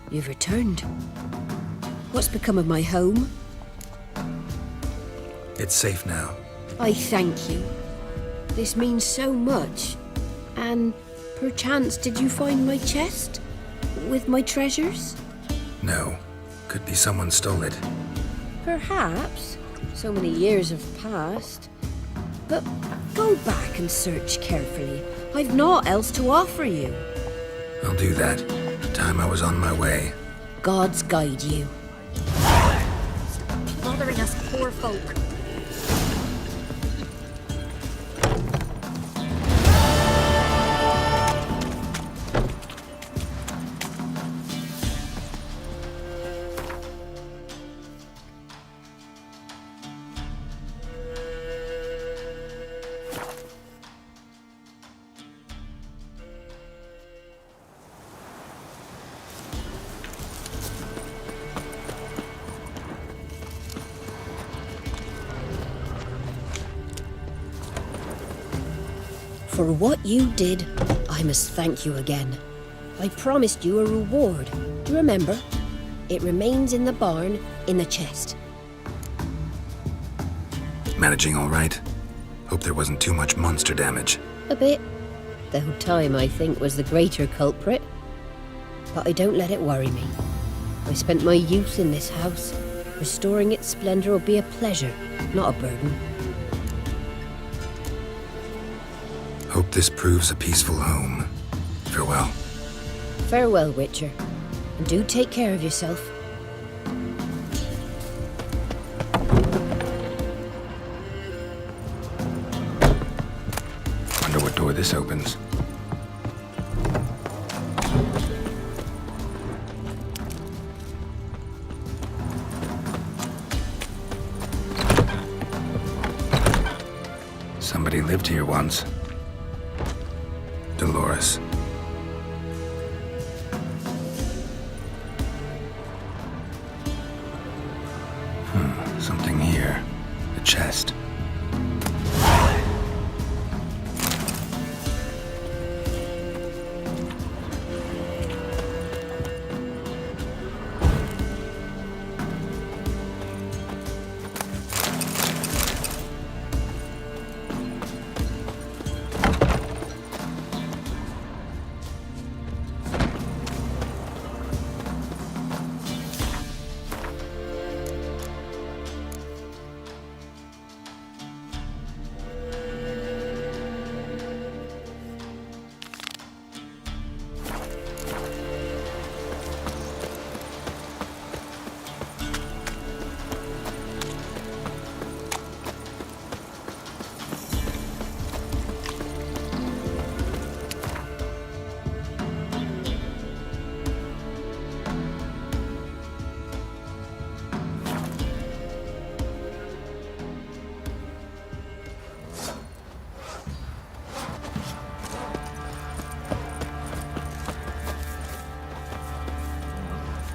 You've returned. What's become of my home? It's safe now. I thank you. This means so much. And perchance did you find my chest? With my treasures? No. Could be someone stole it. Perhaps. So many years have passed. But go back and search carefully. I've naught else to offer you. I'll do that. The time I was on my way. Gods guide you. Bothering us poor folk. For what you did, I must thank you again. I promised you a reward. Do you remember? It remains in the barn, in the chest. Managing all right? Hope there wasn't too much monster damage. A bit. Though time, I think, was the greater culprit. But I don't let it worry me. I spent my youth in this house. Restoring its splendor will be a pleasure, not a burden. Hope this proves a peaceful home. Farewell. Farewell, Witcher. And do take care of yourself. Wonder what door this opens. Somebody lived here once. Dolores. Something here. The chest.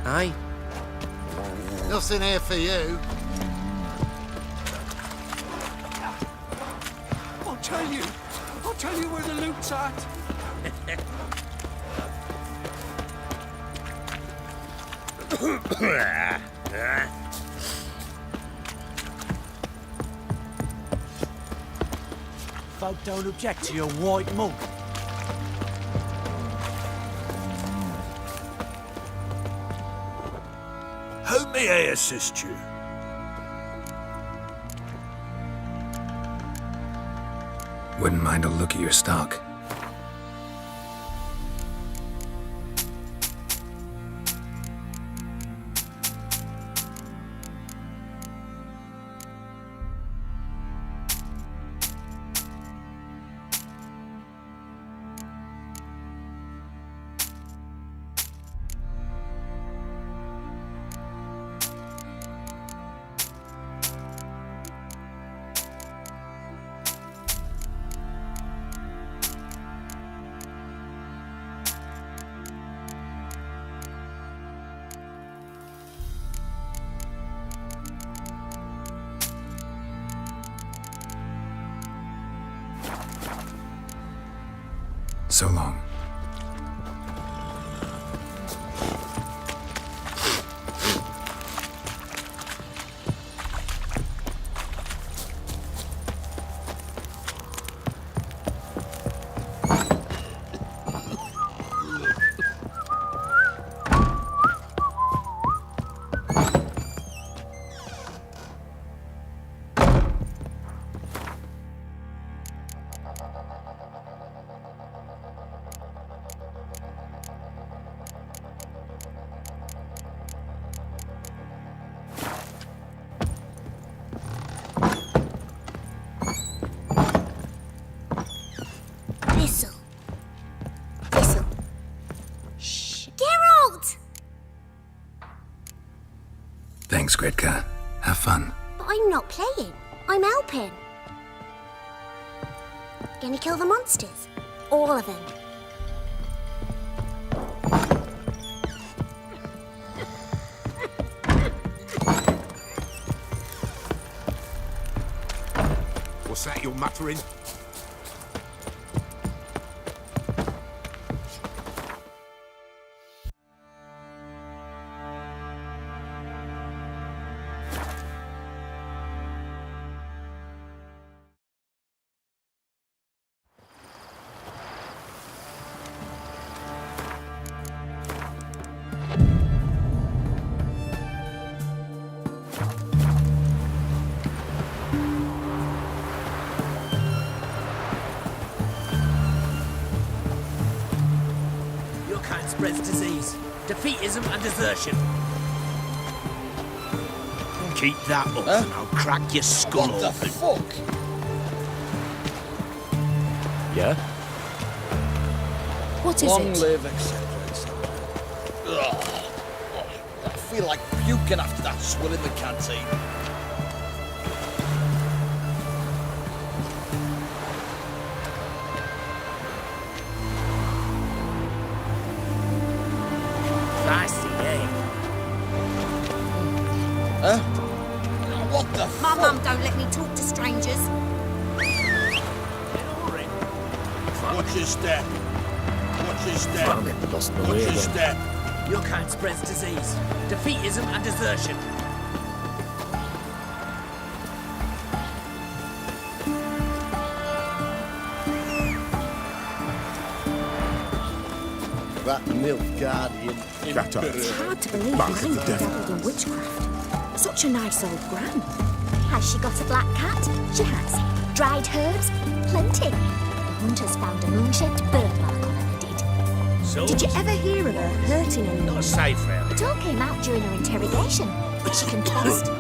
Aye? Nothing here for you. I'll tell you where the loot's at. Folk don't object to your white mug. How may I assist you? Wouldn't mind a look at your stock. So long. Thanks, Gretka. Have fun. But I'm not playing. I'm helping. Gonna kill the monsters. All of them. What's that you're muttering? Spreads disease, defeatism and desertion. Keep that up and I'll crack your skull open. What the fuck? Yeah? What is Long it? live, etc., etc. Ugh. I feel like puking after that swill in the canteen. Huh? What the My mum don't let me talk to strangers. Watch your step. Watch your step. Lost my Watch way your then. step. Your kind spreads disease, defeatism and desertion. That milk guardian. It's hard to believe Nanny dabbled in witchcraft. Such a nice old gran. Has she got a black cat? She has. Dried herbs? Plenty. The hunters found a moon-shaped birthmark on her, they did. So? Did you ever hear of her hurting anyone? Not safe, really. It all came out during her interrogation. She confessed.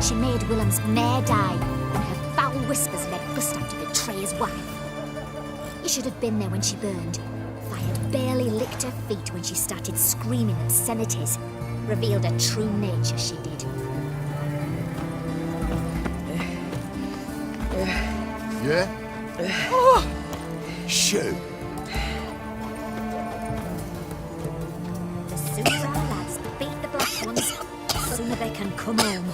She made Willem's mare die, and her foul whispers led Gustav to betray his wife. You should have been there when she burned. Fire barely licked her feet when she started screaming obscenities. Revealed her true nature, she did. Yeah? Shoot. The sooner our lads beat the black ones, the sooner they can come home.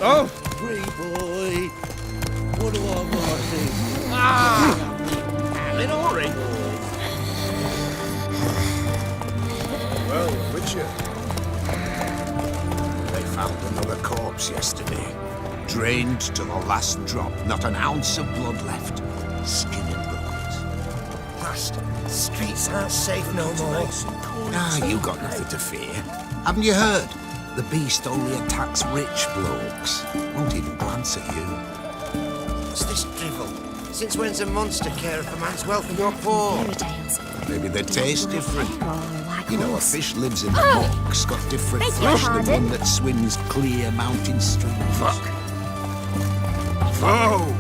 Oh! Free boy! What do I want to do? Alan Orange. Well, Richard. They found another corpse yesterday. Drained to the last drop. Not an ounce of blood left. Skin and bones. Past. Streets aren't safe no more. Ah, you got nothing to fear. Haven't you heard? The beast only attacks rich blokes. Won't even glance at you. What's this drivel? Since when's a monster care for man's wealth and you're poor? Maybe they taste different. You know, a fish lives in the Ah! muck's got different Beg your flesh than pardon? one that swims clear mountain streams. Fuck. Whoa!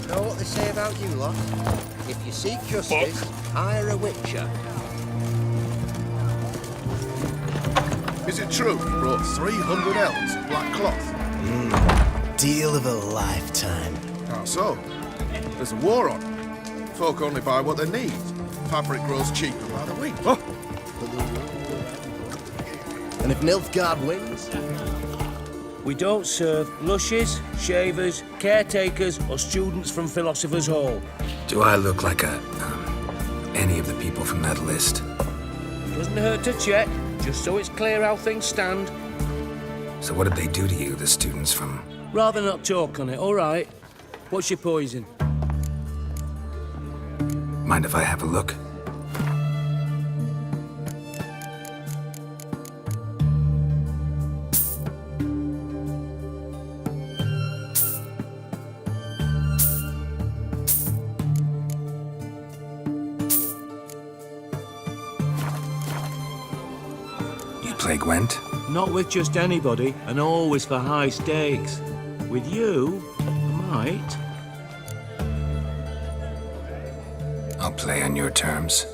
Know what they say about you lot. If you seek justice, hire a witcher. Is it true you brought 300 elves in black cloth? Deal of a lifetime. How so? There's a war on. Folk only buy what they need. Fabric grows cheaper by the week. Oh. And if Nilfgaard wins? We don't serve lushes, shavers, caretakers, or students from Philosopher's Hall. Do I look like any of the people from that list? Doesn't hurt to check, just so it's clear how things stand. So what did they do to you, the students from... Rather not talk on it, all right? What's your poison? Mind if I have a look? You play Gwent? Not with just anybody, and always for high stakes. With you, I might. I'll play on your terms.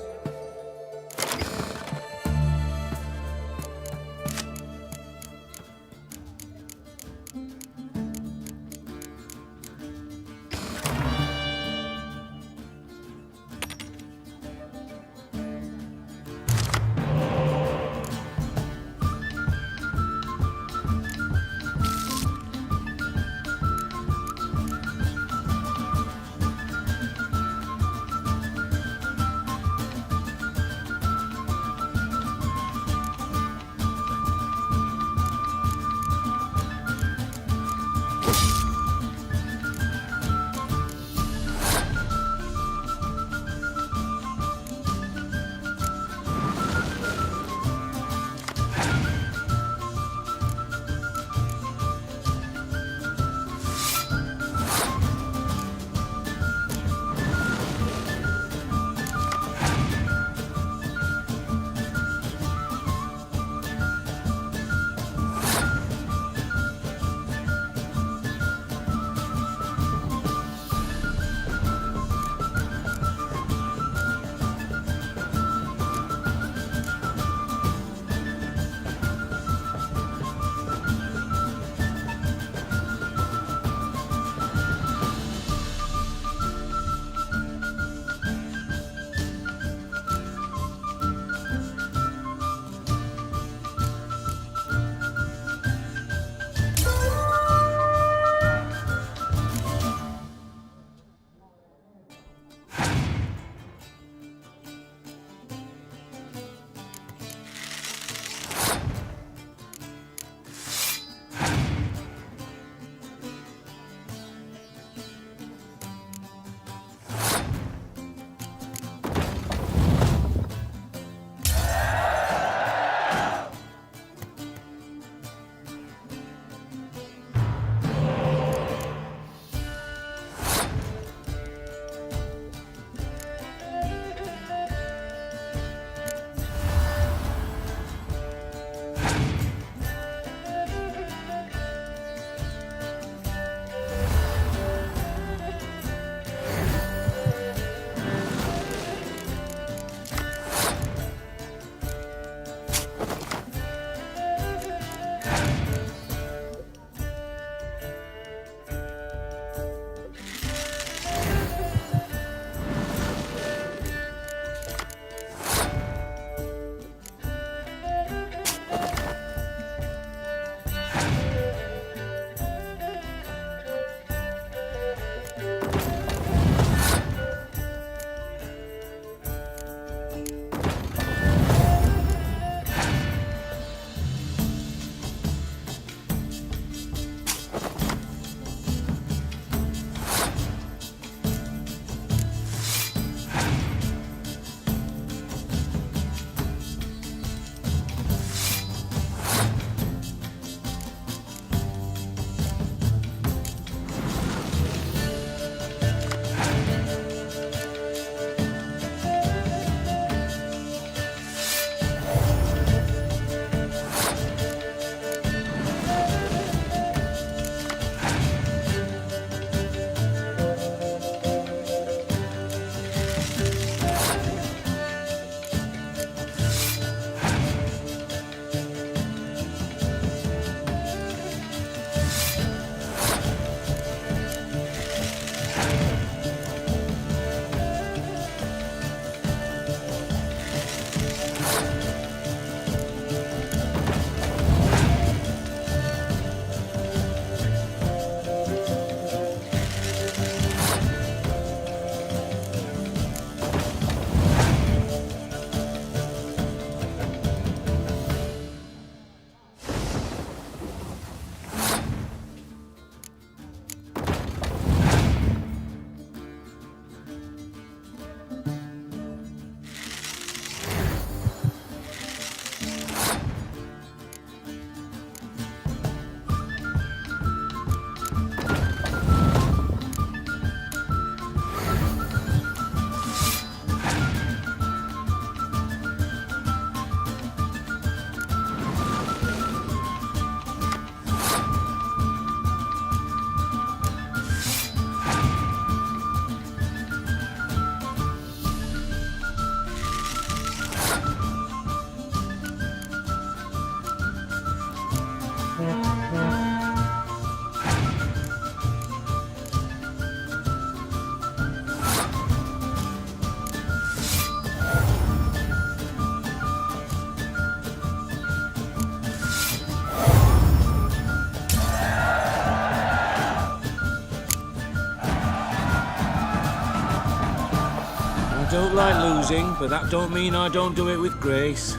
like losing, but that don't mean I don't do it with grace.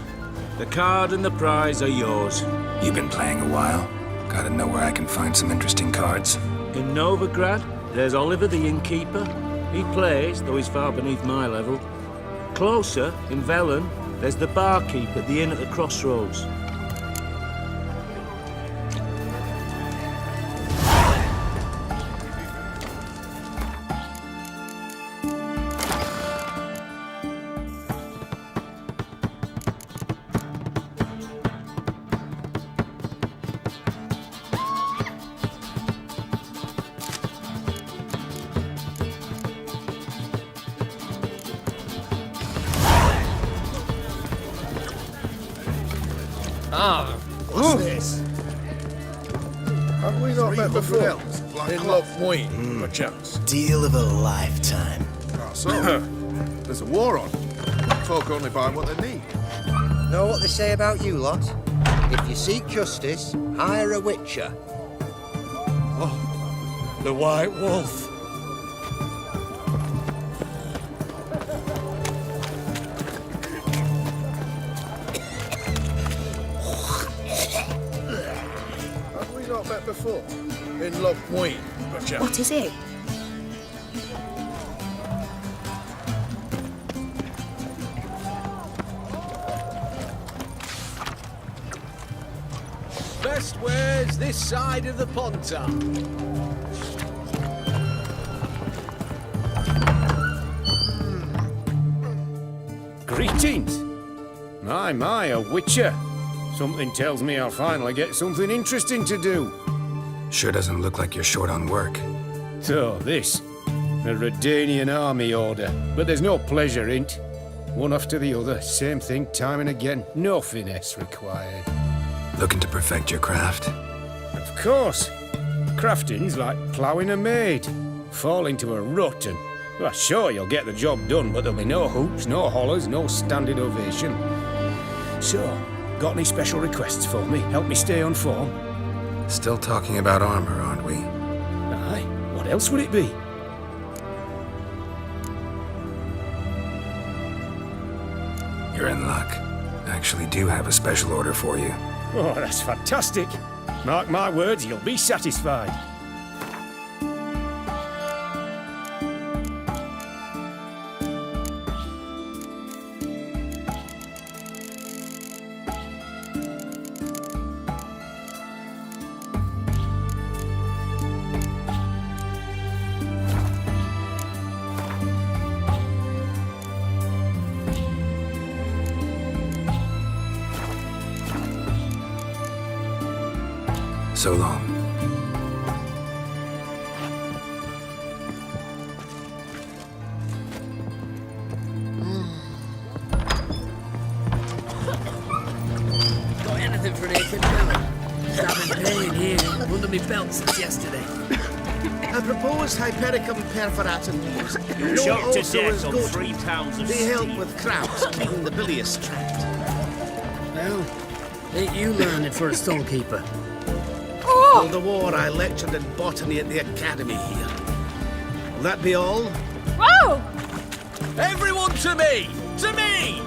The card and the prize are yours. You've been playing a while. Gotta know where I can find some interesting cards. In Novigrad, there's Oliver the innkeeper. He plays, though he's far beneath my level. Closer, in Velen, there's the barkeep at the inn at the crossroads. What's this? Have we not met before? In Lock Point, perchance. Deal of a lifetime. Ah, so, there's a war on. Folk only buy what they need. Know what they say about you lot? If you seek justice, hire a witcher. Oh, the White Wolf. Have we not met before? In Lock Point, perchance. What is it? Best wares this side of the Pontar. Greetings! My, a witcher. Something tells me I'll finally get something interesting to do. Sure doesn't look like you're short on work. So, this. A Redanian army order. But there's no pleasure in't. One after the other, same thing time and again. No finesse required. Looking to perfect your craft? Of course. Crafting's like ploughing a maid. Fall into a rut and... Well, sure, you'll get the job done, but there'll be no hoops, no hollers, no standing ovation. So, got any special requests for me? Help me stay on form? Still talking about armor, aren't we? Aye. What else would it be? You're in luck. I actually do have a special order for you. Oh, that's fantastic. Mark my words, you'll be satisfied. So long. Got anything for an aching belly? Stabbing pain here under my belt since yesterday. A proposed hypericum perforatum use. You're Known shot to also death as on goat 3 meat. pounds of They help steam. with cramps, keeping the bilious trapped. Well, ain't you learning for a stonekeeper? All the war I lectured in botany at the academy here. Will that be all? Whoa! Everyone to me! To me!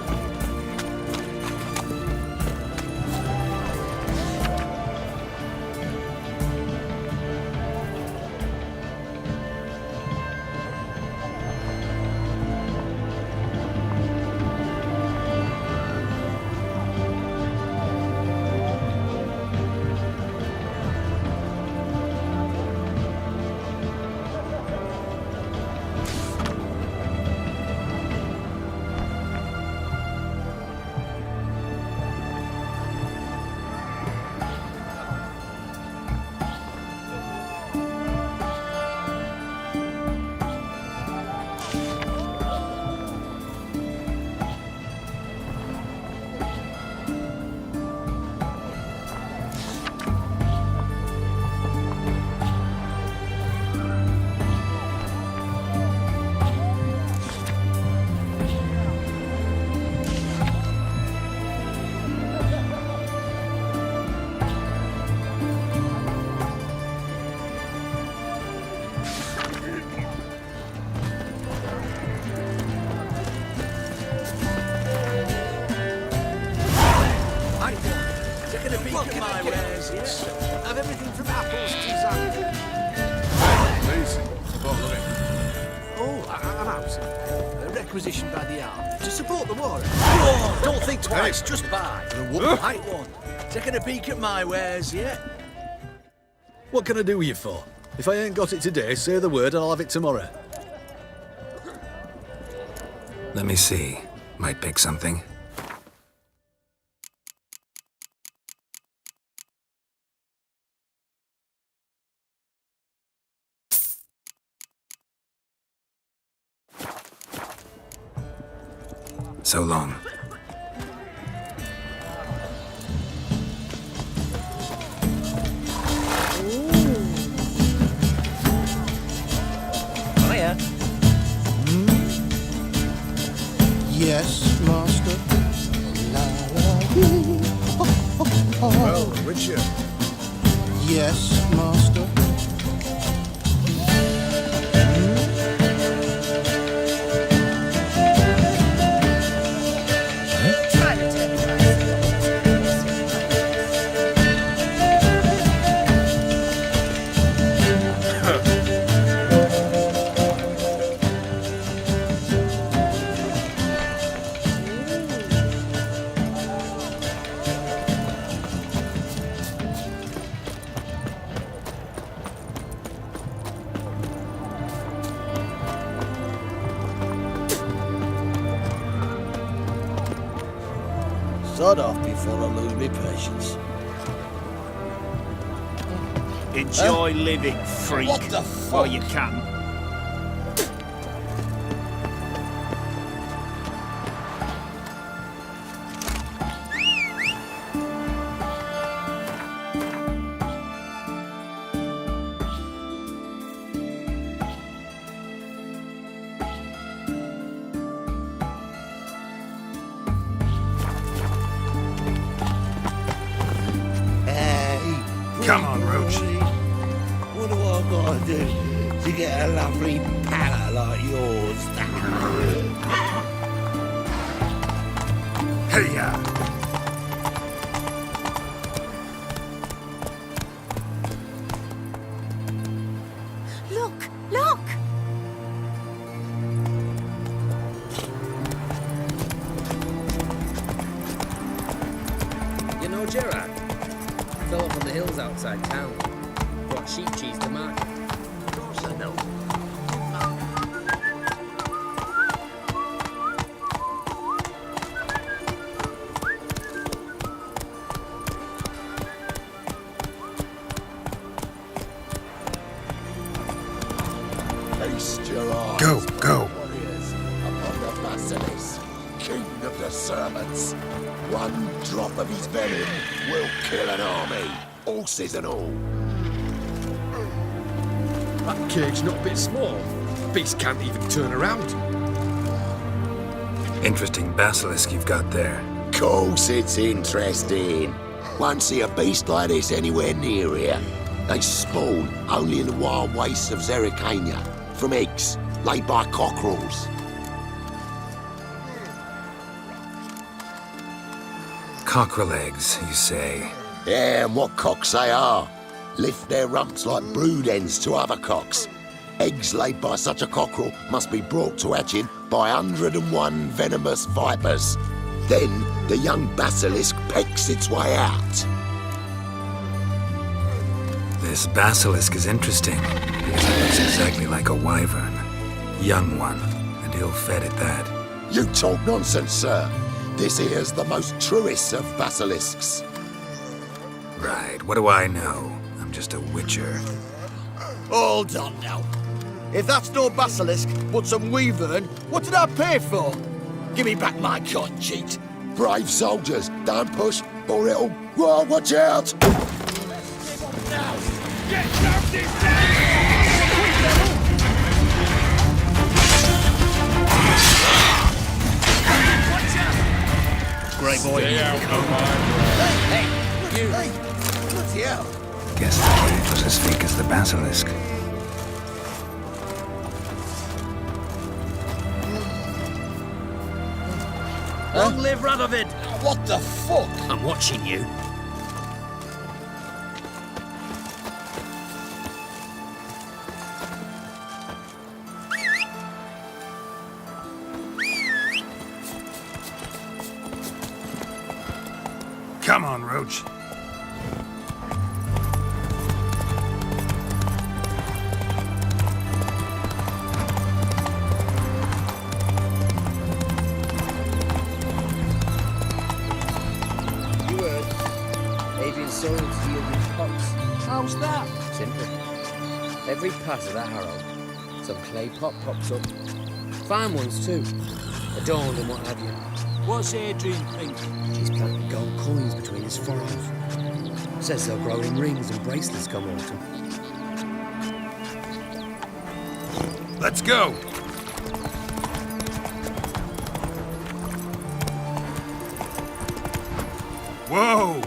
peek at my wares, yes? Have everything from apples to zap. Please, bottle of it. Oh, I'm out. Requisitioned by the hour. To support the war. Oh, don't think twice, just buy. Right one. Taking a peek at my wares, yeah? What can I do with you for? If I ain't got it today, say the word and I'll have it tomorrow. Let me see. Might pick something. So long. Hiya. Yes, master. Well, Richard. Yes, master. Sod off before I lose my patience. Enjoy living, freak. What the While fuck? you can. Come on, Roach. What do I gotta do to get a lovely palate like yours? Hey-ya! Look, look! You know Gerard? Fell up on the hills outside town. Brought sheep cheese to market. Of course I know. Feast your eyes. Go. Warriors upon the Basilisk, king of the serpents. One drop of his venom will kill an army, horses and all. That cage not a bit small. Beast can't even turn around. Interesting basilisk you've got there. Course it's interesting. Won't see a beast like this anywhere near here. They spawn only in the wild wastes of Zerrikania, from eggs laid by cockerels. Cockerel eggs, you say? Yeah, and what cocks they are. Lift their rumps like brood hens to other cocks. Eggs laid by such a cockerel must be brought to hatching by 101 venomous vipers. Then the young basilisk pecks its way out. This basilisk is interesting because it looks exactly like a wyvern. Young one, and ill-fed at that. You talk nonsense, sir. This here's the most truest of basilisks. Right, what do I know? I'm just a witcher. Hold on now. If that's no basilisk, but some wyvern, what did I pay for? Give me back my cotton cheat. Brave soldiers, don't push, or it'll... Whoa, watch out! Great boy. Stay out, Hey, bloody hell. Guess the cage was as fake as the basilisk. Long live Radovid! What the fuck? I'm watching you. Come on, Roach. You heard. Adrian's soil's yielding pots. How's that? Simple. Every pass of that harrow, some clay pot pops up. Fine ones too. Adorned and what have you. What's Adrian think? She's planted gold coins between his furrows. Says they'll grow in rings and bracelets come autumn. Let's go. Whoa!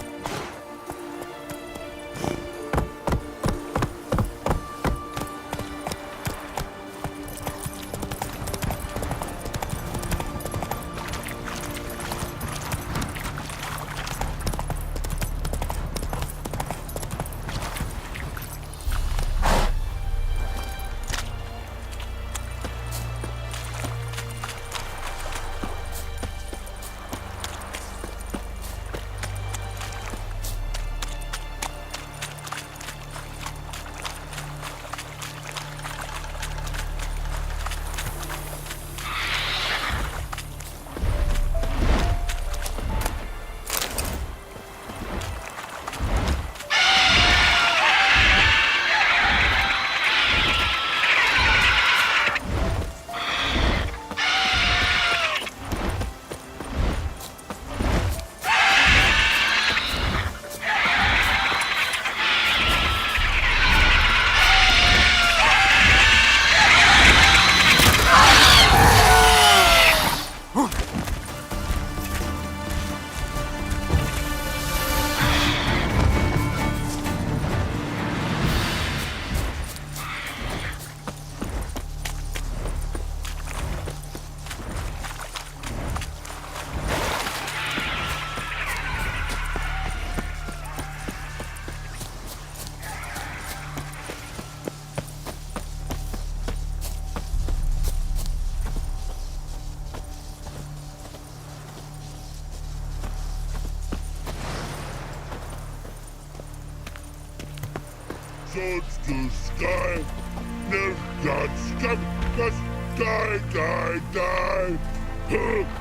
Swords to sky, nil gods come, must die, die, die.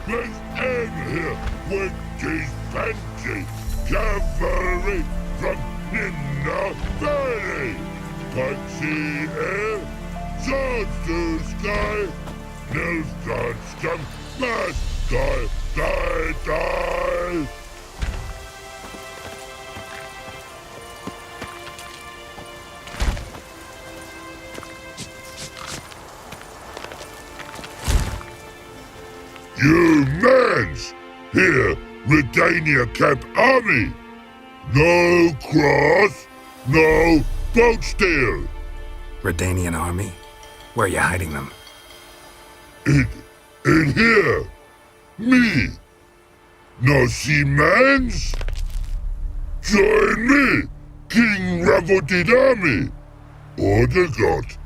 Let's end here with his fancy cavalry from Ninna Valley. Punchy air, swords to sky, nil gods come, must die, die, die. You mans! Here, Redania Camp Army! No cross, no boat steal! Redanian army? Where are you hiding them? In here! Me! No see mans? Join me, King Ravodid Army! Order got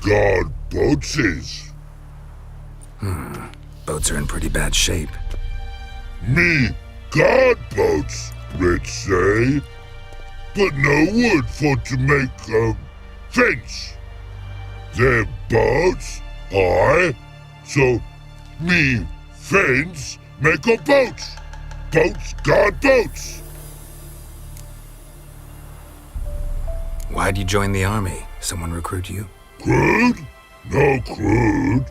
guard boatses. Boats are in pretty bad shape. Me guard boats, let's say. But no wood for to make a fence. Their boats, aye. So me fence make a boat. Boats guard boats. Why'd you join the army? Someone recruit you? Crude? No crude.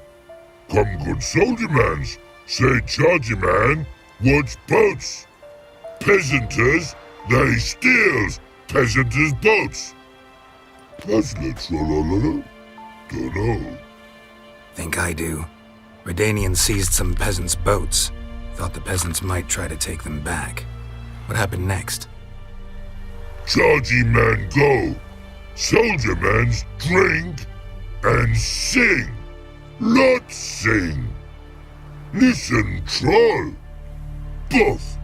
Come good soldier mans, say chargy man, wants boats. Peasanters, they steals peasanters' boats. That's Dunno. Think I do. Redanians seized some peasants' boats. Thought the peasants might try to take them back. What happened next? Chargy man go. Soldier mans drink and sing. Not sing. Listen, troll. Buff.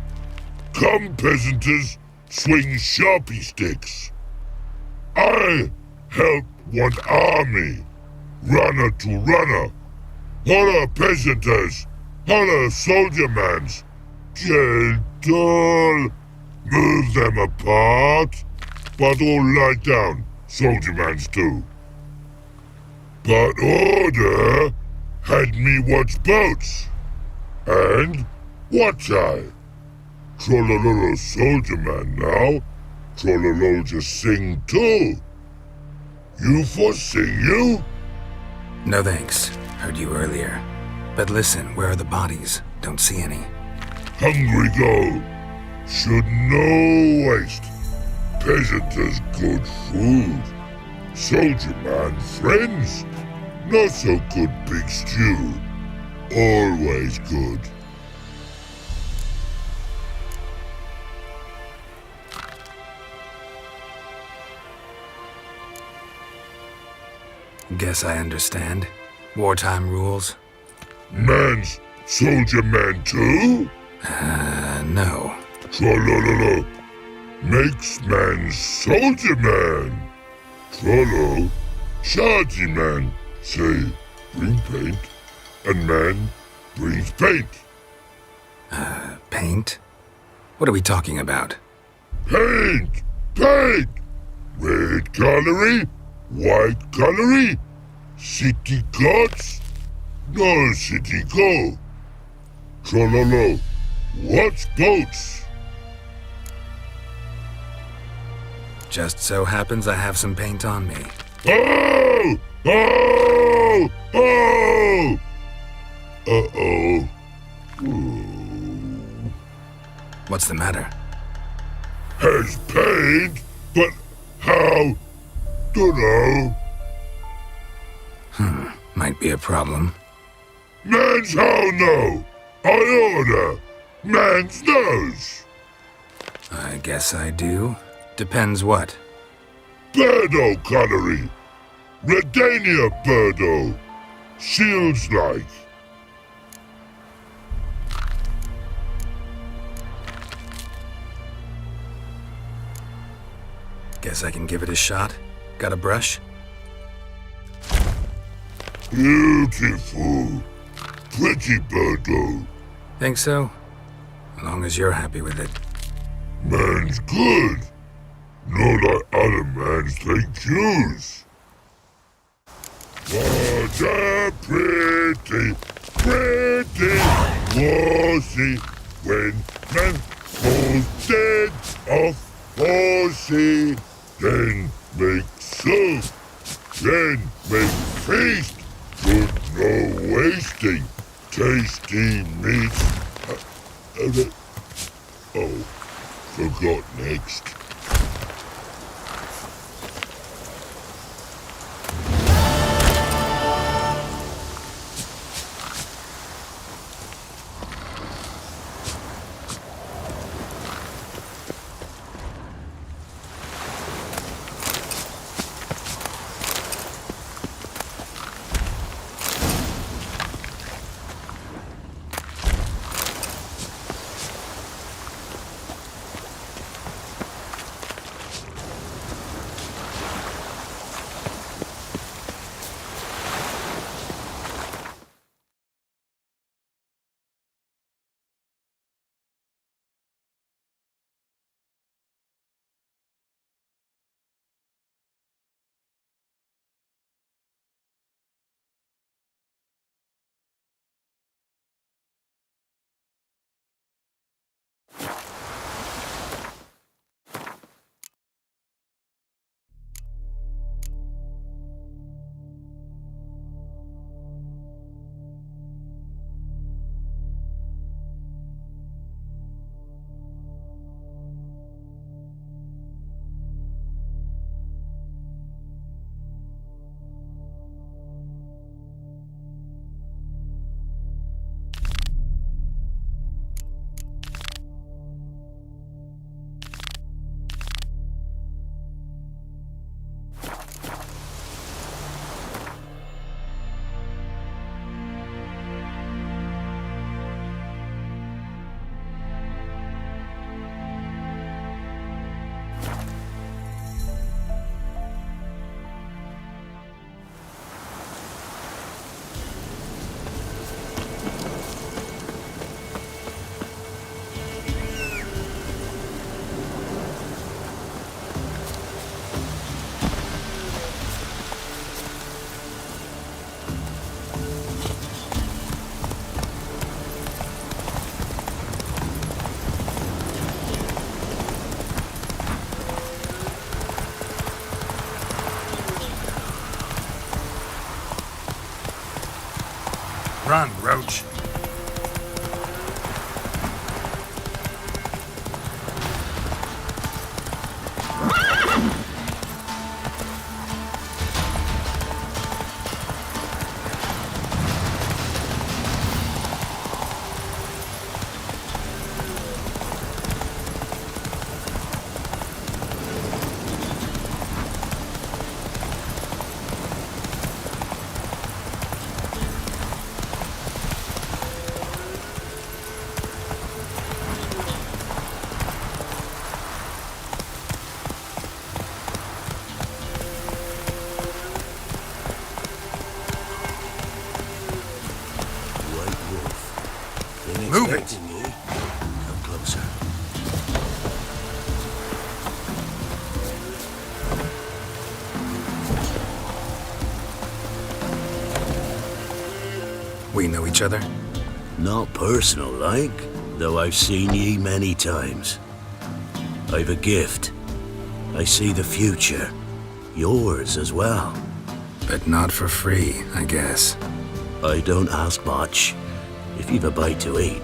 Come, peasanters, swing sharpie sticks. I help one army. Runner to runner. Holla, peasanters. Holla, soldier mans. Gentle. Move them apart, but all lie down, soldier mans do. But order had me watch boats. And watch I. Trollololo soldier man now. Trollolo just sing too. You for sing you? No thanks. Heard you earlier. But listen, where are the bodies? Don't see any. Hungry go. Should no waste. Peasant has good food. Soldier man friends. Not so good big stew. Always good. Guess I understand. Wartime rules? Man's soldier man too? No. Trollololo. Makes man soldier man. Trollo. Chargy man. Say, bring paint. And man brings paint. Paint? What are we talking about? Paint! Paint! Red colory, white colory, city gods, no city go. Trollolo, what's boats? Just so happens I have some paint on me. Oh! Oh! Oh! Uh-oh. What's the matter? Has paint, but how? Dunno. Might be a problem. Man's how no? I order. Man's nose. I guess I do. Depends what. Birdo colory. Redania birdo. Shields like. Guess I can give it a shot. Got a brush? Beautiful. Pretty birdo. Think so? As long as you're happy with it. Man's good. Not like other mans they choose. What a pretty, pretty horsey when man falls dead off horsey. Then make soup, then make feast. Good no wasting, tasty meats. Oh, forgot next. Run, Roach. Move it! Come closer. We know each other? Not personal, like, though I've seen ye many times. I've a gift. I see the future. Yours as well. But not for free, I guess. I don't ask much. If you've a bite to eat.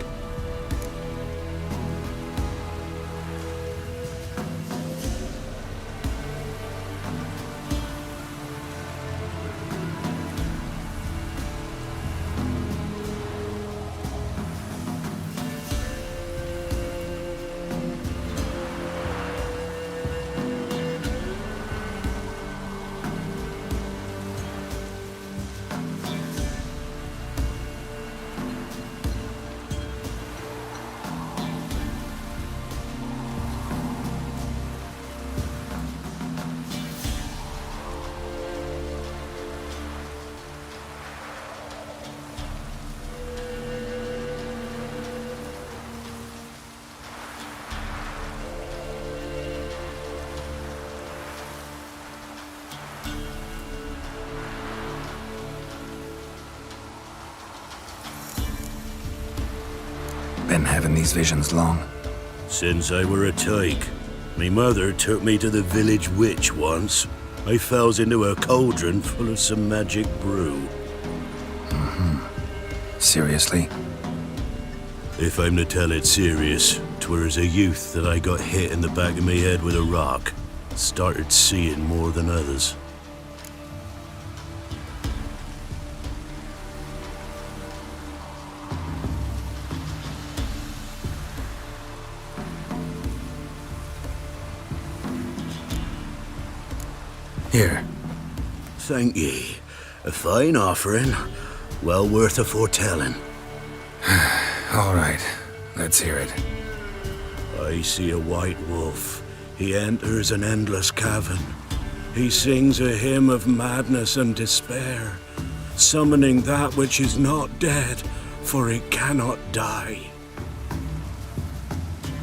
Been having these visions long? Since I were a tyke. Me mother took me to the village witch once. I fells into a cauldron full of some magic brew. Seriously? If I'm to tell it serious, 'twere as a youth that I got hit in the back of me head with a rock. Started seeing more than others. Here. Thank ye. A fine offering. Well worth a foretelling. All right. Let's hear it. I see a white wolf. He enters an endless cavern. He sings a hymn of madness and despair, summoning that which is not dead, for it cannot die.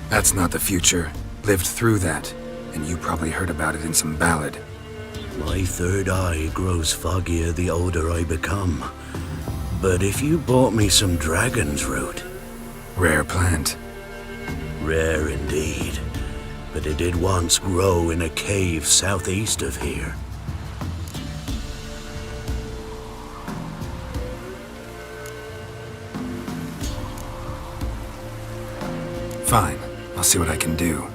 That's not the future. Lived through that, and you probably heard about it in some ballad. My third eye grows foggier the older I become. But if you bought me some dragon's root... Rare plant. Rare indeed. But it did once grow in a cave southeast of here. Fine. I'll see what I can do.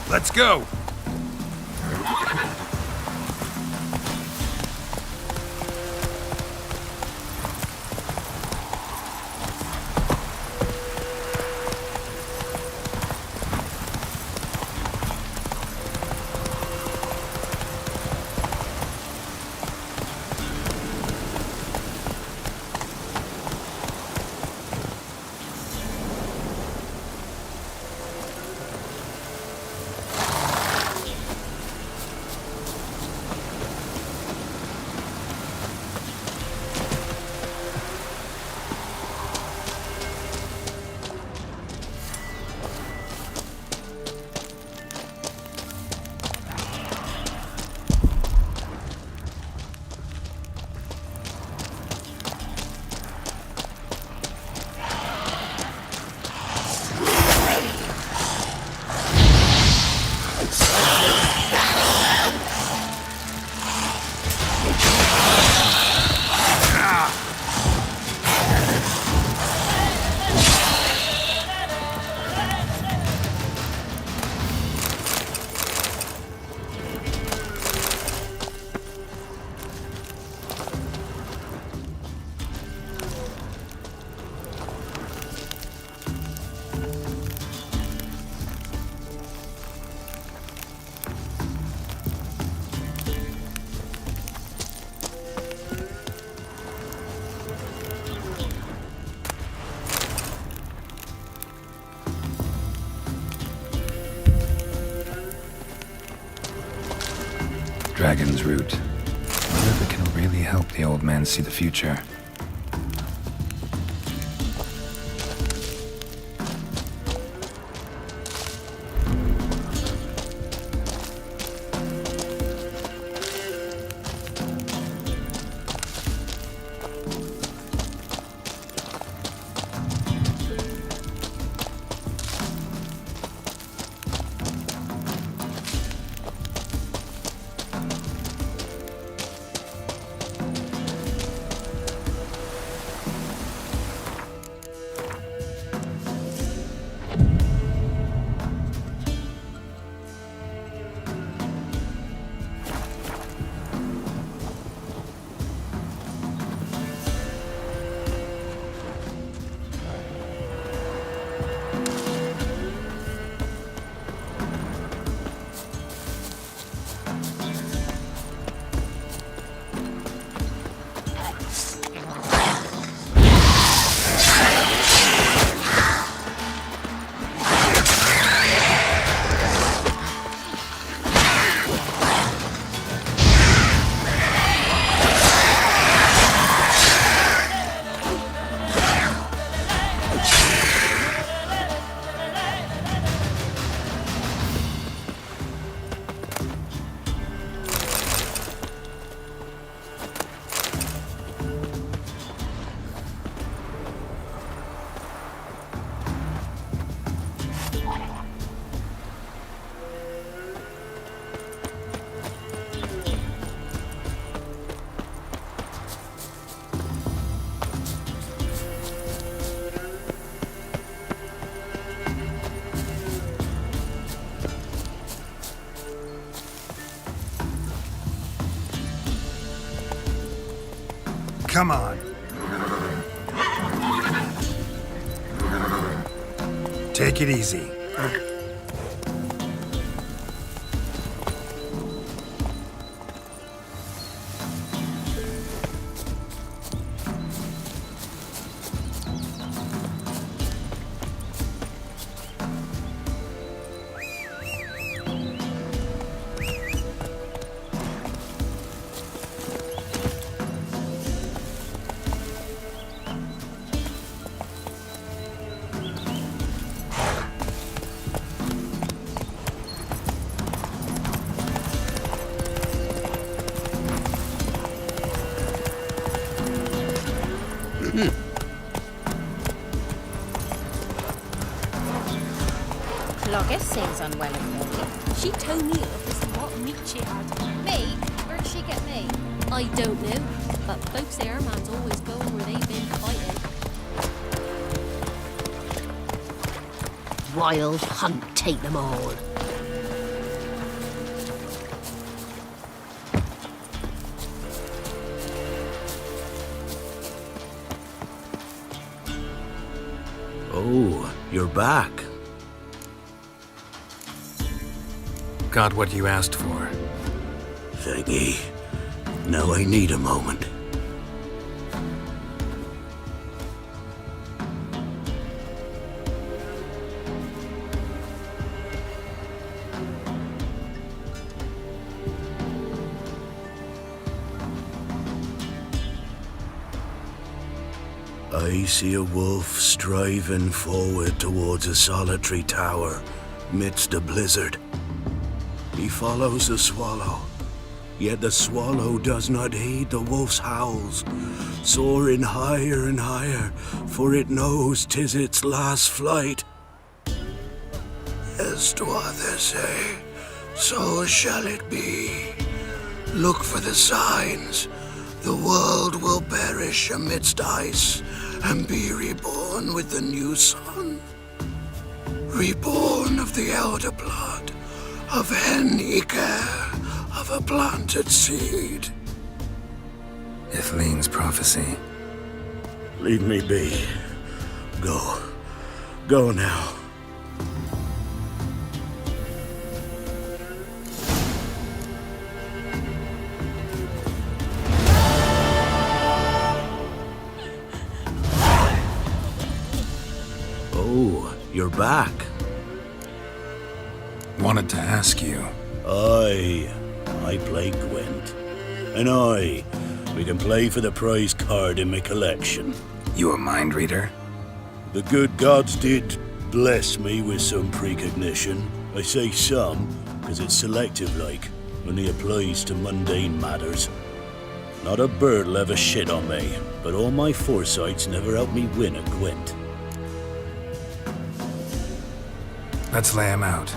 Let's go! dragon's root. Wonder if it can really help the old man see the future. Come on. Take it easy. Clogger seems unwell and morning. She told me up as to what meat she had. Me? Where'd she get me? I don't know, but folks say our man's always going where they've been fighting. Wild hunt take them all. Oh, you're back. Got what you asked for. Thanky. Now I need a moment. I see a wolf striving forward towards a solitary tower midst a blizzard. He follows the swallow, yet the swallow does not heed the wolf's howls, soaring higher and higher, for it knows 'tis its last flight. As to others say, so shall it be. Look for the signs. The world will perish amidst ice and be reborn with the new sun. Reborn of the elder blood, of any care, of a planted seed. Iflene's prophecy. Leave me be. Go. Go now. Oh, you're back. Wanted to ask you. Aye. I play Gwent. And we can play for the prize card in my collection. You a mind reader? The good gods did bless me with some precognition. I say some, because it's selective like, only applies to mundane matters. Not a bird'll ever shit on me, but all my foresights never helped me win a Gwent. Let's lay him out.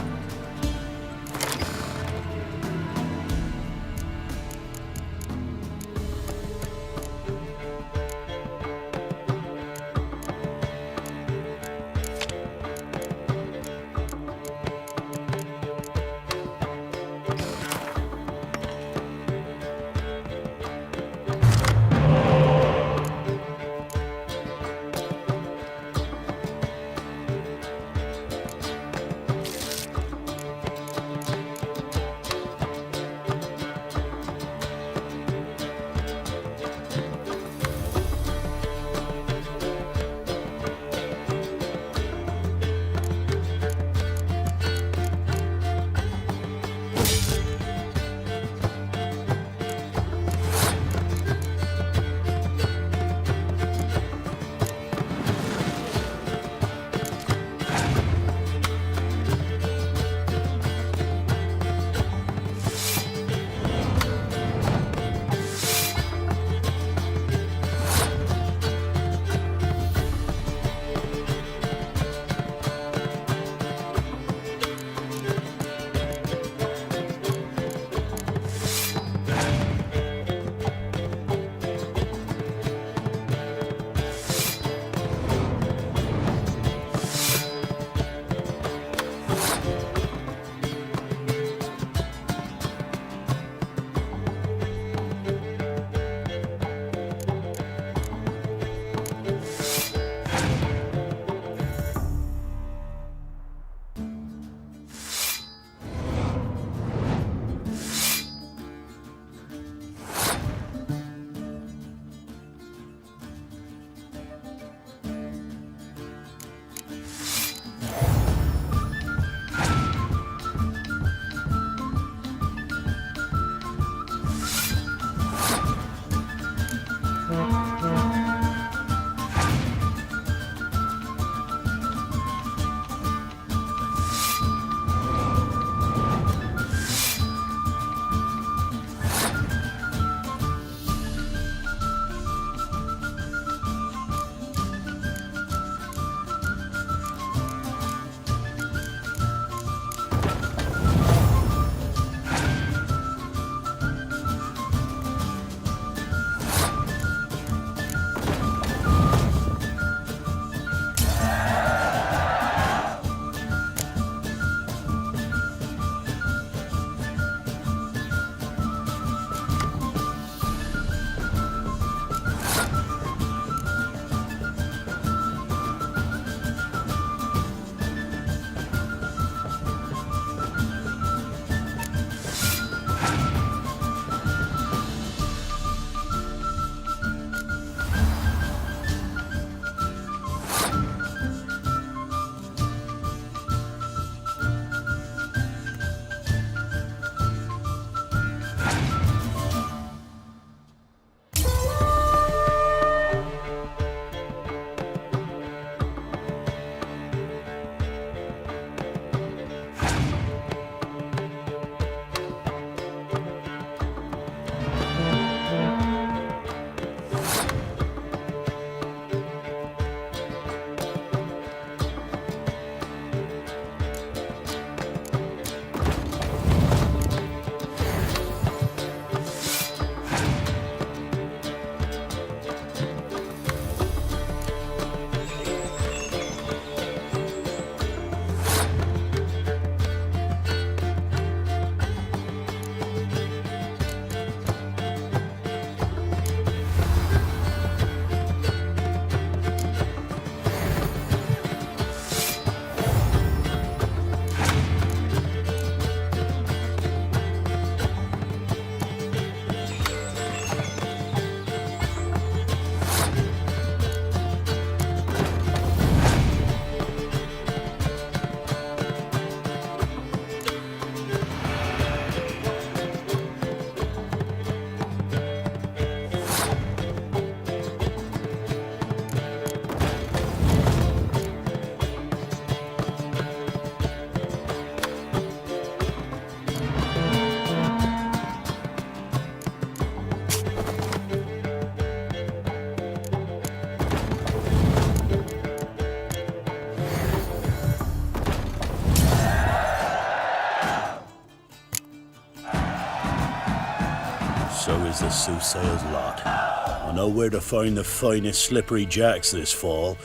the soothsayer's lot. I know where to find the finest slippery jacks this fall,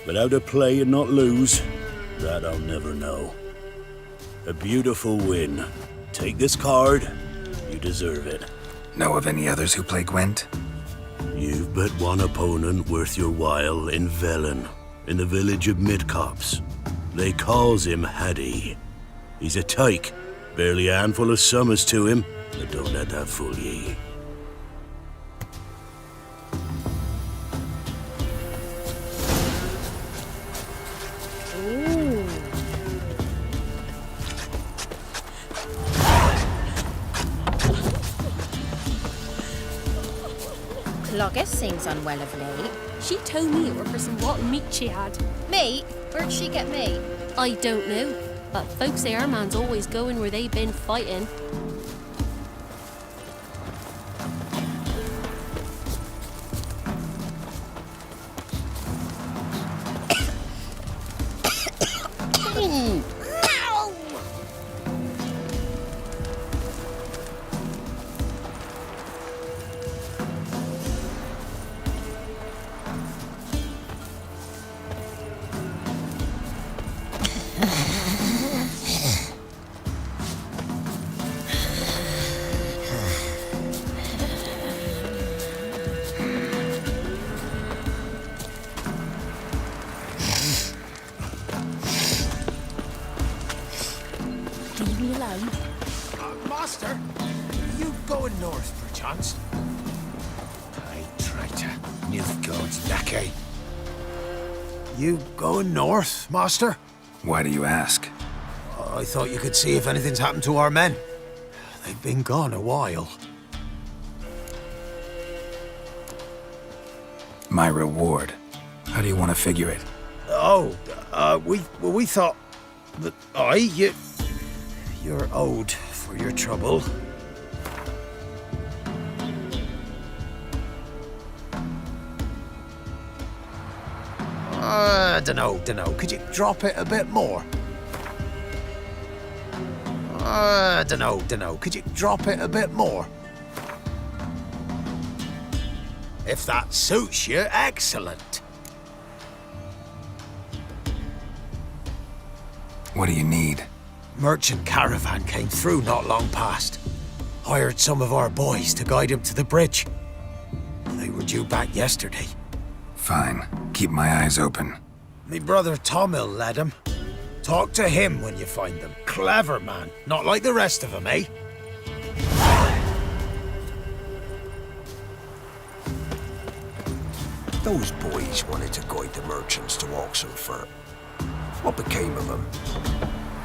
but how to play and not lose, that I'll never know. A beautiful win. Take this card. You deserve it. Know of any others who play Gwent? You've but one opponent worth your while in Velen, in the village of Midcops. They calls him Haddy. He's a tyke, barely a handful of summers to him, but don't let that fool ye. Cloggis seems unwell of late. She told me over for some rotten meat she had. Meat? Where'd she get meat? I don't know, but folks say our man's always going where they've been fighting. Leave me alone. Master, are you going north, perchance? Aye, traitor. Newthgold's lackey. You going north, master? Why do you ask? I thought you could see if anything's happened to our men. They've been gone a while. My reward. How do you want to figure it? Oh, we thought that you're owed for your trouble. Dunno. Could you drop it a bit more? Dunno. Could you drop it a bit more? If that suits you, excellent. What do you need? Merchant caravan came through not long past. Hired some of our boys to guide him to the bridge. They were due back yesterday. Fine. Keep my eyes open. Me brother Tomil led him. Talk to him when you find them. Clever man, not like the rest of them, eh? Those boys wanted to guide the merchants to Oxenfurt. What became of them?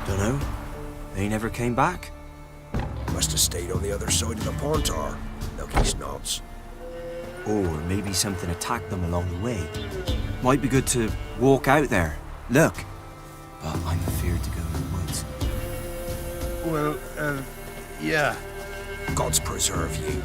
Dunno. They never came back. Must have stayed on the other side of the Pontar. Lucky snobs. Or maybe something attacked them along the way. Might be good to walk out there. Look. But I'm afeard to go in the woods. Well, yeah. Gods preserve you.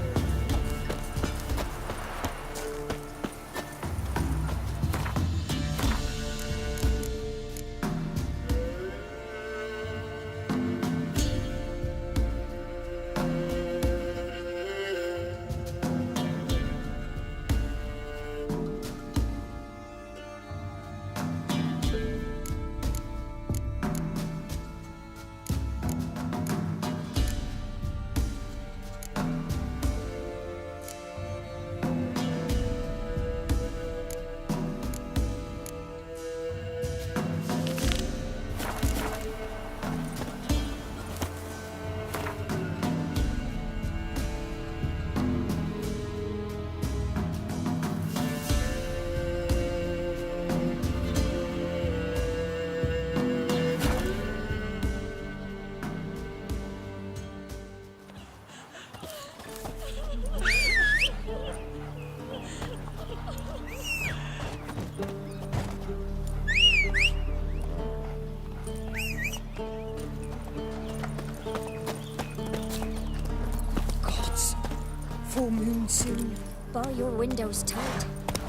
Full moon soon. Bar your windows tight.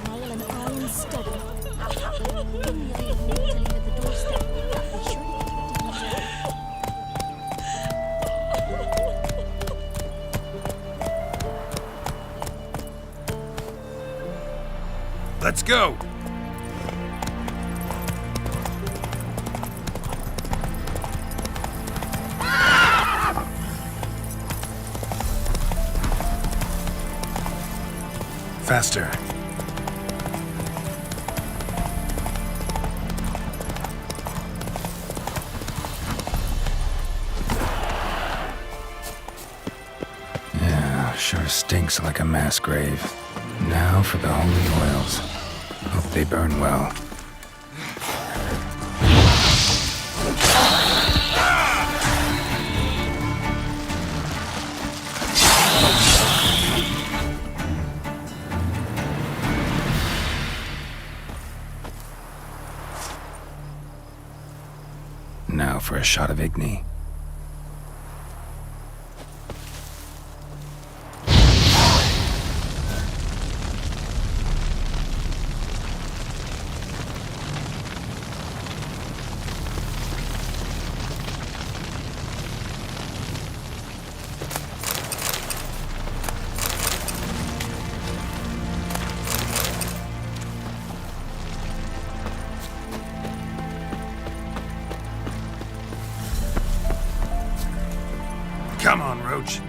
Nail an iron studding. Bring the old maid to leave at the doorstep. Be sure to keep it in Let's go. Faster. Yeah, sure stinks like a mass grave. Now for the holy oils. Hope they burn well. Now for a shot of Igni. Come on, Roach.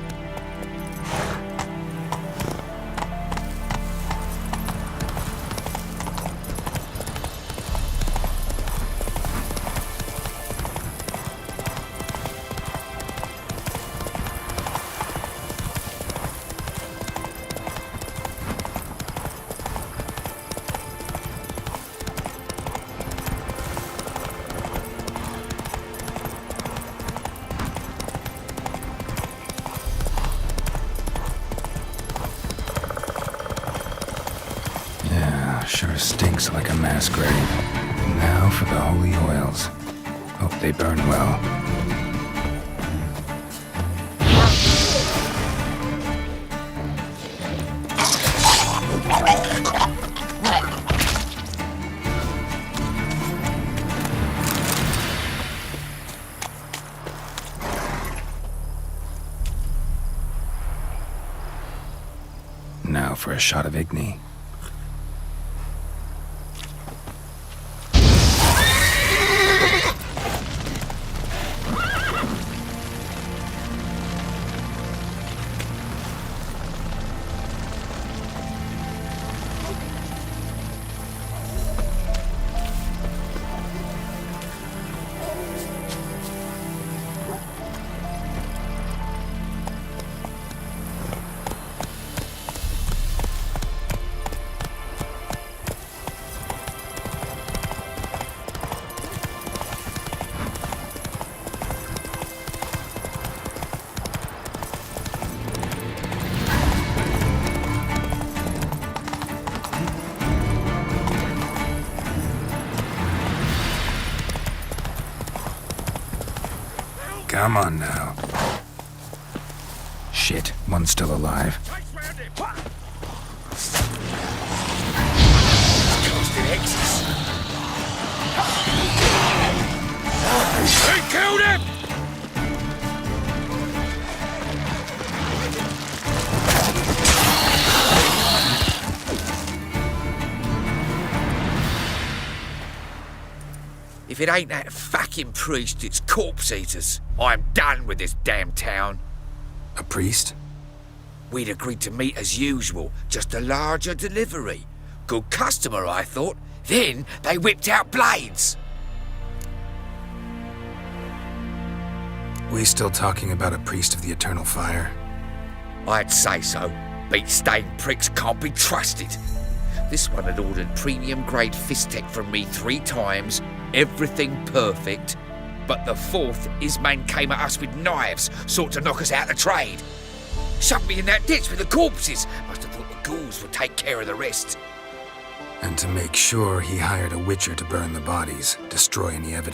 Sure stinks like a mass grave. Now for the holy oils. Hope they burn well. Now for a shot of Igni. Come on now. Shit, one's still alive. They killed him! If it ain't that fucking priest, it's corpse eaters. I'm done with this damn town. A priest? We'd agreed to meet as usual, just a larger delivery. Good customer, I thought. Then they whipped out blades. We still talking about a priest of the eternal fire? I'd say so. Beat-stained pricks can't be trusted. This one had ordered premium-grade fistek from me 3 times, everything perfect. But the 4th, his man came at us with knives, sought to knock us out of trade. Shoved me in that ditch with the corpses. Must have thought the ghouls would take care of the rest. And to make sure, he hired a witcher to burn the bodies, destroy any evidence.